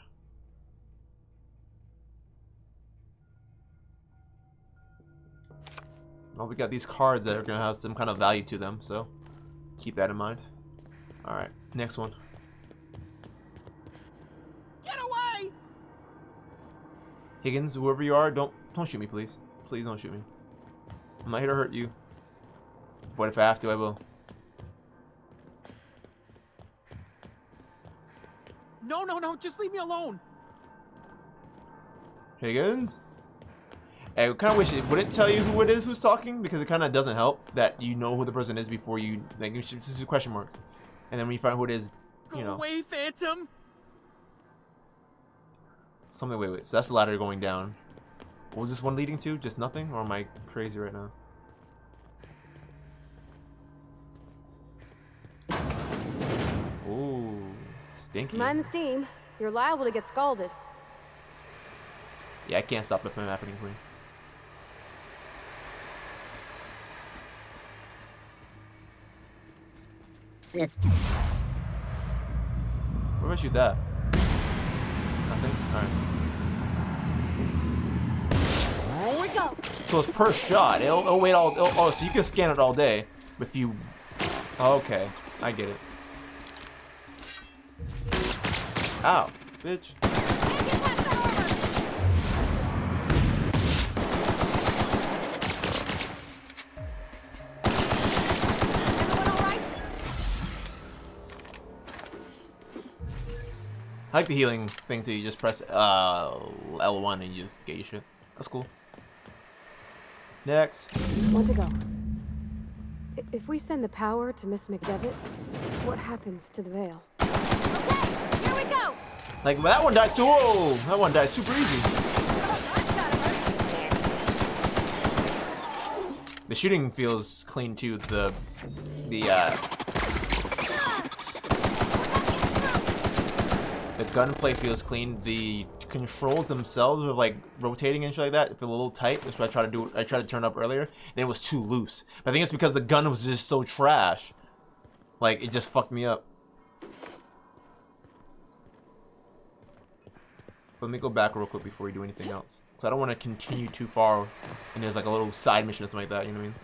Well, we got these cards that are gonna have some kind of value to them, so keep that in mind. Alright, next one. Higgins, whoever you are, don't shoot me, please. Please don't shoot me. I'm not here to hurt you. But if I have to, I will. No, no, no, just leave me alone. Higgins? I kind of wish it wouldn't tell you who it is who's talking, because it kind of doesn't help that you know who the person is before you, like, you should just do question marks. And then when you find who it is, you know. Go away, Phantom. Something, wait. So that's the ladder going down. What was this one leading to? Just nothing? Or am I crazy right now? Ooh, stinky. Mind the steam. You're liable to get scalded. Yeah, I can't stop it from happening, Queen. Sister. Where about you that? Nothing? Alright. Here we go. So it's per shot. It'll wait all. Oh, so you can scan it all day. If you. Okay, I get it. Ow, bitch. I like the healing thing too. You just press L1 and you just get your shit. That's cool. Next. Want to go. If we send the power to Miss McDevitt, what happens to the veil? Okay, here we go. Like that one died. So whoa, that one died super easy. The shooting feels clean too. The gunplay feels clean. The controls themselves of like rotating and shit like that feel a little tight. That's what I tried to do. I tried to turn up earlier. Then it was too loose. But I think it's because the gun was just so trash. Like it just fucked me up. But let me go back real quick before we do anything else. So I don't want to continue too far. And there's like a little side mission or something like that. You know what I mean?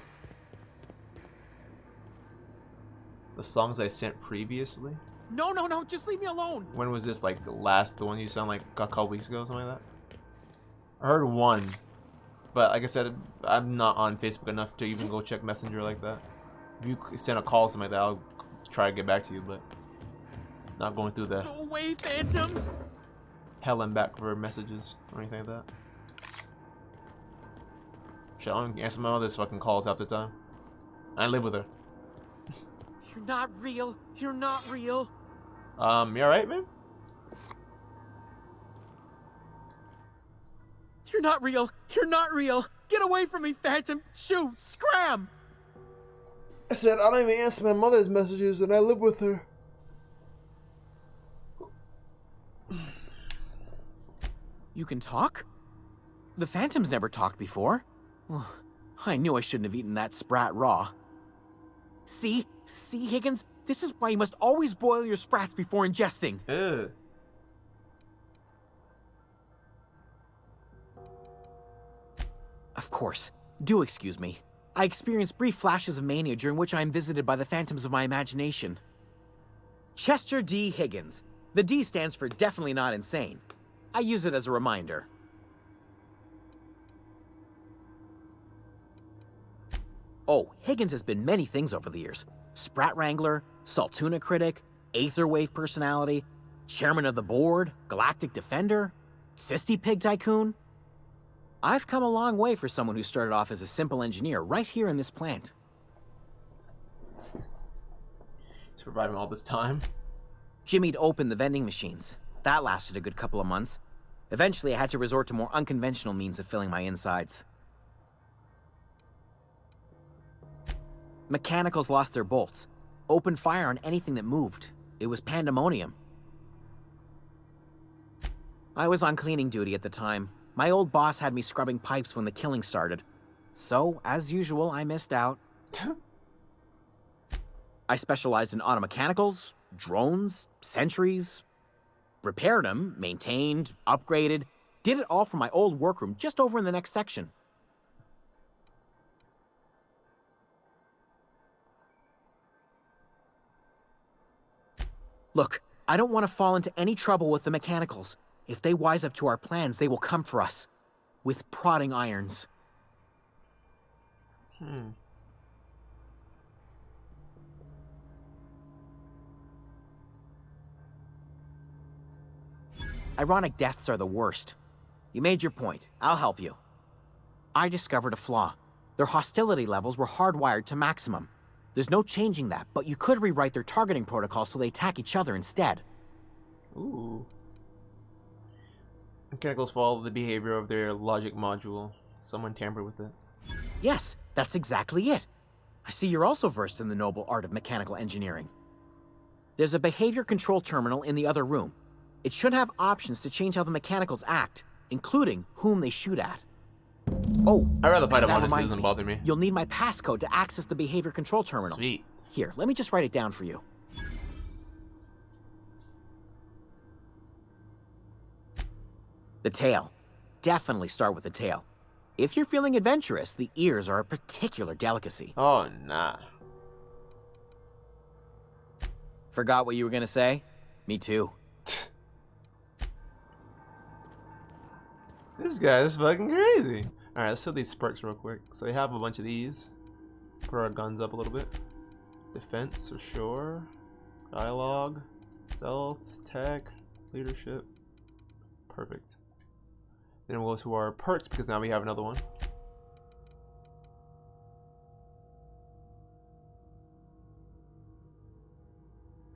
The songs I sent previously. No, no, no, just leave me alone. When was this? Like the one you sent like a couple weeks ago, something like that? I heard one, but like I said, I'm not on Facebook enough to even go check Messenger like that. If you send a call or something like that, I'll try to get back to you, but not going through the Go away, Phantom. hell and back for messages or anything like that. Shit, I don't answer my mother's fucking calls half the time. I live with her. You're not real. You're not real. You alright, man? You're not real. You're not real. Get away from me, Phantom. Shoot. Scram. I said I don't even answer my mother's messages and I live with her. You can talk? The Phantom's never talked before. I knew I shouldn't have eaten that sprat raw. See? See, Higgins? This is why you must always boil your sprats before ingesting. Ugh. Of course. Do excuse me. I experience brief flashes of mania during which I am visited by the phantoms of my imagination. Chester D. Higgins. The D stands for definitely not insane. I use it as a reminder. Oh, Higgins has been many things over the years. Sprat Wrangler, Saltuna Critic, Aetherwave Personality, Chairman of the Board, Galactic Defender, Sisty Pig Tycoon. I've come a long way for someone who started off as a simple engineer right here in this plant. Surviving all this time. Jimmy'd opened the vending machines. That lasted a good couple of months. Eventually, I had to resort to more unconventional means of filling my insides. Mechanicals lost their bolts. Opened fire on anything that moved. It was pandemonium. I was on cleaning duty at the time. My old boss had me scrubbing pipes when the killing started. So, as usual, I missed out. I specialized in automechanicals, drones, sentries. Repaired them, maintained, upgraded. Did it all from my old workroom just over in the next section. Look, I don't want to fall into any trouble with the mechanicals. If they wise up to our plans, they will come for us. With prodding irons. Ironic deaths are the worst. You made your point. I'll help you. I discovered a flaw. Their hostility levels were hardwired to maximum. There's no changing that, but you could rewrite their targeting protocol so they attack each other instead. Ooh. Mechanicals follow the behavior of their logic module. Someone tampered with it. Yes, that's exactly it. I see you're also versed in the noble art of mechanical engineering. There's a behavior control terminal in the other room. It should have options to change how the mechanicals act, including whom they shoot at. Oh, I'd rather fight them that honestly, it reminds doesn't bother me. You'll need my passcode to access the behavior control terminal. Sweet. Here, let me just write it down for you. The tail. Definitely start with the tail. If you're feeling adventurous, the ears are a particular delicacy. Oh, nah. Forgot what you were gonna say? Me too. This guy is fucking crazy. Alright, let's show these perks real quick. So we have a bunch of these. Put our guns up a little bit. Defense, for sure. Dialogue. Stealth. Tech. Leadership. Perfect. Then we'll go to our perks because now we have another one.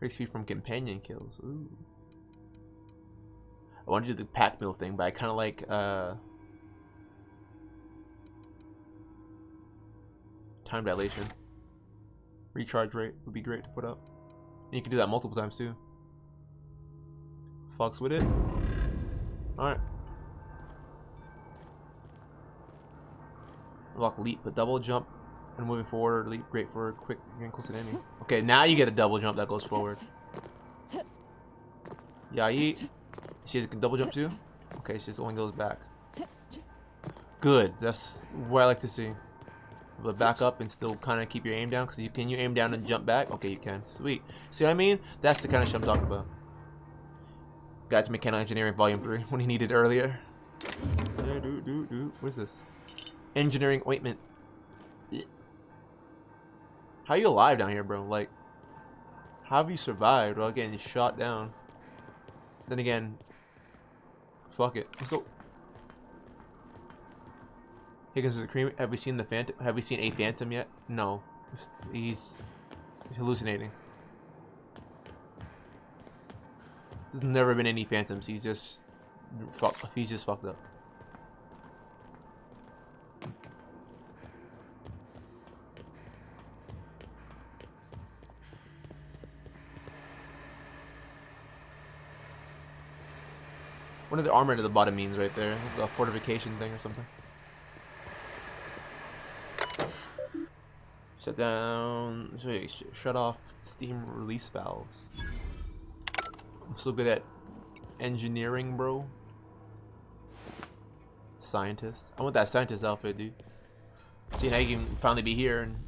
XP from companion kills. Ooh. I want to do the pack meal thing, but I kind of like time dilation. Recharge rate would be great to put up. And you can do that multiple times too. Fucks with it. Alright. Unlock leap, but double jump and moving forward. Leap, great for quick getting close to the enemy. Okay, now you get a double jump that goes forward. Yeah, yeet. She can double jump too? Okay, she just only goes back. Good, that's what I like to see. But back up and still kind of keep your aim down, because can you aim down and jump back? Okay, you can. Sweet. See what I mean? That's the kind of shit I'm talking about. Guide to Mechanical Engineering Volume 3 when he needed earlier. What is this? Engineering ointment. How are you alive down here, bro? Like, how have you survived while getting shot down? Then again, fuck it. Let's go. Higgins with a cream. Have we seen the Phantom? Have we seen a Phantom yet? No. He's hallucinating. There's never been any Phantoms. He's just fucked up. What are the armor to the bottom means right there? The fortification thing or something. Shut down. Shut off steam release valves. I'm so good at engineering, bro. Scientist. I want that scientist outfit, dude. See, now you can finally be here and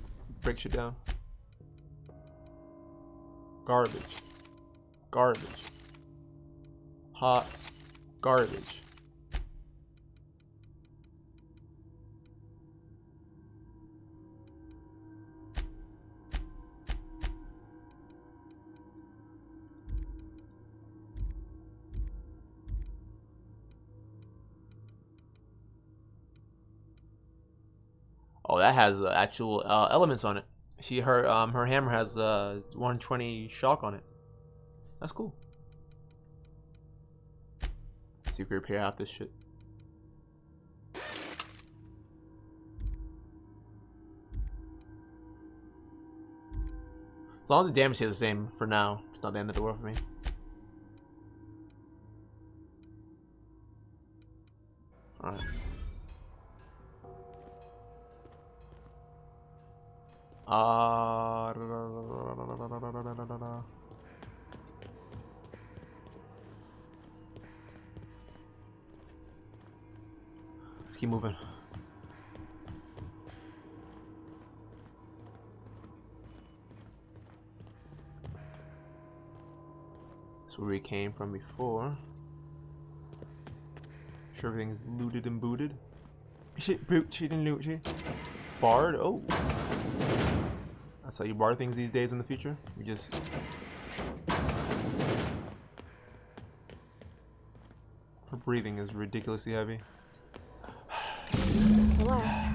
break shit down. Garbage. Garbage. Hot. Garbage. Oh, that has actual elements on it. Her hammer has 120 shock on it. That's cool. See if we repair out this shit. As long as the damage stays the same for now, it's not the end of the world for me. Alright. Let's keep moving. That's where we came from before. sure everything's looted and booted. Shit, boot, she didn't loot, she. Bard? Oh. That's how you bar things these days in the future? You just... Her breathing is ridiculously heavy. That's the last.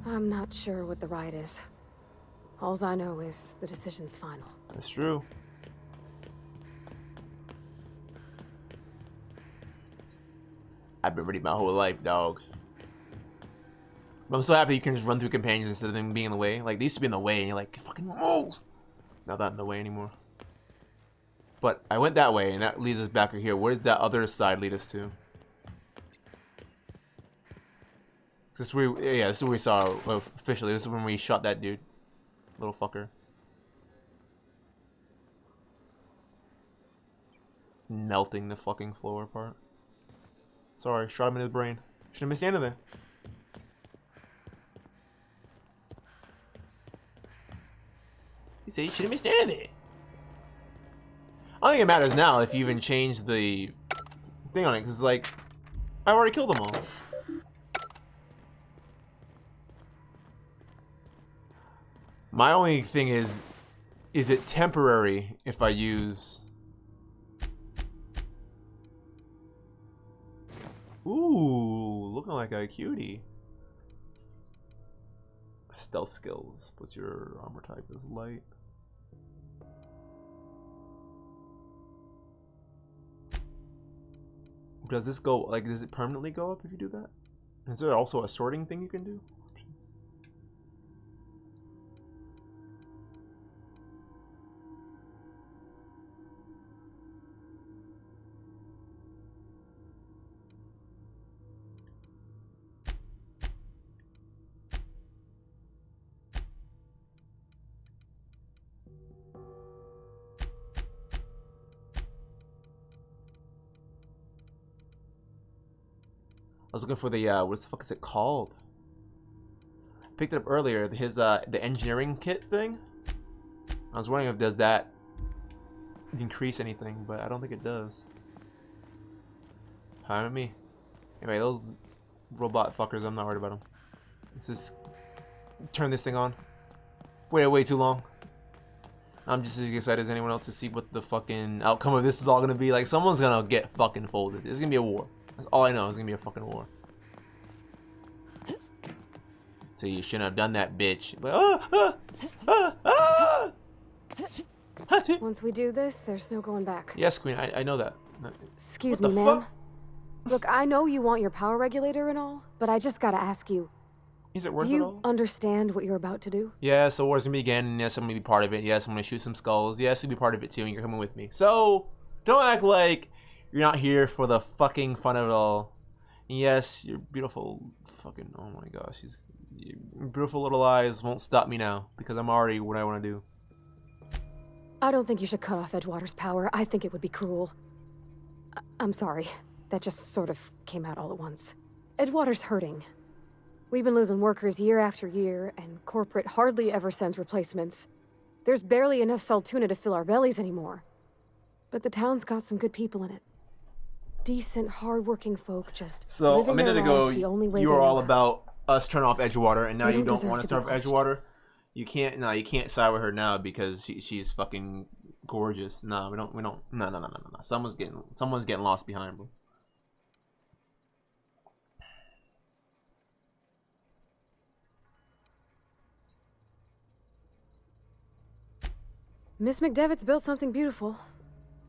I'm not sure what the right is. Alls I know is the decision's final. That's true. I've been ready my whole life, dog. But I'm so happy you can just run through companions instead of them being in the way. Like, they used to be in the way, and you're like, fucking move! Not that in the way anymore. But I went that way, and that leads us back here. Where does that other side lead us to? This is where, yeah, this is where we saw, well, officially, this is when we shot that dude. Little fucker. Melting the fucking floor apart. Sorry, shot him in his brain. Shouldn't have been standing there. You say you shouldn't be standing there. I don't think it matters now if you even change the thing on it, because, like, I already killed them all. My only thing is it temporary if I use... Ooh, looking like a cutie. Stealth skills. What's your armor type? Is light. Does this go, like, does it permanently go up if you do that? Is there also a sorting thing you can do? I was looking for the, what the fuck is it called? Picked it up earlier, his, the engineering kit thing. I was wondering if does that increase anything, but I don't think it does. Fine with me. Anyway, those robot fuckers, I'm not worried about them. Let's just turn this thing on. Wait way too long. I'm just as excited as anyone else to see what the fucking outcome of this is all gonna be. Like, someone's gonna get fucking folded. It's gonna be a war. That's all I know. It's gonna be a fucking war. So you shouldn't have done that, bitch. But, Once we do this, there's no going back. yes, Queen. I know that. Excuse What me, the ma'am. fuck? Look, I know you want your power regulator and all, but I just gotta ask you. Is it worth Do it you all? understand what you're about to do? Yes, the war's gonna begin, and yes, I'm gonna be part of it. Yes, I'm gonna shoot some skulls. Yes, you'll be part of it too, and you're coming with me. So, don't act like you're not here for the fucking fun of it all. And yes, your beautiful fucking, oh my gosh, your beautiful little eyes won't stop me now, because I'm already what I want to do. I don't think you should cut off Edgewater's power. I think it would be cruel. I'm sorry. That just sort of came out all at once. Edgewater's hurting. We've been losing workers year after year, and corporate hardly ever sends replacements. There's barely enough Saltuna to fill our bellies anymore. But the town's got some good people in it. Decent, hard-working folk just So, living a minute their ago, lives the only way you they were all know how. about us turn off Edgewater, and now They you don't don't deserve want to us to be turn off Edgewater? You can't, no, you can't side with her now because she's fucking gorgeous. No, we don't, no. Someone's getting lost behind, bro. Miss McDevitt's built something beautiful.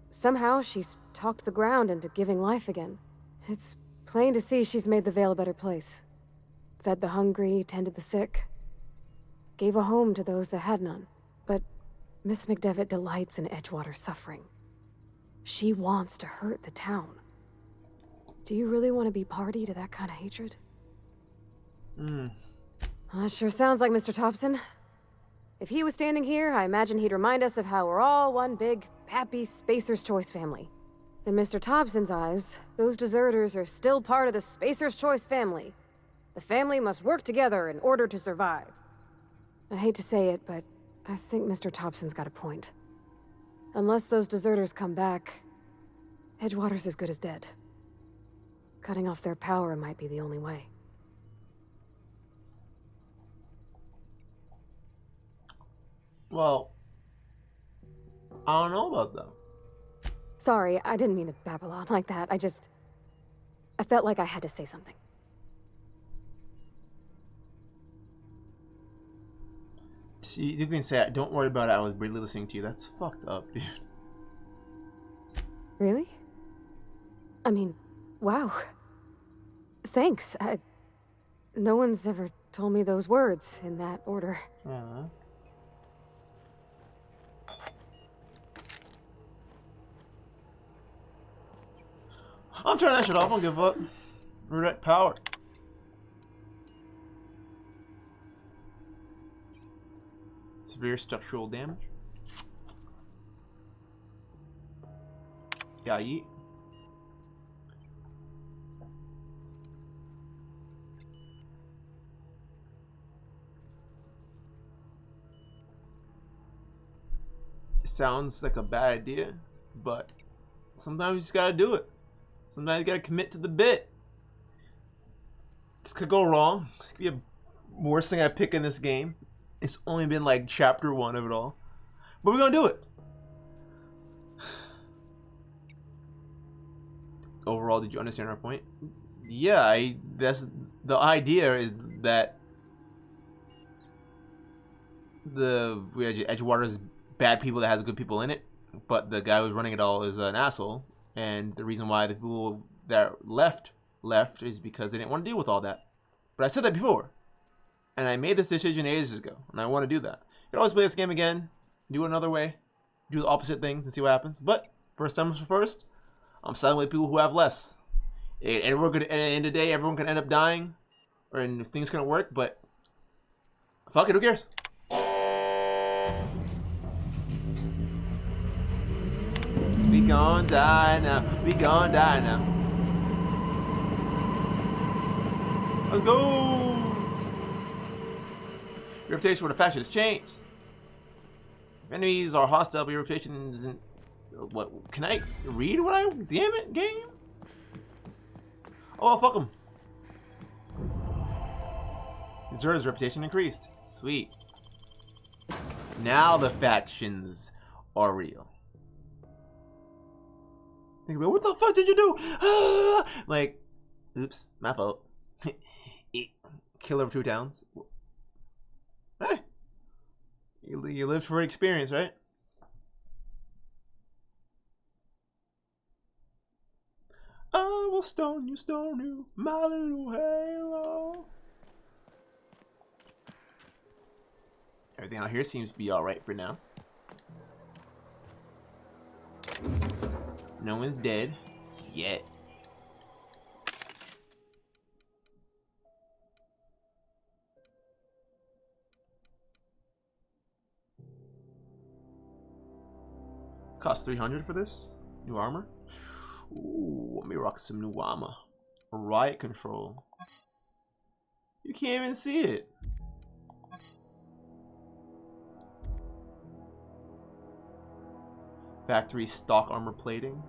Somehow, she's talked the ground into giving life again. It's plain to see she's made the Vale a better place. Fed the hungry, tended the sick. Gave a home to those that had none. But Miss McDevitt delights in Edgewater's suffering. She wants to hurt the town. Do you really want to be party to that kind of hatred? That sure sounds like Mr. Thompson. If he was standing here, I imagine he'd remind us of how we're all one big, happy Spacer's Choice family. In Mr. Thompson's eyes, those deserters are still part of the Spacer's Choice family. The family must work together in order to survive. I hate to say it, but I think Mr. Thompson's got a point. Unless those deserters come back, Edgewater's as good as dead. Cutting off their power might be the only way. Well, I don't know about that. Sorry, I didn't mean to babble on like that. I felt like I had to say something. See, you can say, don't worry about it, I was really listening to you. That's fucked up, dude. Really? I mean, wow. Thanks. No one's ever told me those words in that order. Aww. I'm turning that shit off. I don't give a fuck. Direct power. Severe structural damage. Yeah, yeet. It sounds like a bad idea, but sometimes you just gotta do it. Sometimes you gotta commit to the bit. This could go wrong. This could be a worst thing I pick in this game. It's only been like chapter 1 of it all. But we're gonna do it. Overall, did you understand our point? Yeah, that's the idea is that the Edgewater's bad people that has good people in it, but the guy who's running it all is an asshole. And the reason why the people that left is because they didn't want to deal with all that. But I said that before. And I made this decision ages ago. And I want to do that. You can always play this game again. Do it another way. Do the opposite things and see what happens. But first time first, I'm siding with people who have less. And we're gonna, at the end of the day, everyone can end up dying. Or and things can work. But fuck it, who cares? We gon' die now. We gon' die now. Let's go. Your reputation with a faction has changed. If enemies are hostile, but your reputation isn't. What? Can I read what I? Damn it, game. Oh, well, fuck him. Zer's reputation increased. Sweet. Now the factions are real. Think about what the fuck did you do? Ah! Like, oops, my fault. Killer of 2 towns. Hey, you live for experience, right? I will stone you, my little halo. Everything out here seems to be alright for now. No one's dead yet. Cost 300 for this new armor. Ooh, let me rock some new armor. Riot control. You can't even see it. Factory stock armor plating.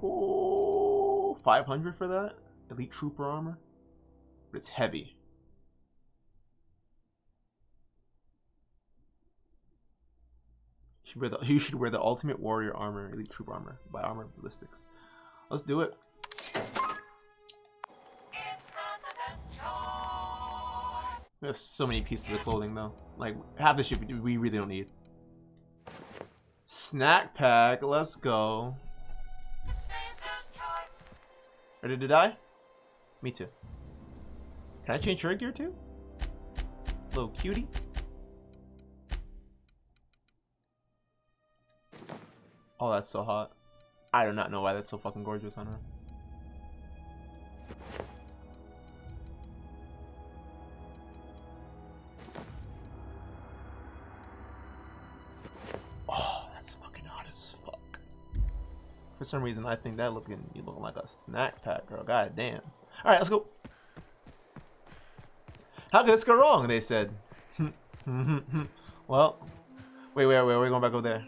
Ooh, 500 for that. Elite trooper armor. But it's heavy. You should wear the ultimate warrior armor, elite troop armor, by Armor Ballistics. Let's do it. We have so many pieces of clothing though. Like half the shit we really don't need. Snack pack, let's go. Ready to die? Me too. Can I change her gear too? Little cutie. Oh, that's so hot. I do not know why that's so fucking gorgeous on her. Oh, that's fucking hot as fuck. For some reason, I think that you looking like a snack pack, girl. God damn. All right, let's go. How could this go wrong? They said. Well, wait, we're going back over there.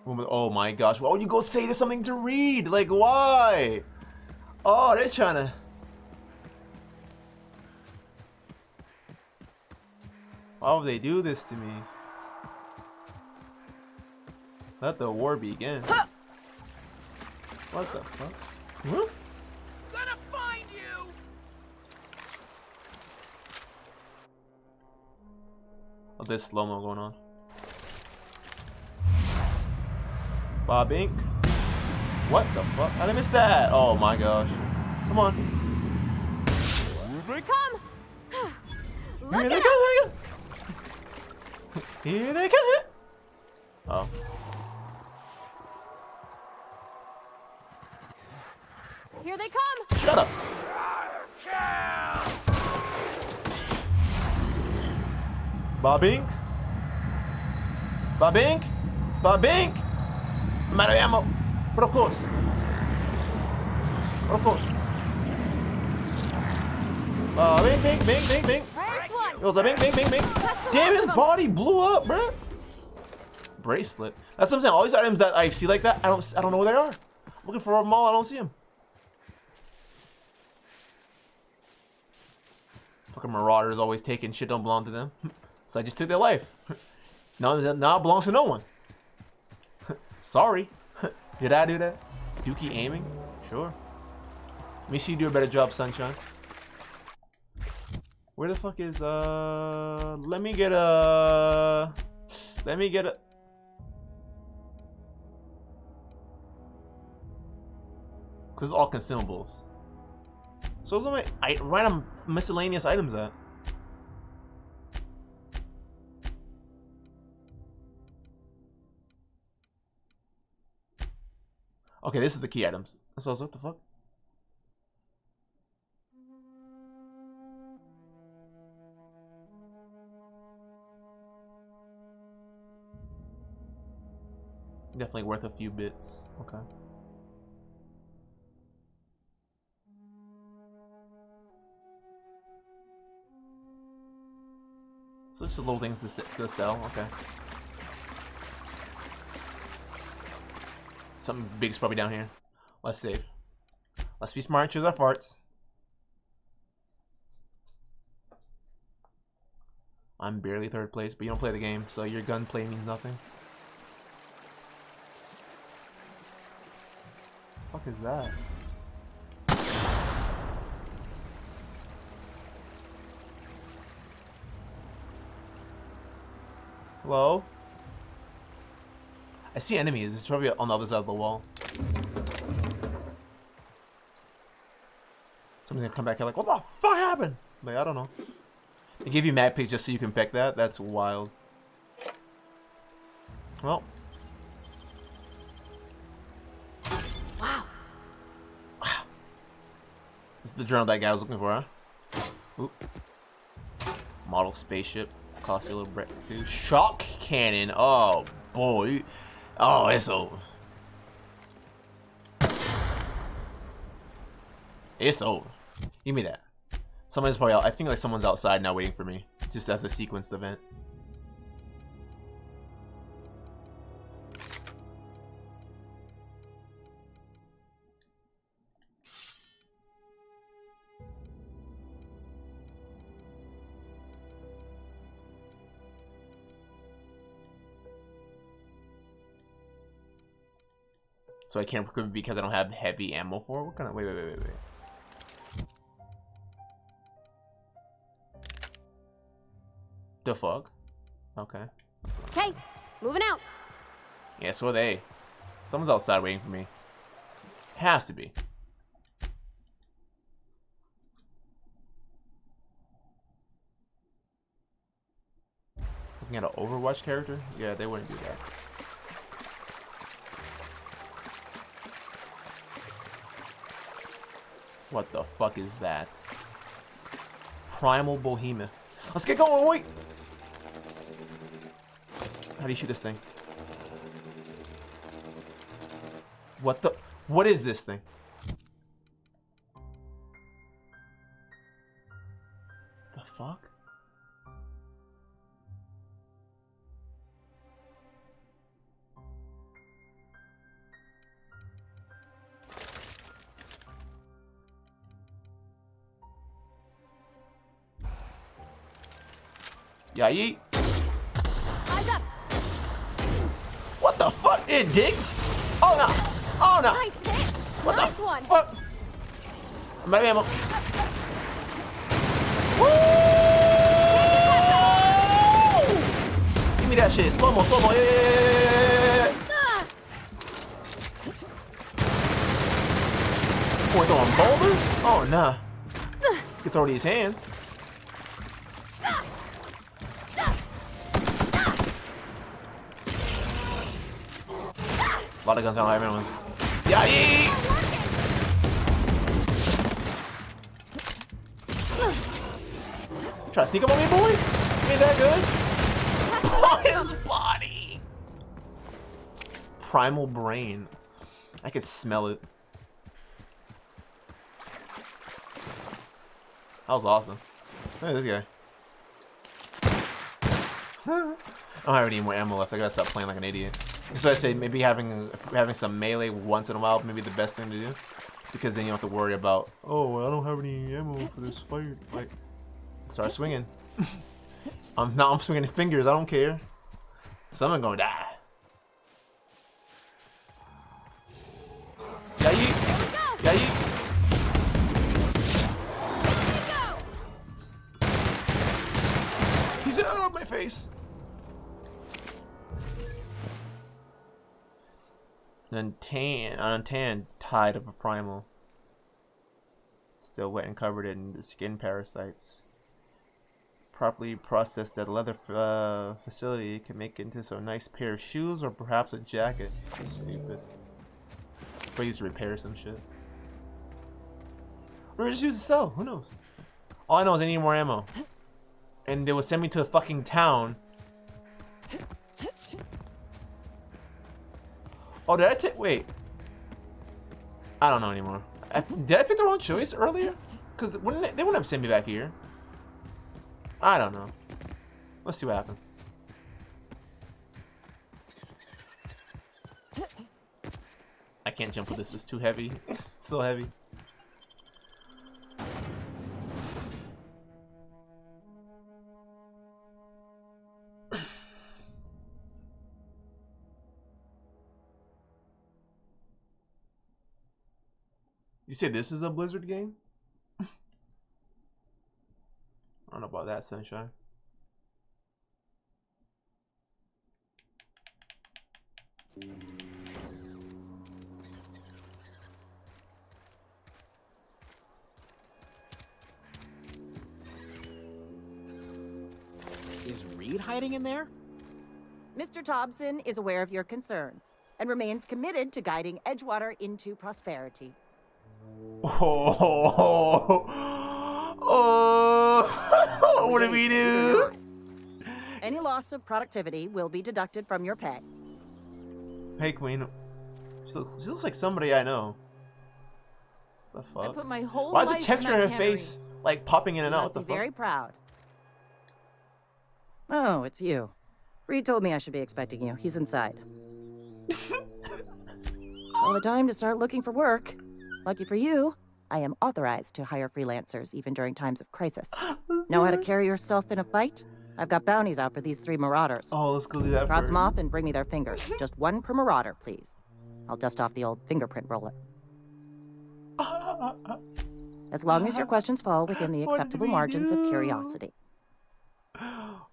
Oh my gosh, why would you go say there's something to read? Like, why? Oh, they're trying to. Why would they do this to me? Let the war begin. What the fuck? Huh? Gonna find you. Oh, there's slow-mo going on. Bob Inc. What the fuck? How did I miss that? Oh my gosh. Come on. Come. Look Here they out. come. Here they come. Oh. Here they come. Shut up. Bob Inc. Bob Inc. Bob Inc. I'm out of ammo. But of course. Of course. Bing, bing, bing, bing, bing. It was a bing, bing, bing, bing. Damn, his body blew up, bruh. Bracelet. That's what I'm saying. All these items that I see like that, I don't know where they are. I'm looking for them all. I don't see them. Fucking marauders always taking shit don't belong to them. So I just took their life. Now it belongs to no one. Sorry. Did I do that? Dookie aiming? Sure. Let me see you do a better job, Sunshine. Where the fuck is let me get a cause it's all consumables. So those are my random miscellaneous items at. Okay, this is the key items. So what the fuck? Definitely worth a few bits. Okay. So just little things to sell. Okay. Something big's probably down here. Let's save. Let's be smart. Choose our farts. I'm barely third place, but you don't play the game, so your gunplay means nothing. What the fuck is that? Hello? I see enemies. It's probably on the other side of the wall. Someone's gonna come back here like, what the fuck happened? Like, I don't know. They give you map picks just so you can pick that? That's wild. Well. Wow. This is the journal that guy was looking for, huh? Oop. Model spaceship. Cost you a little break too. Shock cannon. Oh, boy. Oh, it's over. It's over. Give me that. Someone's probably out. I think like someone's outside now waiting for me. Just as a sequenced event. So I can't equip it because I don't have heavy ammo for it? What kind of... Wait. The fuck? Okay. Okay, moving out. Yeah, so are they. Someone's outside waiting for me. Has to be. Looking at an Overwatch character? Yeah, they wouldn't do that. What the fuck is that? Primal Behemoth. Let's get going, wait! How do you shoot this thing? What the... What is this thing? The fuck? Yeah, yeet. Eyes up. What the fuck? It digs? Oh no! Oh no! Nice hit. What Nice the one. fuck? My ammo. Woo! Give me that shit. Slow mo, slow mo. Yeah. We're throwing boulders? Oh nah. You can throw these hands. A lot of guns on everyone. Yay! Try to sneak up on me, boy? Ain't that good? Oh, his body! Primal brain. I can smell it. That was awesome. Look at this guy. I don't have any more ammo left. I gotta stop playing like an idiot. So I say maybe having some melee once in a while maybe the best thing to do, because then you don't have to worry about, oh, well, I don't have any ammo for this fight. Like, start swinging. I'm swinging fingers. I don't care. Someone gonna die. Yeah, you. Yeah, you. He's oh my face. An untanned tide of a primal. Still wet and covered in skin parasites. Properly processed at a leather facility can make it into a nice pair of shoes or perhaps a jacket. That's stupid. But used to repair some shit. Or just use to sell. Who knows? All I know is I need more ammo. And they would send me to a fucking town. Oh, did I take? Wait. I don't know anymore. Did I pick the wrong choice earlier? Because they wouldn't have sent me back here. I don't know. Let's see what happens. I can't jump with this. It's too heavy. It's so heavy. You say this is a Blizzard game? I don't know about that, Sunshine. Is Reed hiding in there? Mr. Thompson is aware of your concerns and remains committed to guiding Edgewater into prosperity. Oh, what do we do? Any loss of productivity will be deducted from your pay. Hey, Queen. She looks like somebody I know. The fuck? I put my whole Why is life the texture in in that her face like popping in and You out? must What the be very fuck? proud. Oh, it's you. Reed told me I should be expecting you. He's inside. Well, the time to start looking for work. Lucky for you, I am authorized to hire freelancers even during times of crisis. Know how to carry yourself in a fight? I've got bounties out for these 3 marauders. Oh, let's go do that Cross first. them off and bring me their fingers. Just 1 per marauder, please. I'll dust off the old fingerprint roller. As long as your questions fall within the acceptable margins of curiosity.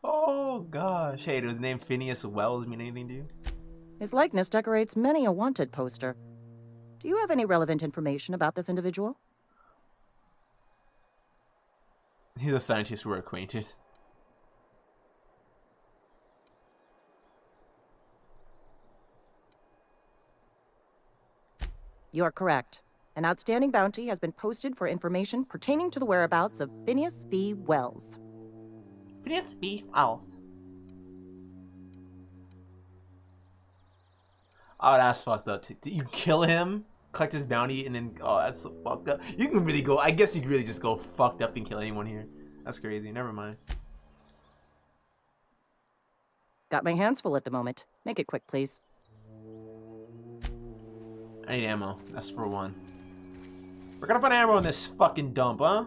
Oh gosh. Hey, does his name Phineas Wells mean anything to you? His likeness decorates many a wanted poster. Do you have any relevant information about this individual? He's a scientist we're acquainted. You are correct. An outstanding bounty has been posted for information pertaining to the whereabouts of Phineas V. Wells. Phineas V. Wells. Oh, that's fucked up. Did you kill him, collect his bounty, and then... Oh, that's so fucked up. You can really go... I guess you can really just go fucked up and kill anyone here. That's crazy. Never mind. Got my hands full at the moment. Make it quick, please. I need ammo. That's for 1. We're gonna put ammo in this fucking dump, huh?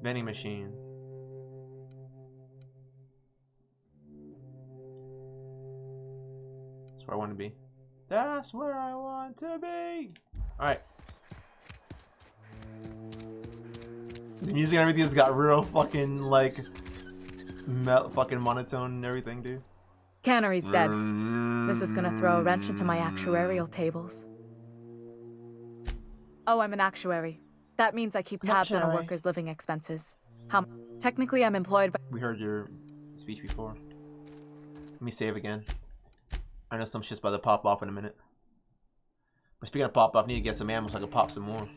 Vending machine. That's where I want to be. That's where I want to be. Alright. The music and everything has got real fucking like fucking monotone and everything, dude. Cannery's dead. This is gonna throw a wrench into my actuarial tables. Oh, I'm an actuary. That means I keep tabs on a worker's living expenses. Technically, I'm employed by... We heard your speech before. Let me save again. I know some shit's about to pop off in a minute. But speaking of pop off, I need to get some ammo so I can pop some more.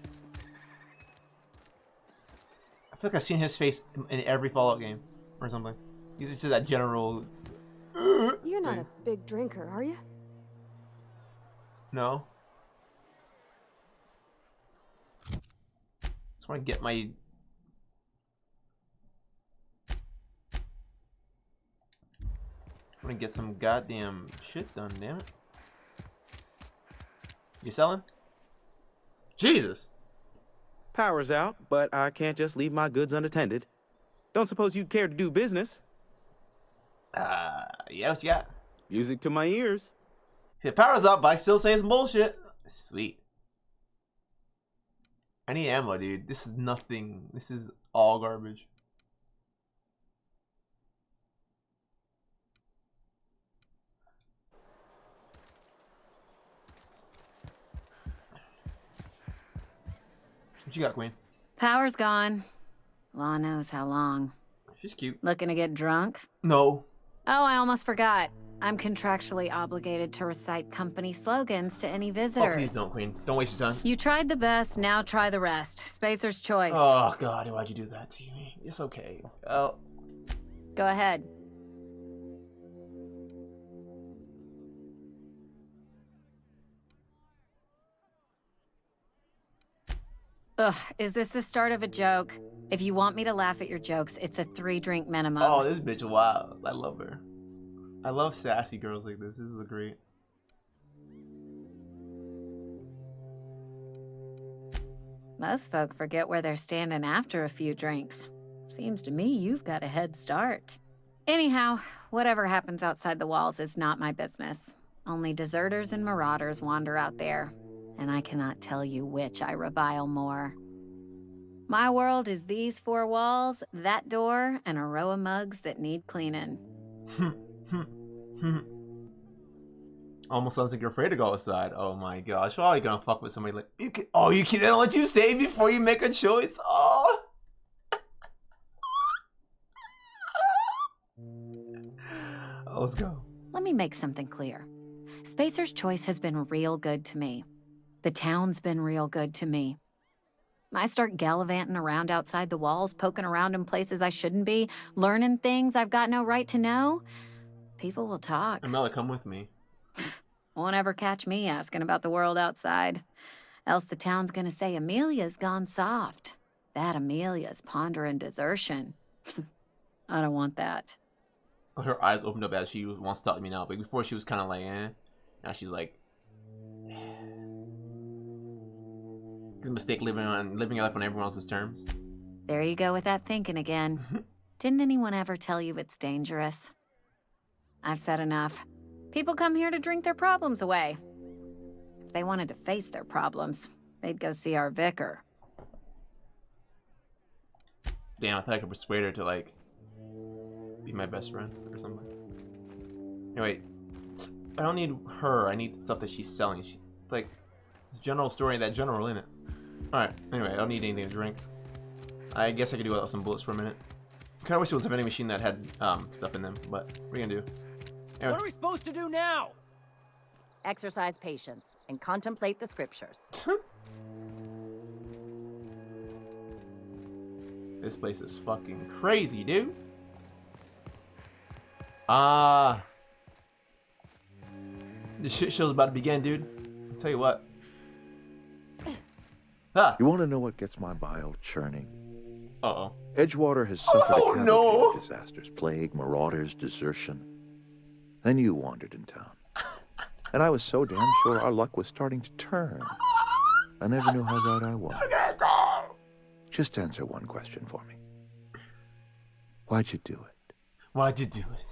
I feel like I've seen his face in every Fallout game or something. He's just that general... You're not a big drinker, are you? No. Just want to get my... I want to get some goddamn shit done, damn it. You selling? Jesus! Power's out, but I can't just leave my goods unattended. Don't suppose you'd care to do business? Yeah, what you got? Music to my ears. If power's out, but I still say some bullshit. Sweet. I need ammo, dude. This is nothing. This is all garbage. What you got, Queen? Power's gone. Law knows how long. She's cute. Looking to get drunk? No. Oh, I almost forgot. I'm contractually obligated to recite company slogans to any visitors. Oh, please don't, Queen. Don't waste your time. You tried the best, now try the rest. Spacer's choice. Oh, God, why'd you do that to me? It's okay. Oh. Go ahead. Ugh, is this the start of a joke? If you want me to laugh at your jokes, it's a 3-drink minimum. Oh, this bitch wild. I love her. I love sassy girls like this. This is great. Most folk forget where they're standing after a few drinks. Seems to me you've got a head start. Anyhow, whatever happens outside the walls is not my business. Only deserters and marauders wander out there, and I cannot tell you which I revile more. My world is these 4 walls, that door, and a row of mugs that need cleaning. Almost sounds like you're afraid to go outside. Oh my gosh. Why are you gonna fuck with somebody like you can? Oh, you can't let you say before you make a choice. Oh. Let's go. Let me make something clear. Spacer's Choice has been real good to me. The town's been real good to me. I start gallivanting around outside the walls, poking around in places I shouldn't be, learning things I've got no right to know. People will talk. Amela, come with me. Won't ever catch me asking about the world outside. Else the town's gonna say Amelia's gone soft. That Amelia's pondering desertion. I don't want that. Her eyes opened up as she wants to talk to me now, but before she was kind of like, eh. Now she's like, it's a mistake living your life on everyone else's terms. There you go with that thinking again. Didn't anyone ever tell you it's dangerous? I've said enough. People come here to drink their problems away. If they wanted to face their problems, they'd go see our vicar. Damn, I thought I could persuade her to, like, be my best friend or something. Anyway, I don't need her. I need stuff that she's selling. She's, like, this general story and that general in it. Alright, anyway, I don't need anything to drink. I guess I could do without some bullets for a minute. Kinda wish it was a vending machine that had, stuff in them, but what are you gonna do? Anyway. What are we supposed to do now? Exercise patience and contemplate the scriptures. This place is fucking crazy, dude. This shit show's about to begin, dude. I'll tell you what. You want to know what gets my bile churning? Uh-oh. Edgewater has suffered a cavalcade no. of disasters, plague, marauders, desertion. Then you wandered in town. And I was so damn sure our luck was starting to turn. I never knew how right I was. Just answer one question for me. Why'd you do it? Why'd you do it?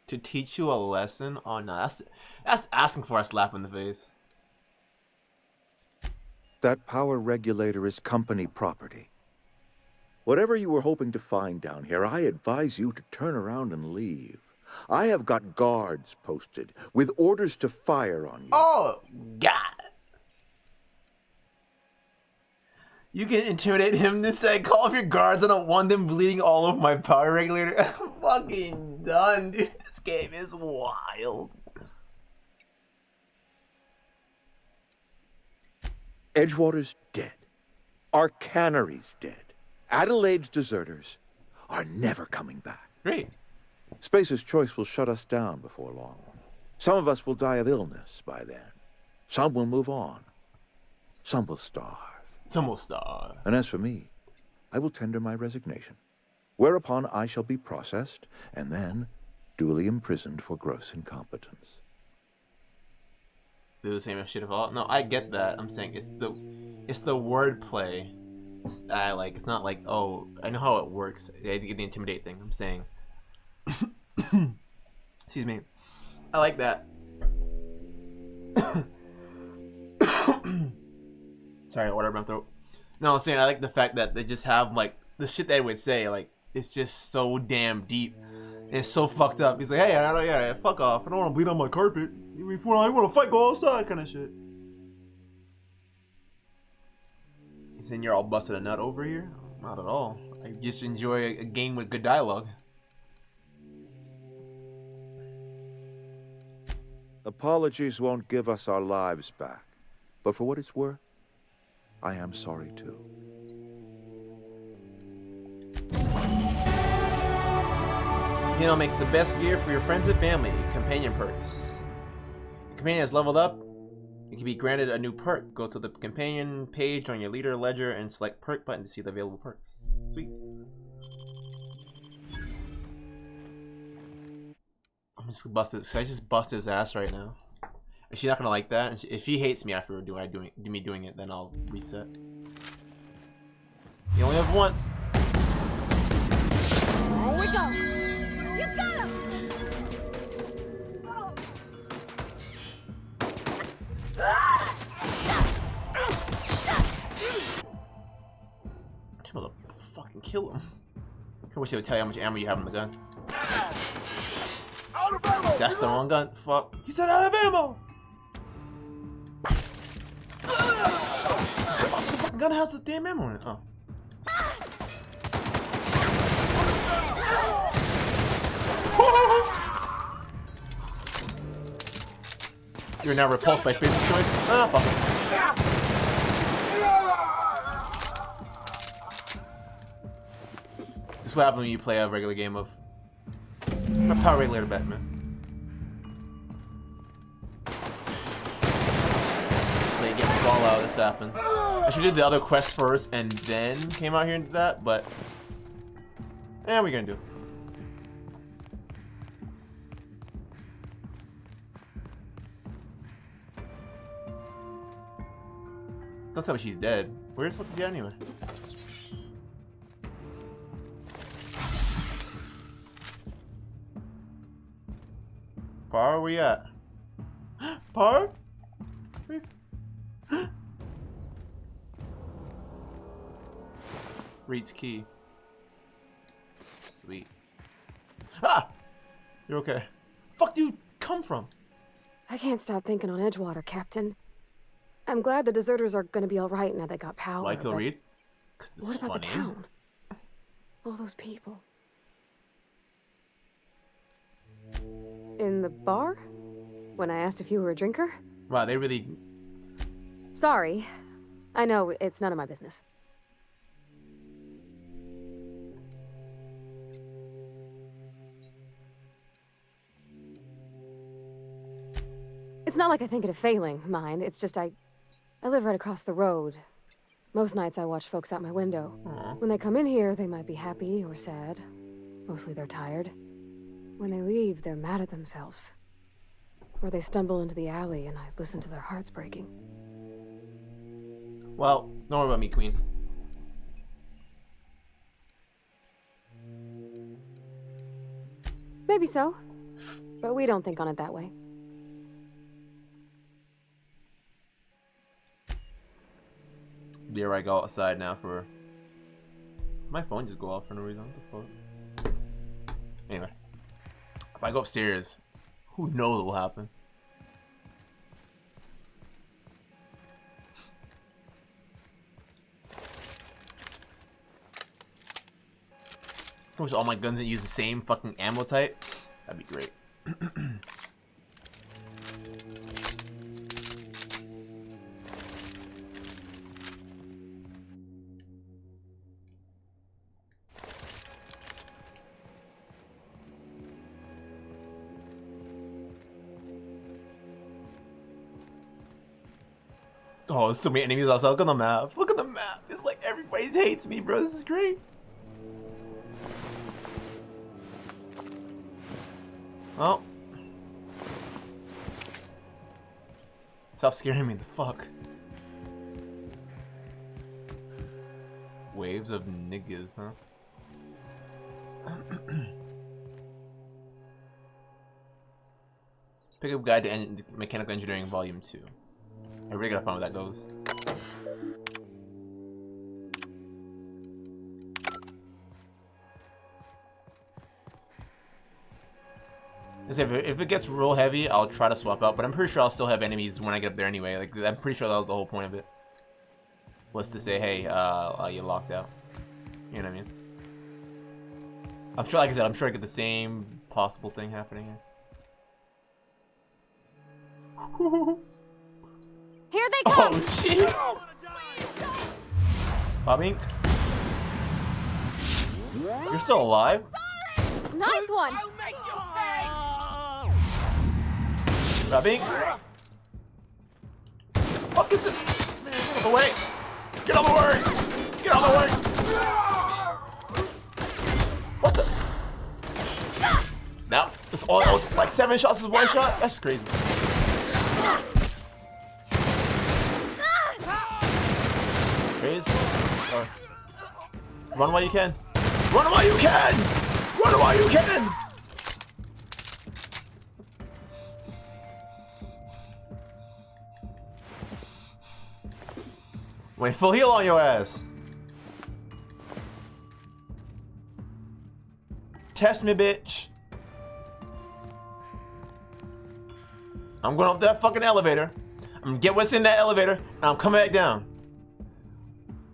To teach you a lesson? Oh no, that's asking for a slap in the face. That power regulator is company property. Whatever you were hoping to find down here, I advise you to turn around and leave. I have got guards posted with orders to fire on you. Oh, God. You can intimidate him to say, call off your guards. I don't want them bleeding all over my power regulator. I'm fucking done, dude. This game is wild. Edgewater's dead. Our cannery's dead. Adelaide's deserters are never coming back. Great. Space's Choice will shut us down before long. Some of us will die of illness by then. Some will move on. Some will starve. Some will starve. And as for me, I will tender my resignation, whereupon I shall be processed and then duly imprisoned for gross incompetence. Do the same shit of all. No, I get that. I'm saying it's the wordplay that I like. It's not like, oh, I know how it works. I get the intimidate thing. I'm saying, excuse me. I like that. Sorry, water in my throat. No, I'm saying I like the fact that they just have like the shit they would say. Like it's just so damn deep. And it's so fucked up. He's like, hey, yeah, fuck off. I don't want to bleed on my carpet. If you want to fight, go outside, kind of shit. He's saying you're all busted a nut over here? Not at all. I just enjoy a game with good dialogue. Apologies won't give us our lives back, but for what it's worth, I am sorry too. Kino makes the best gear for your friends and family. Companion perks. The companion has leveled up. You can be granted a new perk. Go to the companion page on your leader ledger and select perk button to see the available perks. Sweet. I'm just gonna bust it. Should I just bust his ass right now? Is she not gonna like that? If she hates me after me doing it, then I'll reset. You only have once. Here we go. You got him. I'm gonna fucking kill him. I wish they would tell you how much ammo you have in the gun. That's the wrong gun. Fuck. He said out of ammo. The fucking gun has the damn ammo in it. Oh. You're now repulsed by Space's Choice. Ah, fuck it. This is what happens when you play a regular game of a power regulator Batman. Play a game of Fallout, this happens. I should did the other quest first and then came out here and did that, but what are we gonna do? Don't tell me she's dead. Where the fuck is she anyway? Par, where you at? Par? Reed's key. Sweet. Ah! You're okay. Fuck do you come from? I can't stop thinking on Edgewater, Captain. I'm glad the deserters are gonna be alright now they got power. Why kill Reed? What about the town? All those people. In the bar? When I asked if you were a drinker? Wow, they really... Sorry. I know, it's none of my business. It's not like I think it a failing, mind. It's just I live right across the road. Most nights I watch folks out my window. Aww. When they come in here, they might be happy or sad. Mostly they're tired. When they leave, they're mad at themselves. Or they stumble into the alley and I listen to their hearts breaking. Well, don't worry about me, Queen. Maybe so. But we don't think on it that way. Dare I go outside now for... My phone just go off for no reason. What the fuck? Anyway. If I go upstairs, who knows what will happen? I wish all my guns that use the same fucking ammo type. That'd be great. Oh, there's so many enemies outside. Look at the map. Look at the map. It's like everybody hates me, bro. This is great. Oh. Stop scaring me. The fuck. Waves of niggas, huh? Pick up Guide to Mechanical Engineering Volume 2. I really gotta find where that goes. If it gets real heavy, I'll try to swap out, but I'm pretty sure I'll still have enemies when I get up there anyway. Like, I'm pretty sure that was the whole point of it. Was to say, hey, you're locked out. You know what I mean? I'm sure, like I said, I'm sure I get the same possible thing happening here. Here they come! Oh, shit! Bob Ink? You're still alive? Nice one! Bob Ink? Fuck is this? Get out of the way! Get out of the way! Get out of the way! What the? Now, this all that was like 7 shots is 1 shot? That's crazy. Crazy. Run while you can. Run while you can! Run while you can! Wait, full heal on your ass. Test me, bitch. I'm going up that fucking elevator. I'm gonna get what's in that elevator, and I'm coming back down.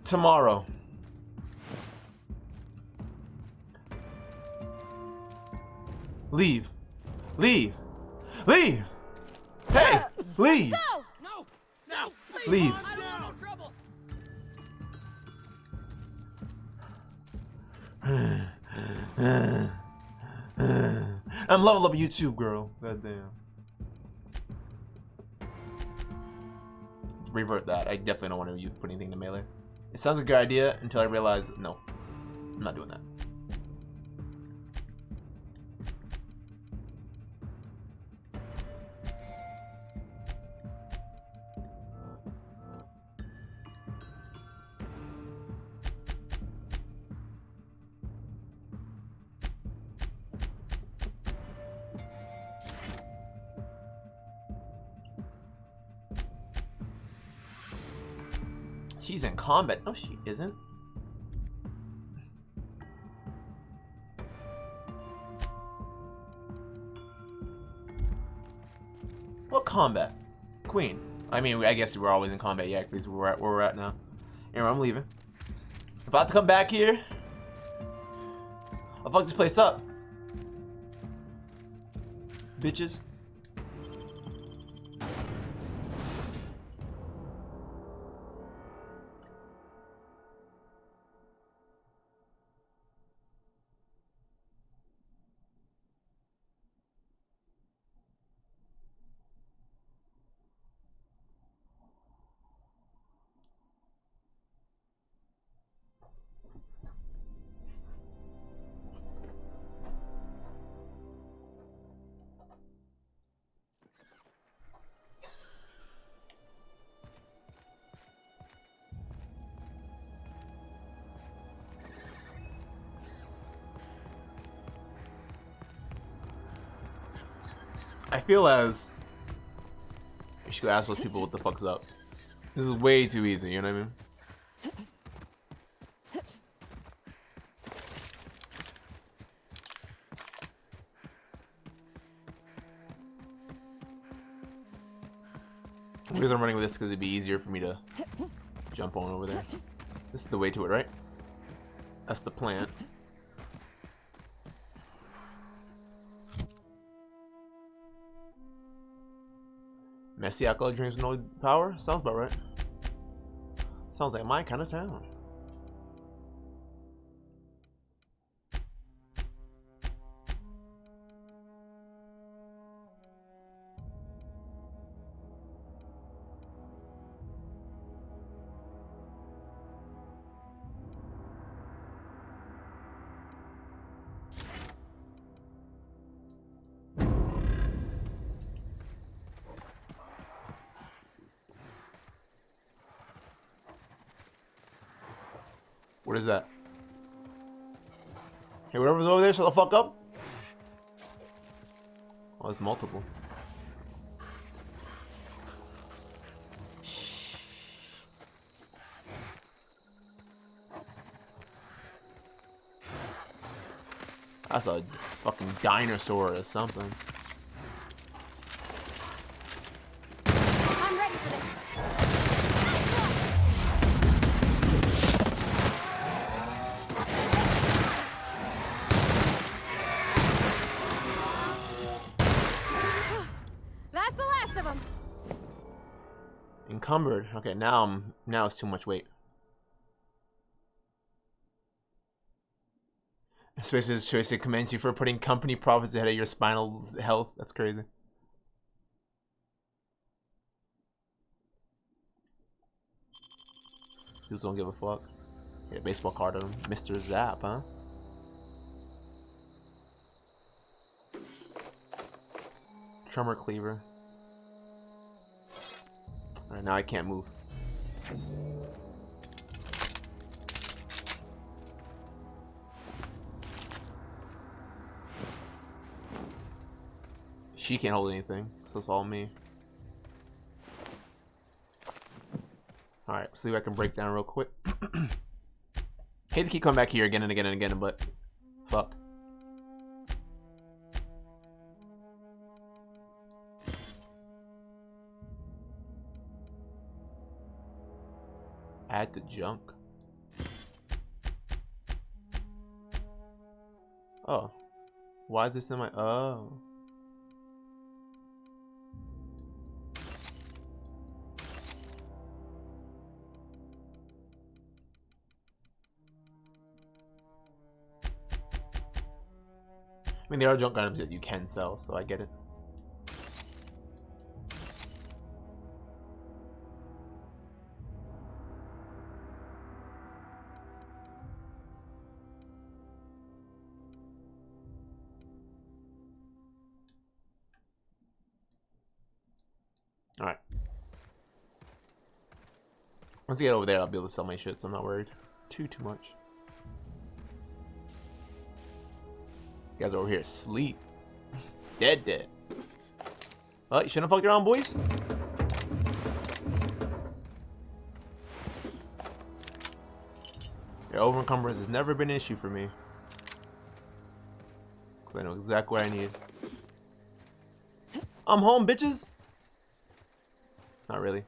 Tomorrow. Leave. Leave. Leave. Hey, leave. No! No! Please, Leave. I don't want no trouble! I'm level up YouTube, girl. Goddamn. Revert that. I definitely don't want to put anything to melee. It sounds like a good idea until I realize, no, I'm not doing that. She's in combat. No, she isn't. What combat? Queen. I mean, I guess we're always in combat, yeah, because where we're at now. Anyway, I'm leaving. About to come back here. I'll fuck this place up. Bitches. I feel as you should ask those people what the fuck's up. This is way too easy, you know what I mean? The reason I'm running with this because it'd be easier for me to jump on over there. This is the way to it, right? That's the plant. Messy alcohol drinks with no power? Sounds about right. Sounds like my kind of town. What is that? Hey, whatever's over there, shut the fuck up. Oh, it's multiple. That's a fucking dinosaur or something. I'm ready for this. That's the last of them. Encumbered. Okay, now it's too much weight. Space's choice, it commends you for putting company profits ahead of your spinal health. That's crazy. Dudes don't give a fuck. Yeah, baseball card of Mr. Zap, huh? Tremor cleaver. Alright, now I can't move. She can't hold anything, so it's all me. Alright, let's see if I can break down real quick. Hate to keep coming back here again and again and again, but fuck. Add the junk. Oh. Why is this in my... Oh. I mean, there are junk items that you can sell, so I get it. Alright. Once I get over there, I'll be able to sell my shit, so I'm not worried too much. You guys are over here asleep. Dead. Well, you shouldn't have fucked around, boys. Yeah, over encumbrance has never been an issue for me. Cause I know exactly what I need. I'm home, bitches. Not really.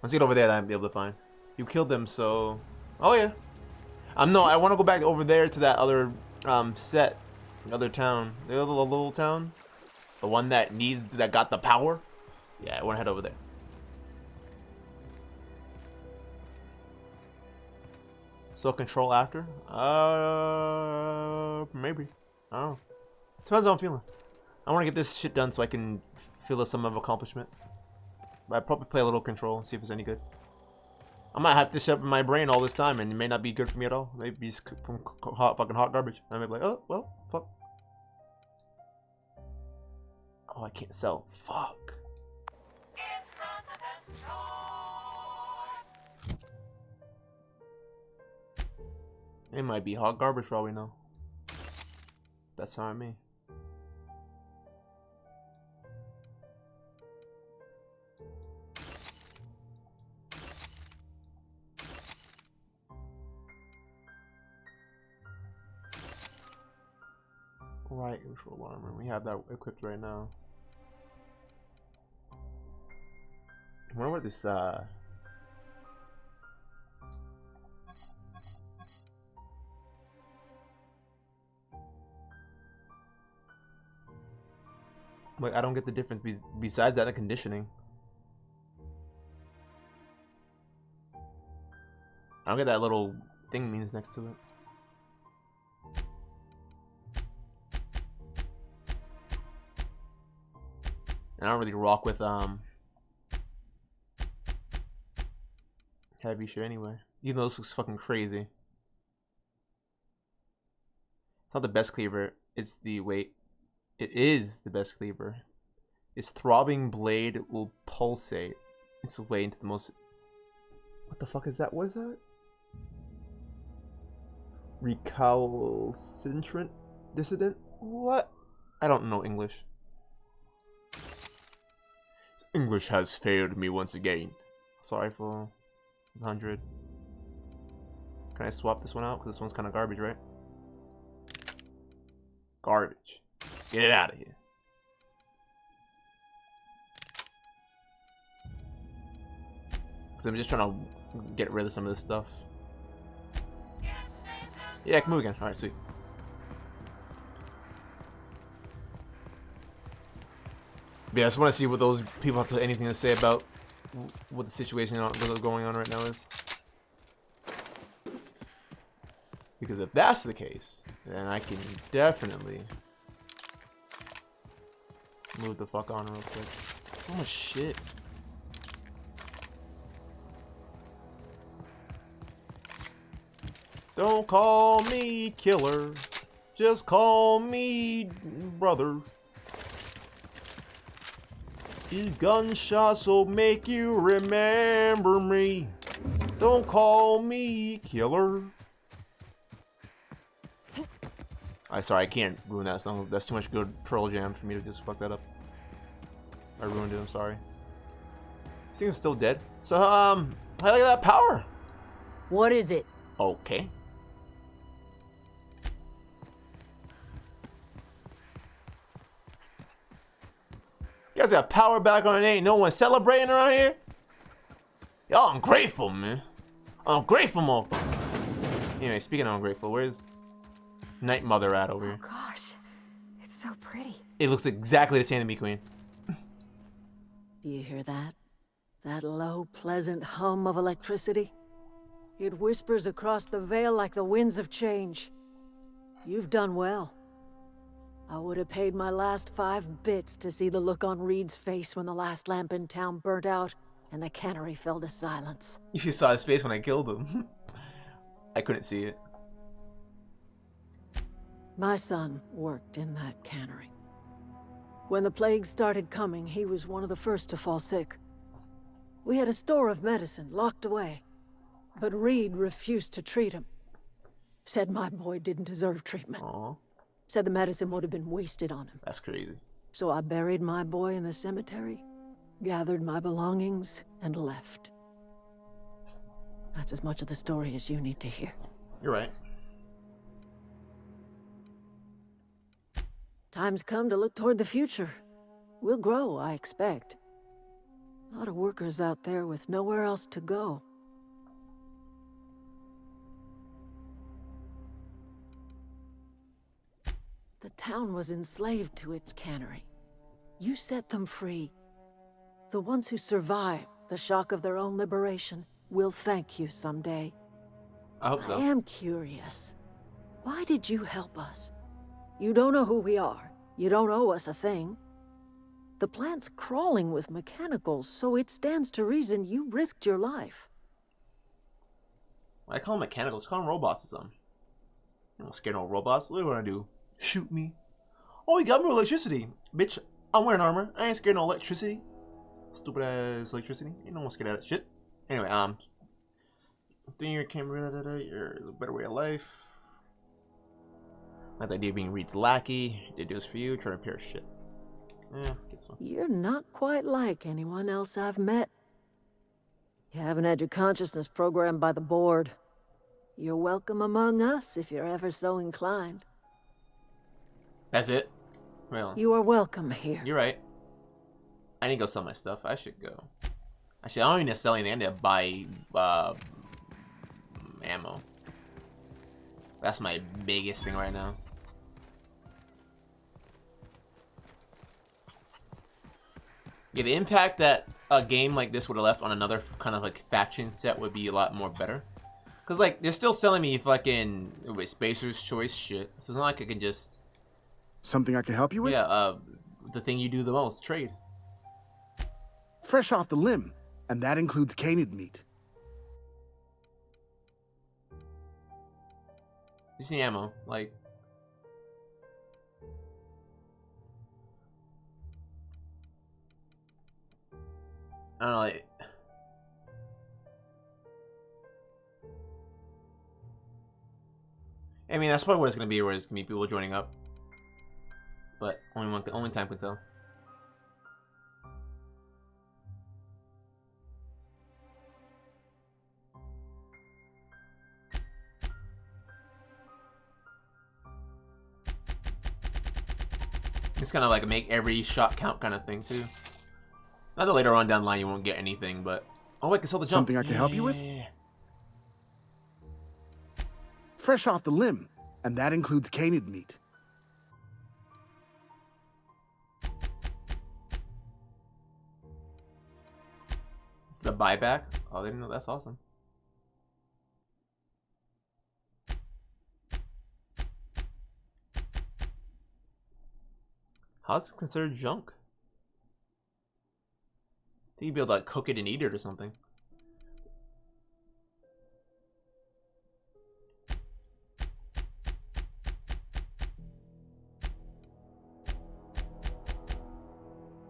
Once you get over there, I'll be able to find. You killed them, so... Oh, yeah. No, I want to go back over there to that other set. The other town. The other little town. The one that got the power. Yeah, I want to head over there. So control after? Maybe. I don't know. Depends how I'm feeling. I want to get this shit done so I can feel a some of accomplishment. But I'd probably play a little control and see if it's any good. I might have this up in my brain all this time and it may not be good for me at all. Maybe it's fucking hot garbage. I may be like, oh, well, fuck. Oh, I can't sell. Fuck. It might be hot garbage for all we know. That's how I mean. light control armor. We have that equipped right now. I wonder what this like, I don't get the difference besides that and conditioning. I don't get that little thing means next to it. And I don't really rock with heavy shit anyway. Even though this looks fucking crazy. It's not the best cleaver, it's the weight. It is the best cleaver. Its throbbing blade will pulsate its way into the most... What the fuck is that? What is that? Recalcitrant dissident? What? I don't know English. English has failed me once again. Sorry for 100. Can I swap this one out? Because this one's kind of garbage, right? Garbage. Get it out of here. Because I'm just trying to get rid of some of this stuff. Yeah, I can move again. Alright, sweet. But yeah, I just want to see what those people have anything to say about what the situation going on right now is. Because if that's the case, then I can definitely move the fuck on real quick. So much shit. Don't call me killer, just call me brother. These gunshots will make you remember me. Don't call me killer. Sorry, I can't ruin that song. That's too much good Pearl Jam for me to just fuck that up. I ruined it, I'm sorry. This thing is still dead. So, how do you like that power? What is it? Okay. You guys got power back on it, ain't no one celebrating around here? Y'all ungrateful, man. Ungrateful motherfucker. Anyway, speaking of ungrateful, where's Night Mother at over here? Oh gosh, it's so pretty. It looks exactly the same to me, Queen. Do you hear that? That low, pleasant hum of electricity? It whispers across the veil like the winds of change. You've done well. I would have paid my last 5 bits to see the look on Reed's face when the last lamp in town burnt out and the cannery fell to silence. You saw his face when I killed him. I couldn't see it. My son worked in that cannery. When the plague started coming, he was one of the first to fall sick. We had a store of medicine locked away, but Reed refused to treat him. Said my boy didn't deserve treatment. Aww. Said the medicine would have been wasted on him. That's crazy. So I buried my boy in the cemetery, gathered my belongings, and left. That's as much of the story as you need to hear. You're right. Time's come to look toward the future. We'll grow, I expect. A lot of workers out there with nowhere else to go. The town was enslaved to its cannery. You set them free. The ones who survived the shock of their own liberation will thank you someday. I hope so. I am curious. Why did you help us? You don't know who we are. You don't owe us a thing. The plant's crawling with mechanicals, so it stands to reason you risked your life. I call them mechanicals. Call them robots or something. I'm not scared of no robots. What are you gonna do? Shoot me? Oh, you got me with electricity. Bitch, I'm wearing armor. I ain't scared of no electricity. Stupid ass electricity. Ain't no one scared of that shit. Anyway, think your camera, there's a better way of life. Not the idea of being Reed's lackey. Did this for you, try to repair shit. Yeah, get some. You're not quite like anyone else I've met. You haven't had your consciousness programmed by the board. You're welcome among us if you're ever so inclined. That's it? Well, You are welcome here. you're right. I need to go sell my stuff. I should go. Actually, I don't even need to sell anything. I need to buy ammo. That's my biggest thing right now. Yeah, the impact that a game like this would have left on another kind of like faction set would be a lot more better. Cause like they're still selling me fucking Spacer's Choice shit, so it's not like I can just. Something I can help you with? Yeah, the thing you do the most, trade. Fresh off the limb, and that includes canid meat. Just need ammo, like. I don't know, like. I mean, that's probably what it's gonna be, where it's gonna be people joining up. But only time can tell. It's kind of like a make every shot count kind of thing too. Not that later on down the line you won't get anything, but oh, I can sell the jump. Something I can help you with? Fresh off the limb, and that includes canid meat. It's the buyback. Oh, they didn't know. That's awesome. How's it considered junk? I think you'd be able to like, cook it and eat it or something.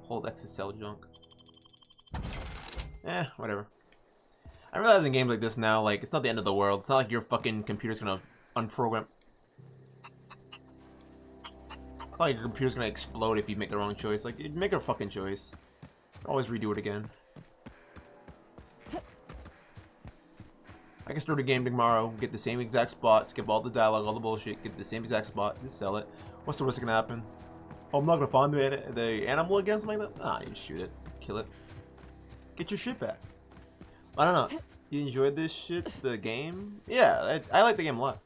Hold X to sell junk. Whatever. I realize in games like this now, like, it's not the end of the world. It's not like your fucking computer's gonna unprogram. It's not like your computer's gonna explode if you make the wrong choice. Like, make a fucking choice. Always redo it again. I can start a game tomorrow, get the same exact spot, skip all the dialogue, all the bullshit, get the same exact spot, just sell it. What's the worst that can happen? Oh, I'm not gonna find the animal again, something like that? Nah, you shoot it, kill it. Get your shit back. I don't know. You enjoyed this shit, the game? Yeah, I like the game a lot.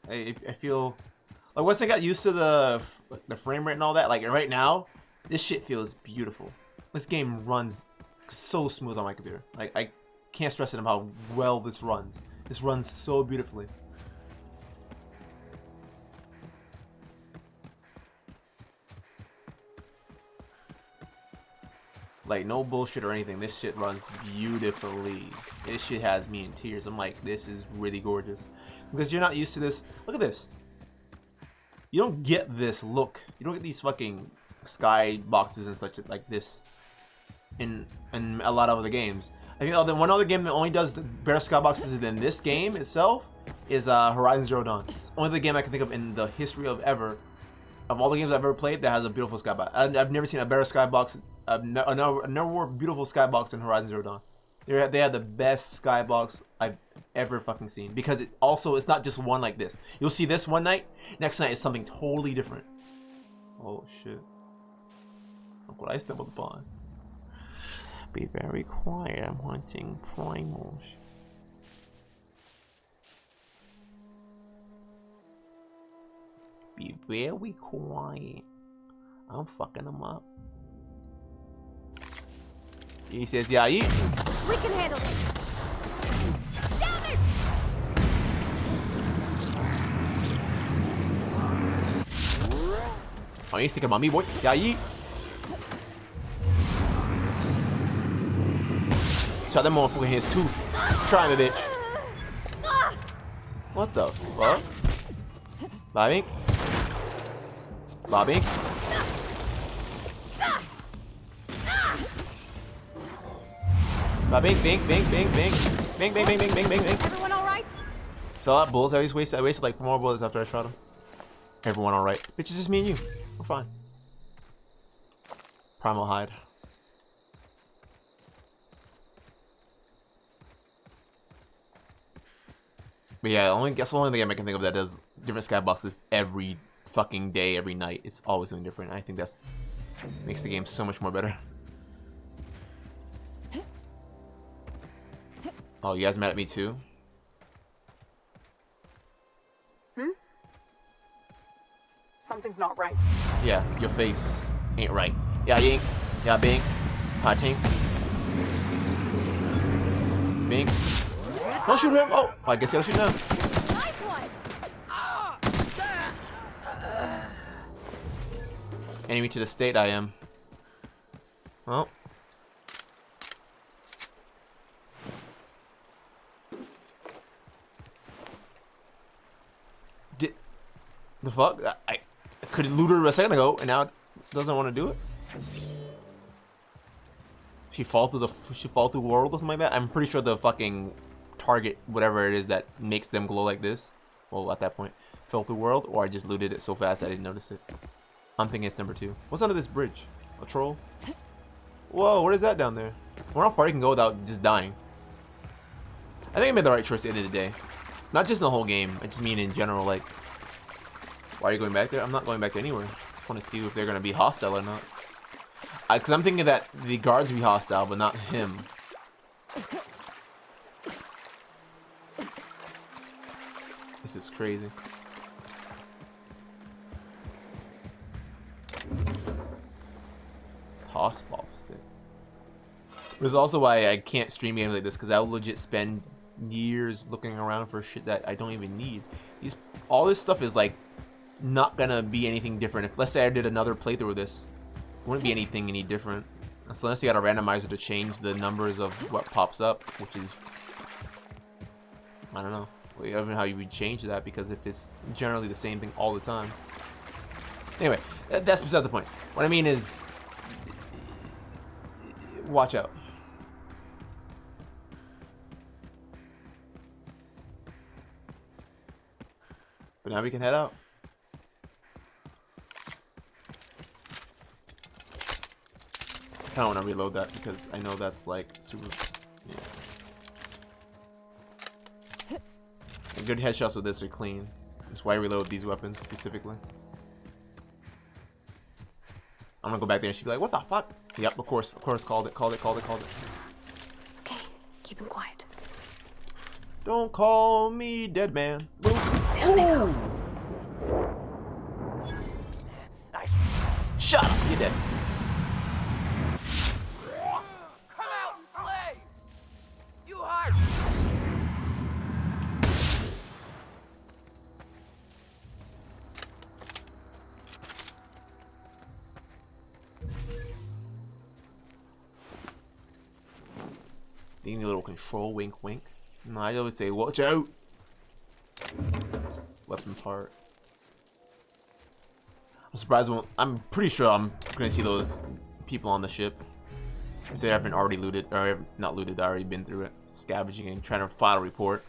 I feel like once I got used to the frame rate and all that, like right now, this shit feels beautiful. This game runs so smooth on my computer. Like I can't stress it enough how well this runs. This runs so beautifully. Like, no bullshit or anything. This shit runs beautifully. This shit has me in tears. I'm like, this is really gorgeous. Because you're not used to this. Look at this. You don't get this look. You don't get these fucking sky boxes and such like this in a lot of other games. I think the one other game that only does the better skyboxes than this game itself is Horizon Zero Dawn. It's only the game I can think of in the history of all the games I've ever played that has a beautiful skybox. I've never seen a better skybox, a more beautiful skybox than Horizon Zero Dawn. They had the best skybox I've ever fucking seen, because it's not just one like this. You'll see this one night, next night is something totally different. Oh shit! Look what I stumbled upon. Be very quiet. I'm hunting primals. Be very quiet. I'm fucking them up. He says, yeah, eat. We can handle this. Down there! Oh, he's thinking about me, boy. Yeah, eat. Shot that motherfucker in his tooth. Try me, bitch. What the fuck? Bobby? Bobby? Bing, bing, bing, bing, bing. Bing, bing, bing, bing, bing, bing, bing. Everyone alright? So that bullets I wasted like 4 more bullets after I shot him. Everyone alright. Bitch, it's just me and you. We're fine. Primal hide. But yeah, that's the only thing I can think of that does different skyboxes every fucking day, every night. It's always something different. I think that's makes the game so much more better. Oh, you guys mad at me too? Something's not right. Yeah, your face ain't right. Yeah, yink. Yeah, bing. Hot tink. Bing. Don't shoot him. Oh, I guess I'll shoot now. Nice one. Enemy to the state I am. Well. Did the fuck? I could have looted her a second ago, and now it doesn't want to do it. She fall through the world or something like that. I'm pretty sure the fucking target, whatever it is that makes them glow like this, well, at that point, fell through world, or I just looted it so fast I didn't notice it. I'm thinking it's number 2. What's under this bridge? A troll? Whoa, what is that down there? I wonder how far you can go without just dying. I think I made the right choice at the end of the day. Not just in the whole game, I just mean in general, like, why are you going back there? I'm not going back there anywhere. I want to see if they're going to be hostile or not. Because I'm thinking that the guards will be hostile, but not him. This is crazy. Toss ball stick. Which is also why I can't stream games like this, because I'll legit spend years looking around for shit that I don't even need. All this stuff is like not gonna be anything different. If let's say I did another playthrough of this, it wouldn't be anything any different. So unless you got a randomizer to change the numbers of what pops up, which is, I don't know. I don't know how you would change that, because if it's generally the same thing all the time. Anyway, that's beside the point. What I mean is, watch out. But now we can head out. I don't want to reload that because I know that's like super. Yeah. And good headshots with this are clean. That's why I reload these weapons specifically. I'm gonna go back there and she'll be like, "What the fuck?" Yep, of course, called it. Okay, keep him quiet. Don't call me dead man. Down they go. Nice. Shut up, you're dead. Come out and play. You hard. Need a little control, wink, wink. No, I always say, watch out. Weapon parts. I'm surprised when I'm pretty sure I'm gonna see those people on the ship. If they haven't already looted, or not looted, already been through it. Scavenging and trying to file a report.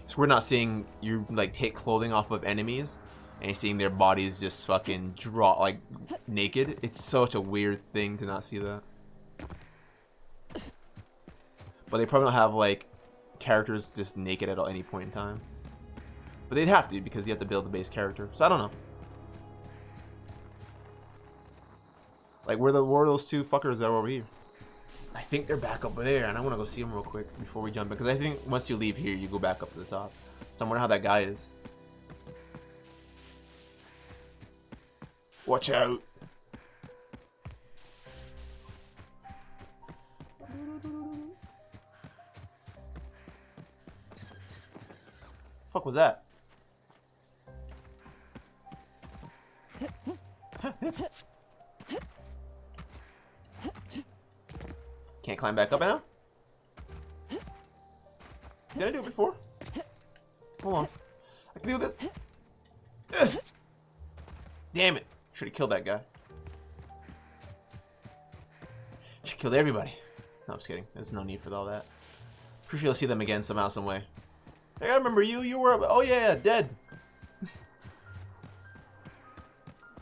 So we're not seeing you like take clothing off of enemies and seeing their bodies just fucking draw like naked. It's such a weird thing to not see that. But they probably don't have like characters just naked at any point in time. But they'd have to, because you have to build the base character. So I don't know. Like where are those two fuckers that are over here? I think they're back over there, and I want to go see them real quick before we jump in, because I think once you leave here, you go back up to the top. So I wonder how that guy is. Watch out. Fuck was that? Can't climb back up now? Did I do it before? Hold on. I can do this. Ugh. Damn it. Should have killed that guy. Should kill everybody. No, I'm just kidding. There's no need for all that. Pretty sure you'll see them again somehow, some way. Hey, I remember you. You were... Oh, yeah, dead.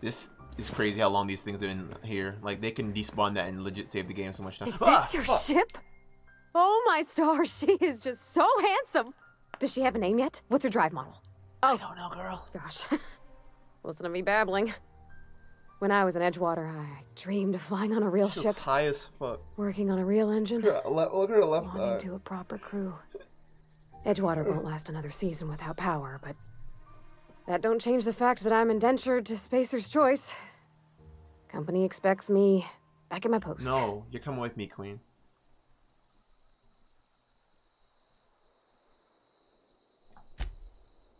This is crazy how long these things have been here. Like, they can despawn that and legit save the game so much time. Is this your ship? Oh, my stars. She is just so handsome. Does she have a name yet? What's her drive model? Oh, I don't know, girl. Gosh. Listen to me babbling. When I was in Edgewater, I dreamed of flying on a real She ship. looks high as fuck. Working on a real engine. Look at her left belonging eye. to a proper crew. Edgewater won't last another season without power, but that don't change the fact that I'm indentured to Spacer's Choice. Company expects me back at my post. No, you're coming with me, Queen.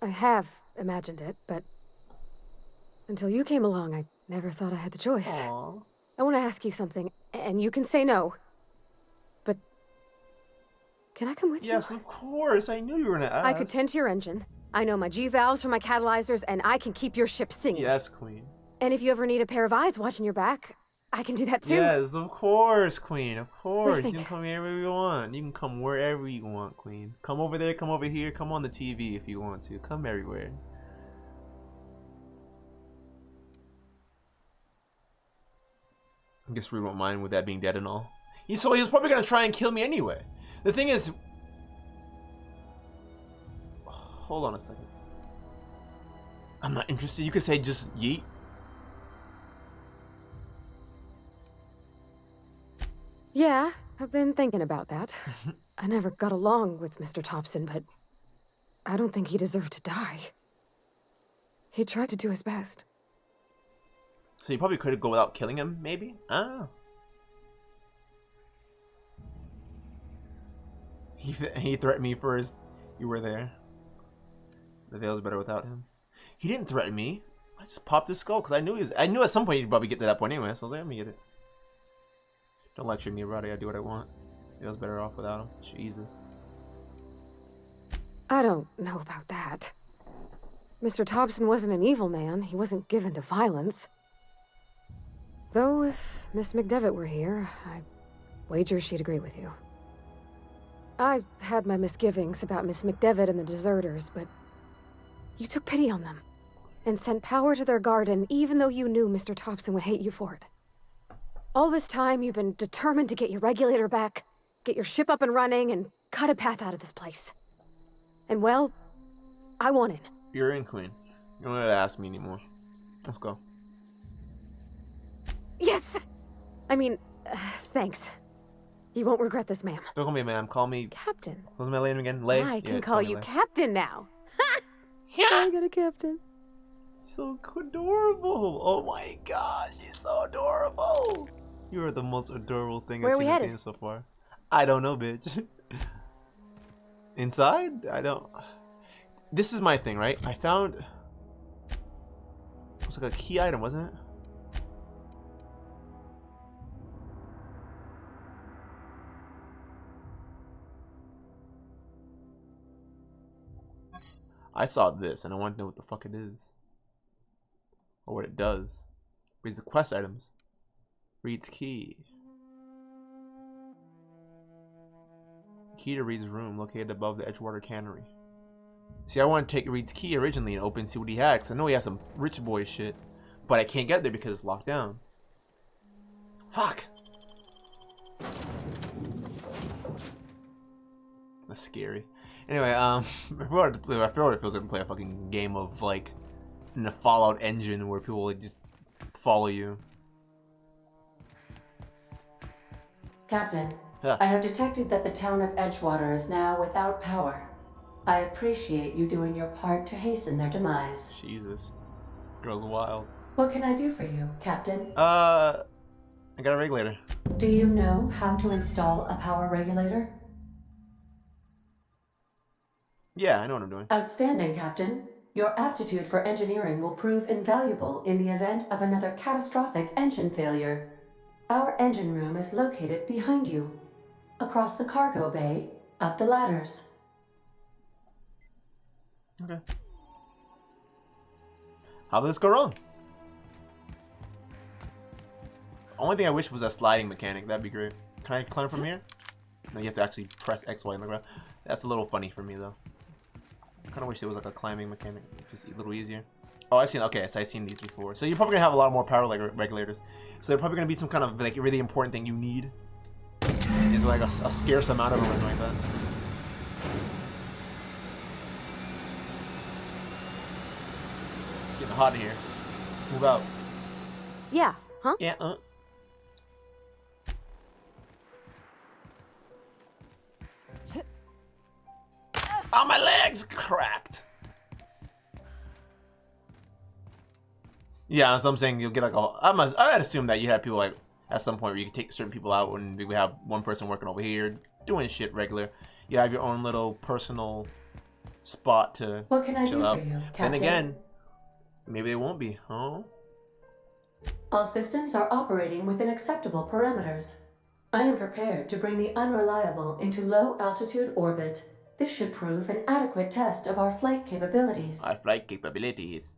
I have imagined it, but until you came along, I never thought I had the choice. Aww. I want to ask you something, and you can say no. But can I come with you? Yes, of course. I knew you were gonna ask. I could tend to your engine. I know my G-valves from my catalyzers, and I can keep your ship singing. Yes, Queen. And if you ever need a pair of eyes watching your back, I can do that too. Yes, of course, Queen. Of course. You think? can come wherever you want. You can come wherever you want, Queen. Come over there, come over here, come on the TV if you want to. Come everywhere. I guess we won't mind with that being dead and all. So he was probably gonna try and kill me anyway. The thing is, hold on a second. I'm not interested. You could say just yeet. Yeah, I've been thinking about that. I never got along with Mr. Thompson, but I don't think he deserved to die. He tried to do his best. So you probably could go without killing him, maybe? I don't know. He threatened me first. You were there. The veil's better without him. He didn't threaten me. I just popped his skull because I knew at some point he'd probably get to that point anyway. So I was like, let me get it. Don't lecture me about it. I do what I want. It was better off without him. Jesus. I don't know about that. Mr. Thompson wasn't an evil man. He wasn't given to violence. Though if Miss McDevitt were here, I wager she'd agree with you. I had my misgivings about Miss McDevitt and the deserters, but you took pity on them and sent power to their garden even though you knew Mr. Thompson would hate you for it. All this time, you've been determined to get your regulator back, get your ship up and running, and cut a path out of this place. And well, I want in. You're in, Queen. You don't have to ask me anymore. Let's go. Yes! I mean, thanks. You won't regret this, ma'am. Don't call me ma'am. Call me... Captain. What's my name again? Lay? I can Yeah, call me you Lay. Captain now. Ha! I got a captain. So adorable. Oh my gosh, she's so adorable. You are the most adorable thing Where I've are we seen in the headed? game so far. I don't know, bitch. Inside? I don't... This is my thing, right? I found... It was like a key item, wasn't it? I saw this and I want to know what the fuck it is. Or what it does. Reads the quest items. Reed's key. Key to Reed's room located above the Edgewater cannery. See, I want to take Reed's key originally and open and see what he had, 'cause I know he has some rich boy shit. But I can't get there because it's locked down. Fuck! That's scary. Anyway, I feel what it feels like to play a fucking game of, like, in the Fallout engine where people, like, just follow you. Captain, Yeah. I have detected that the town of Edgewater is now without power. I appreciate you doing your part to hasten their demise. Jesus. Girl's wild. What can I do for you, Captain? I got a regulator. Do you know how to install a power regulator? Yeah, I know what I'm doing. Outstanding, Captain. Your aptitude for engineering will prove invaluable in the event of another catastrophic engine failure. Our engine room is located behind you. Across the cargo bay, up the ladders. Okay. How did this go wrong? Only thing I wish was a sliding mechanic. That'd be great. Can I climb from here? No, you have to actually press X, Y on the ground. That's a little funny for me, though. I kind of wish there was like a climbing mechanic. Just a little easier. Oh, I seen. Okay, so I've seen these before. So you're probably gonna have a lot more power regulators. So they're probably gonna be some kind of like really important thing you need. Is like a scarce amount of them or something like that. Getting hot in here. Move out. Yeah, huh? Yeah, Oh, my legs cracked. Yeah, so I'm saying you'll get like a. I'd assume that you have people like at some point where you can take certain people out when we have one person working over here doing shit regular. You have your own little personal spot to What can I chill do out. for you, Then Captain? again, maybe they won't be, huh? All systems are operating within acceptable parameters. I am prepared to bring the unreliable into low-altitude orbit. This should prove an adequate test of our flight capabilities. Our flight capabilities.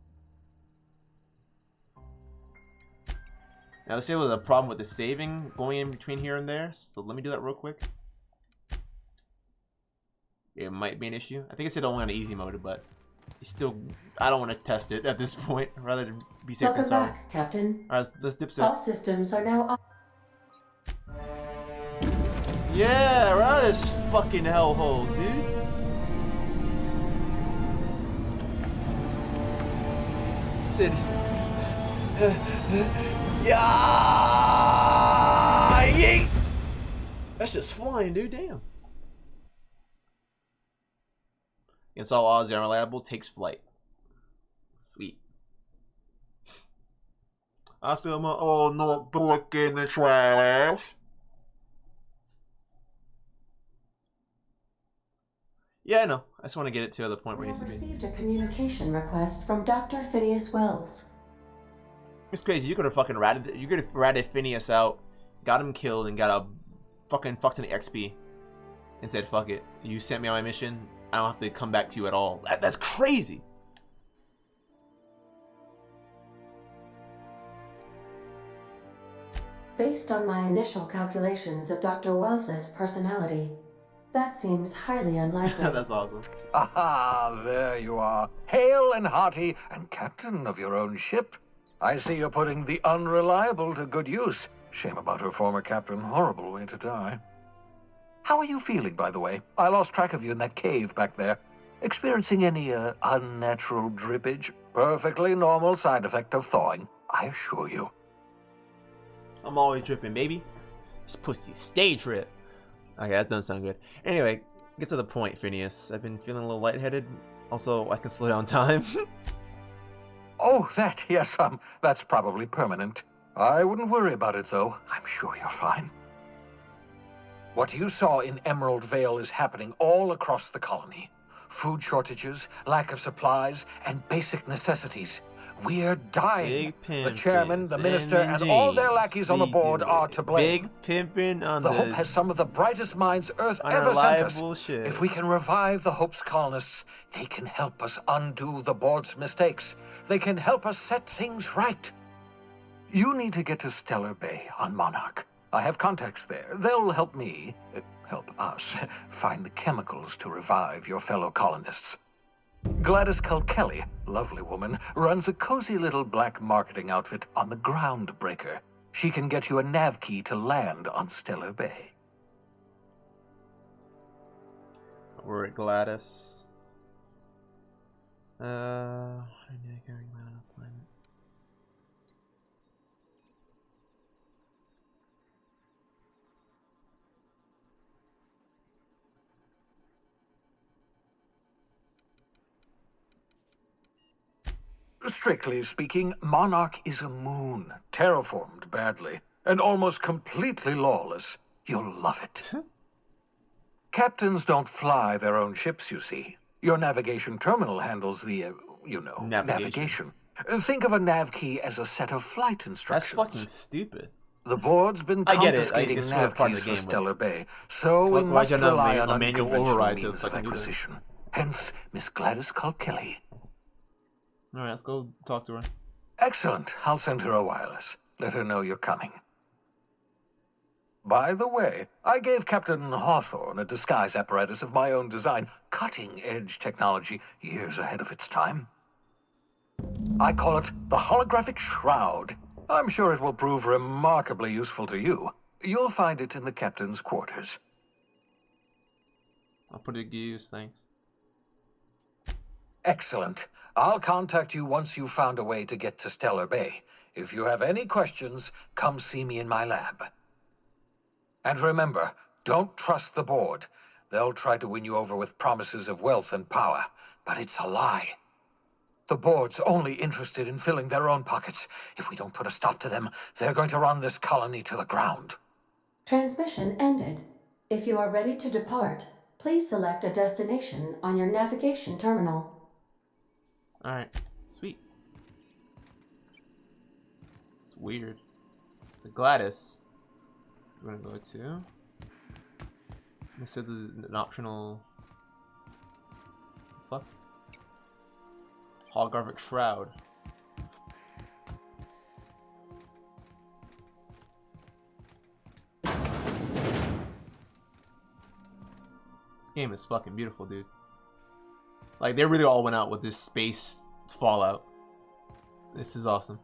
Now let's say there's a problem with the saving going in between here and there. So let me do that real quick. It might be an issue. I think it said only on easy mode, but still, I don't want to test it at this point. I'd rather be safe than Welcome sorry. back, Captain. Alright, let's dip All set. systems are now Yeah, right out of this fucking hellhole, dude. Said, yeah, yeet. That's just flying, dude. Damn. Against all odds, the unreliable takes flight. Sweet. I feel my old notebook in the trash. Yeah, I know. I just want to get it to the point where We it have needs to be. received a communication request from Dr. Phineas Wells. It's crazy. You could have fucking ratted Phineas out, got him killed, and got a fucking fucked an XP, and said, "Fuck it. You sent me on my mission. I don't have to come back to you at all." That's crazy. Based on my initial calculations of Dr. Wells's personality, that seems highly unlikely. That's awesome. Aha, there you are. Hale and hearty, and captain of your own ship. I see you're putting the unreliable to good use. Shame about her former captain. Horrible way to die. How are you feeling, by the way? I lost track of you in that cave back there. Experiencing any, unnatural drippage? Perfectly normal side effect of thawing, I assure you. I'm always dripping, baby. This pussy stay drip. Okay, that doesn't sound good. Anyway, get to the point, Phineas. I've been feeling a little lightheaded. Also, I can slow down time. Oh, that, yes, that's probably permanent. I wouldn't worry about it, though. I'm sure you're fine. What you saw in Emerald Vale is happening all across the colony. Food shortages, lack of supplies, and basic necessities. We're dying. The chairman, the minister, and all their lackeys on the board are to blame. Big pimpin' on the Hope has some of the brightest minds Earth ever sent us. Shit. If we can revive the Hope's colonists, they can help us undo the board's mistakes. They can help us set things right. You need to get to Stellar Bay on Monarch. I have contacts there. They'll help me, help us, find the chemicals to revive your fellow colonists. Gladys Kilkelly, lovely woman, runs a cozy little black marketing outfit on the Groundbreaker. She can get you a nav key to land on Stellar Bay. We're at Gladys. Strictly speaking, Monarch is a moon, terraformed badly, and almost completely lawless. You'll love it. Captains don't fly their own ships, you see. Your navigation terminal handles the, navigation. Think of a nav key as a set of flight instructions. That's fucking stupid. The board's been confiscating nav keys for Stellar Bay, so we must rely on manual override to means of acquisition. Hence, Miss Gladys Kilkelly. Alright, let's go talk to her. Excellent. I'll send her a wireless. Let her know you're coming. By the way, I gave Captain Hawthorne a disguise apparatus of my own design, cutting-edge technology, years ahead of its time. I call it the Holographic Shroud. I'm sure it will prove remarkably useful to you. You'll find it in the captain's quarters. I'll put it to use, thanks. Excellent. I'll contact you once you've found a way to get to Stellar Bay. If you have any questions, come see me in my lab. And remember, don't trust the board. They'll try to win you over with promises of wealth and power, but it's a lie. The board's only interested in filling their own pockets. If we don't put a stop to them, they're going to run this colony to the ground. Transmission ended. If you are ready to depart, please select a destination on your navigation terminal. Alright, sweet. It's weird. So Gladys, we're gonna go to. This is an optional. Fuck. Holographic Shroud. This game is fucking beautiful, dude. Like, they really all went out with this space Fallout. This is awesome.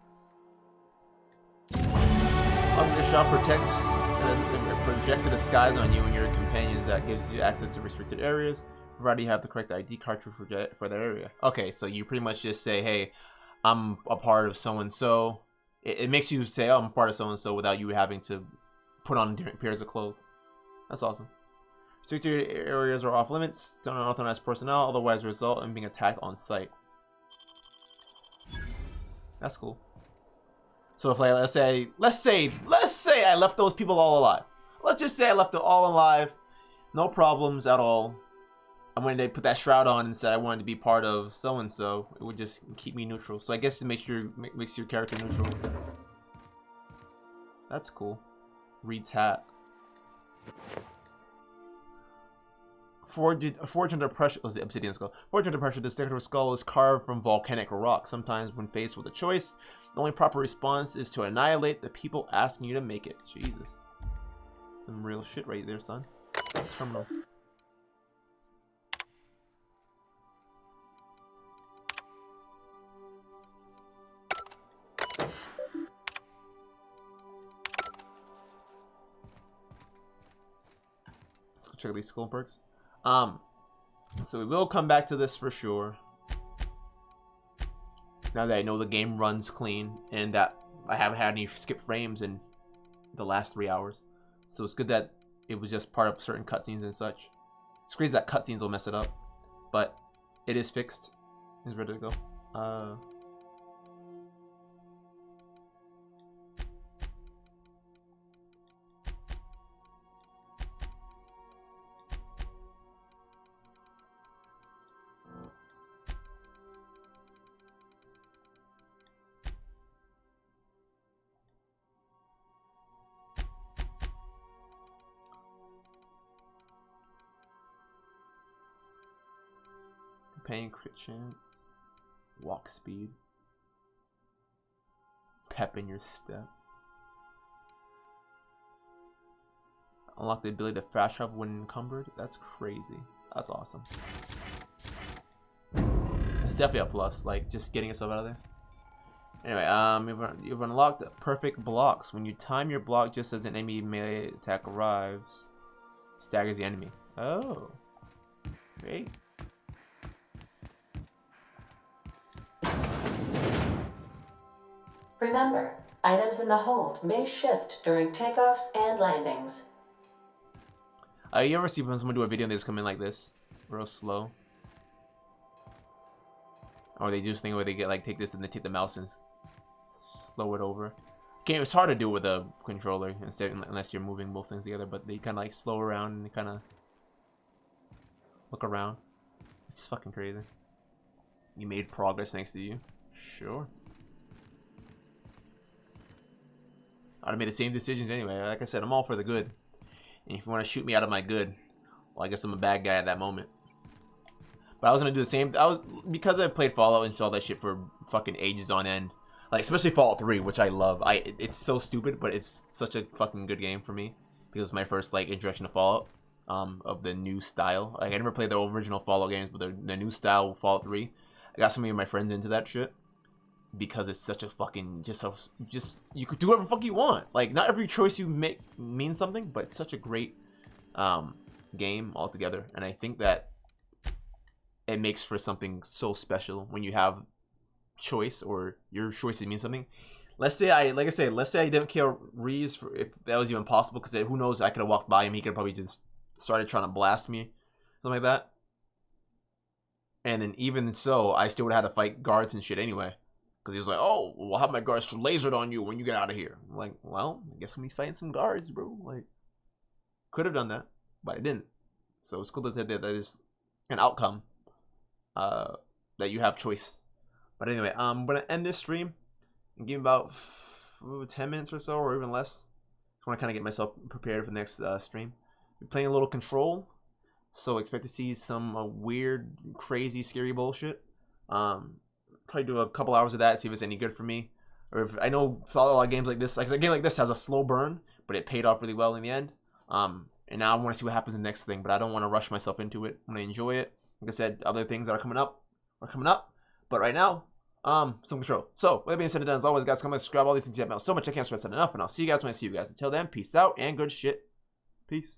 Your shot projects a disguise on you and your companions that gives you access to restricted areas, provided you have the correct ID card for that area. Okay, so you pretty much just say, hey, I'm a part of so-and-so. It makes you say, oh, I'm a part of so-and-so without you having to put on different pairs of clothes. That's awesome. Restricted areas are off limits to unauthorized personnel, otherwise result in being attacked on site. That's cool. So if, like, let's say I left those people all alive. Let's just say I left them all alive, no problems at all. And when they put that shroud on and said I wanted to be part of so and so, it would just keep me neutral. So I guess it makes your character neutral. That's cool. Reed's hat. Forged under pressure. Oh, the obsidian skull. Forged under pressure, this decorative skull is carved from volcanic rock. Sometimes, when faced with a choice, the only proper response is to annihilate the people asking you to make it. Jesus, some real shit right there, son. Terminal. Let's go check these skull perks. So we will come back to this for sure. Now that I know the game runs clean and that I haven't had any skip frames in the last 3 hours. So it's good that it was just part of certain cutscenes and such. It's crazy that cutscenes will mess it up, but it is fixed. It's ready to go. Paying crit chance, walk speed, pep in your step. Unlock the ability to fast travel when encumbered. That's crazy. That's awesome. It's definitely a plus, like just getting yourself out of there. Anyway, you've unlocked perfect blocks. When you time your block just as an enemy melee attack arrives, staggers the enemy. Oh, great. Remember, items in the hold may shift during takeoffs and landings. You ever see when someone do a video and they just come in like this, real slow? Or they do this thing where they get like take this and they take the mouse and slow it over. Okay, it's hard to do with a controller instead unless you're moving both things together. But they kind of like slow around and kind of look around. It's fucking crazy. You made progress next to you. Sure. I'd have made the same decisions anyway. Like I said, I'm all for the good. And if you want to shoot me out of my good, well, I guess I'm a bad guy at that moment. But I was gonna do the same. Because I played Fallout and all that shit for fucking ages on end. Like especially Fallout 3, which I love. It's so stupid, but it's such a fucking good game for me because it's my first like introduction to Fallout, of the new style. Like I never played the original Fallout games, but the new style Fallout 3. I got some of my friends into that shit. Because it's such a fucking just you could do whatever the fuck you want. Like not every choice you make means something, but it's such a great game altogether. And I think that it makes for something so special when you have choice, or your choices mean something. Let's say let's say I didn't kill Reese, if that was even possible, because who knows, I could have walked by him, he could have probably just started trying to blast me, something like that. And then even so, I still would have had to fight guards and shit anyway. Because he was like, oh, well, I'll have my guards lasered on you when you get out of here. I'm like, well, I guess I'm gonna be fighting some guards, bro. Like, could have done that, but I didn't. So it's cool that that is an outcome that you have choice. But anyway, I'm gonna end this stream and give about 10 minutes or so, or even less. Just want to kind of get myself prepared for the next stream. We're playing a little Control, so expect to see some weird, crazy, scary bullshit. Probably do a couple hours of that, see if it's any good for me. Or if I know a lot of games like this, like a game like this has a slow burn, but it paid off really well in the end. And now I want to see what happens in the next thing, but I don't want to rush myself into it. I'm gonna enjoy it. Like I said, other things that are coming up are coming up. But right now, some Control. So, with that being said and done, as always, guys, come and subscribe, all these things you have so much I can't stress that enough, and I'll see you guys when I see you guys. Until then, peace out and good shit. Peace.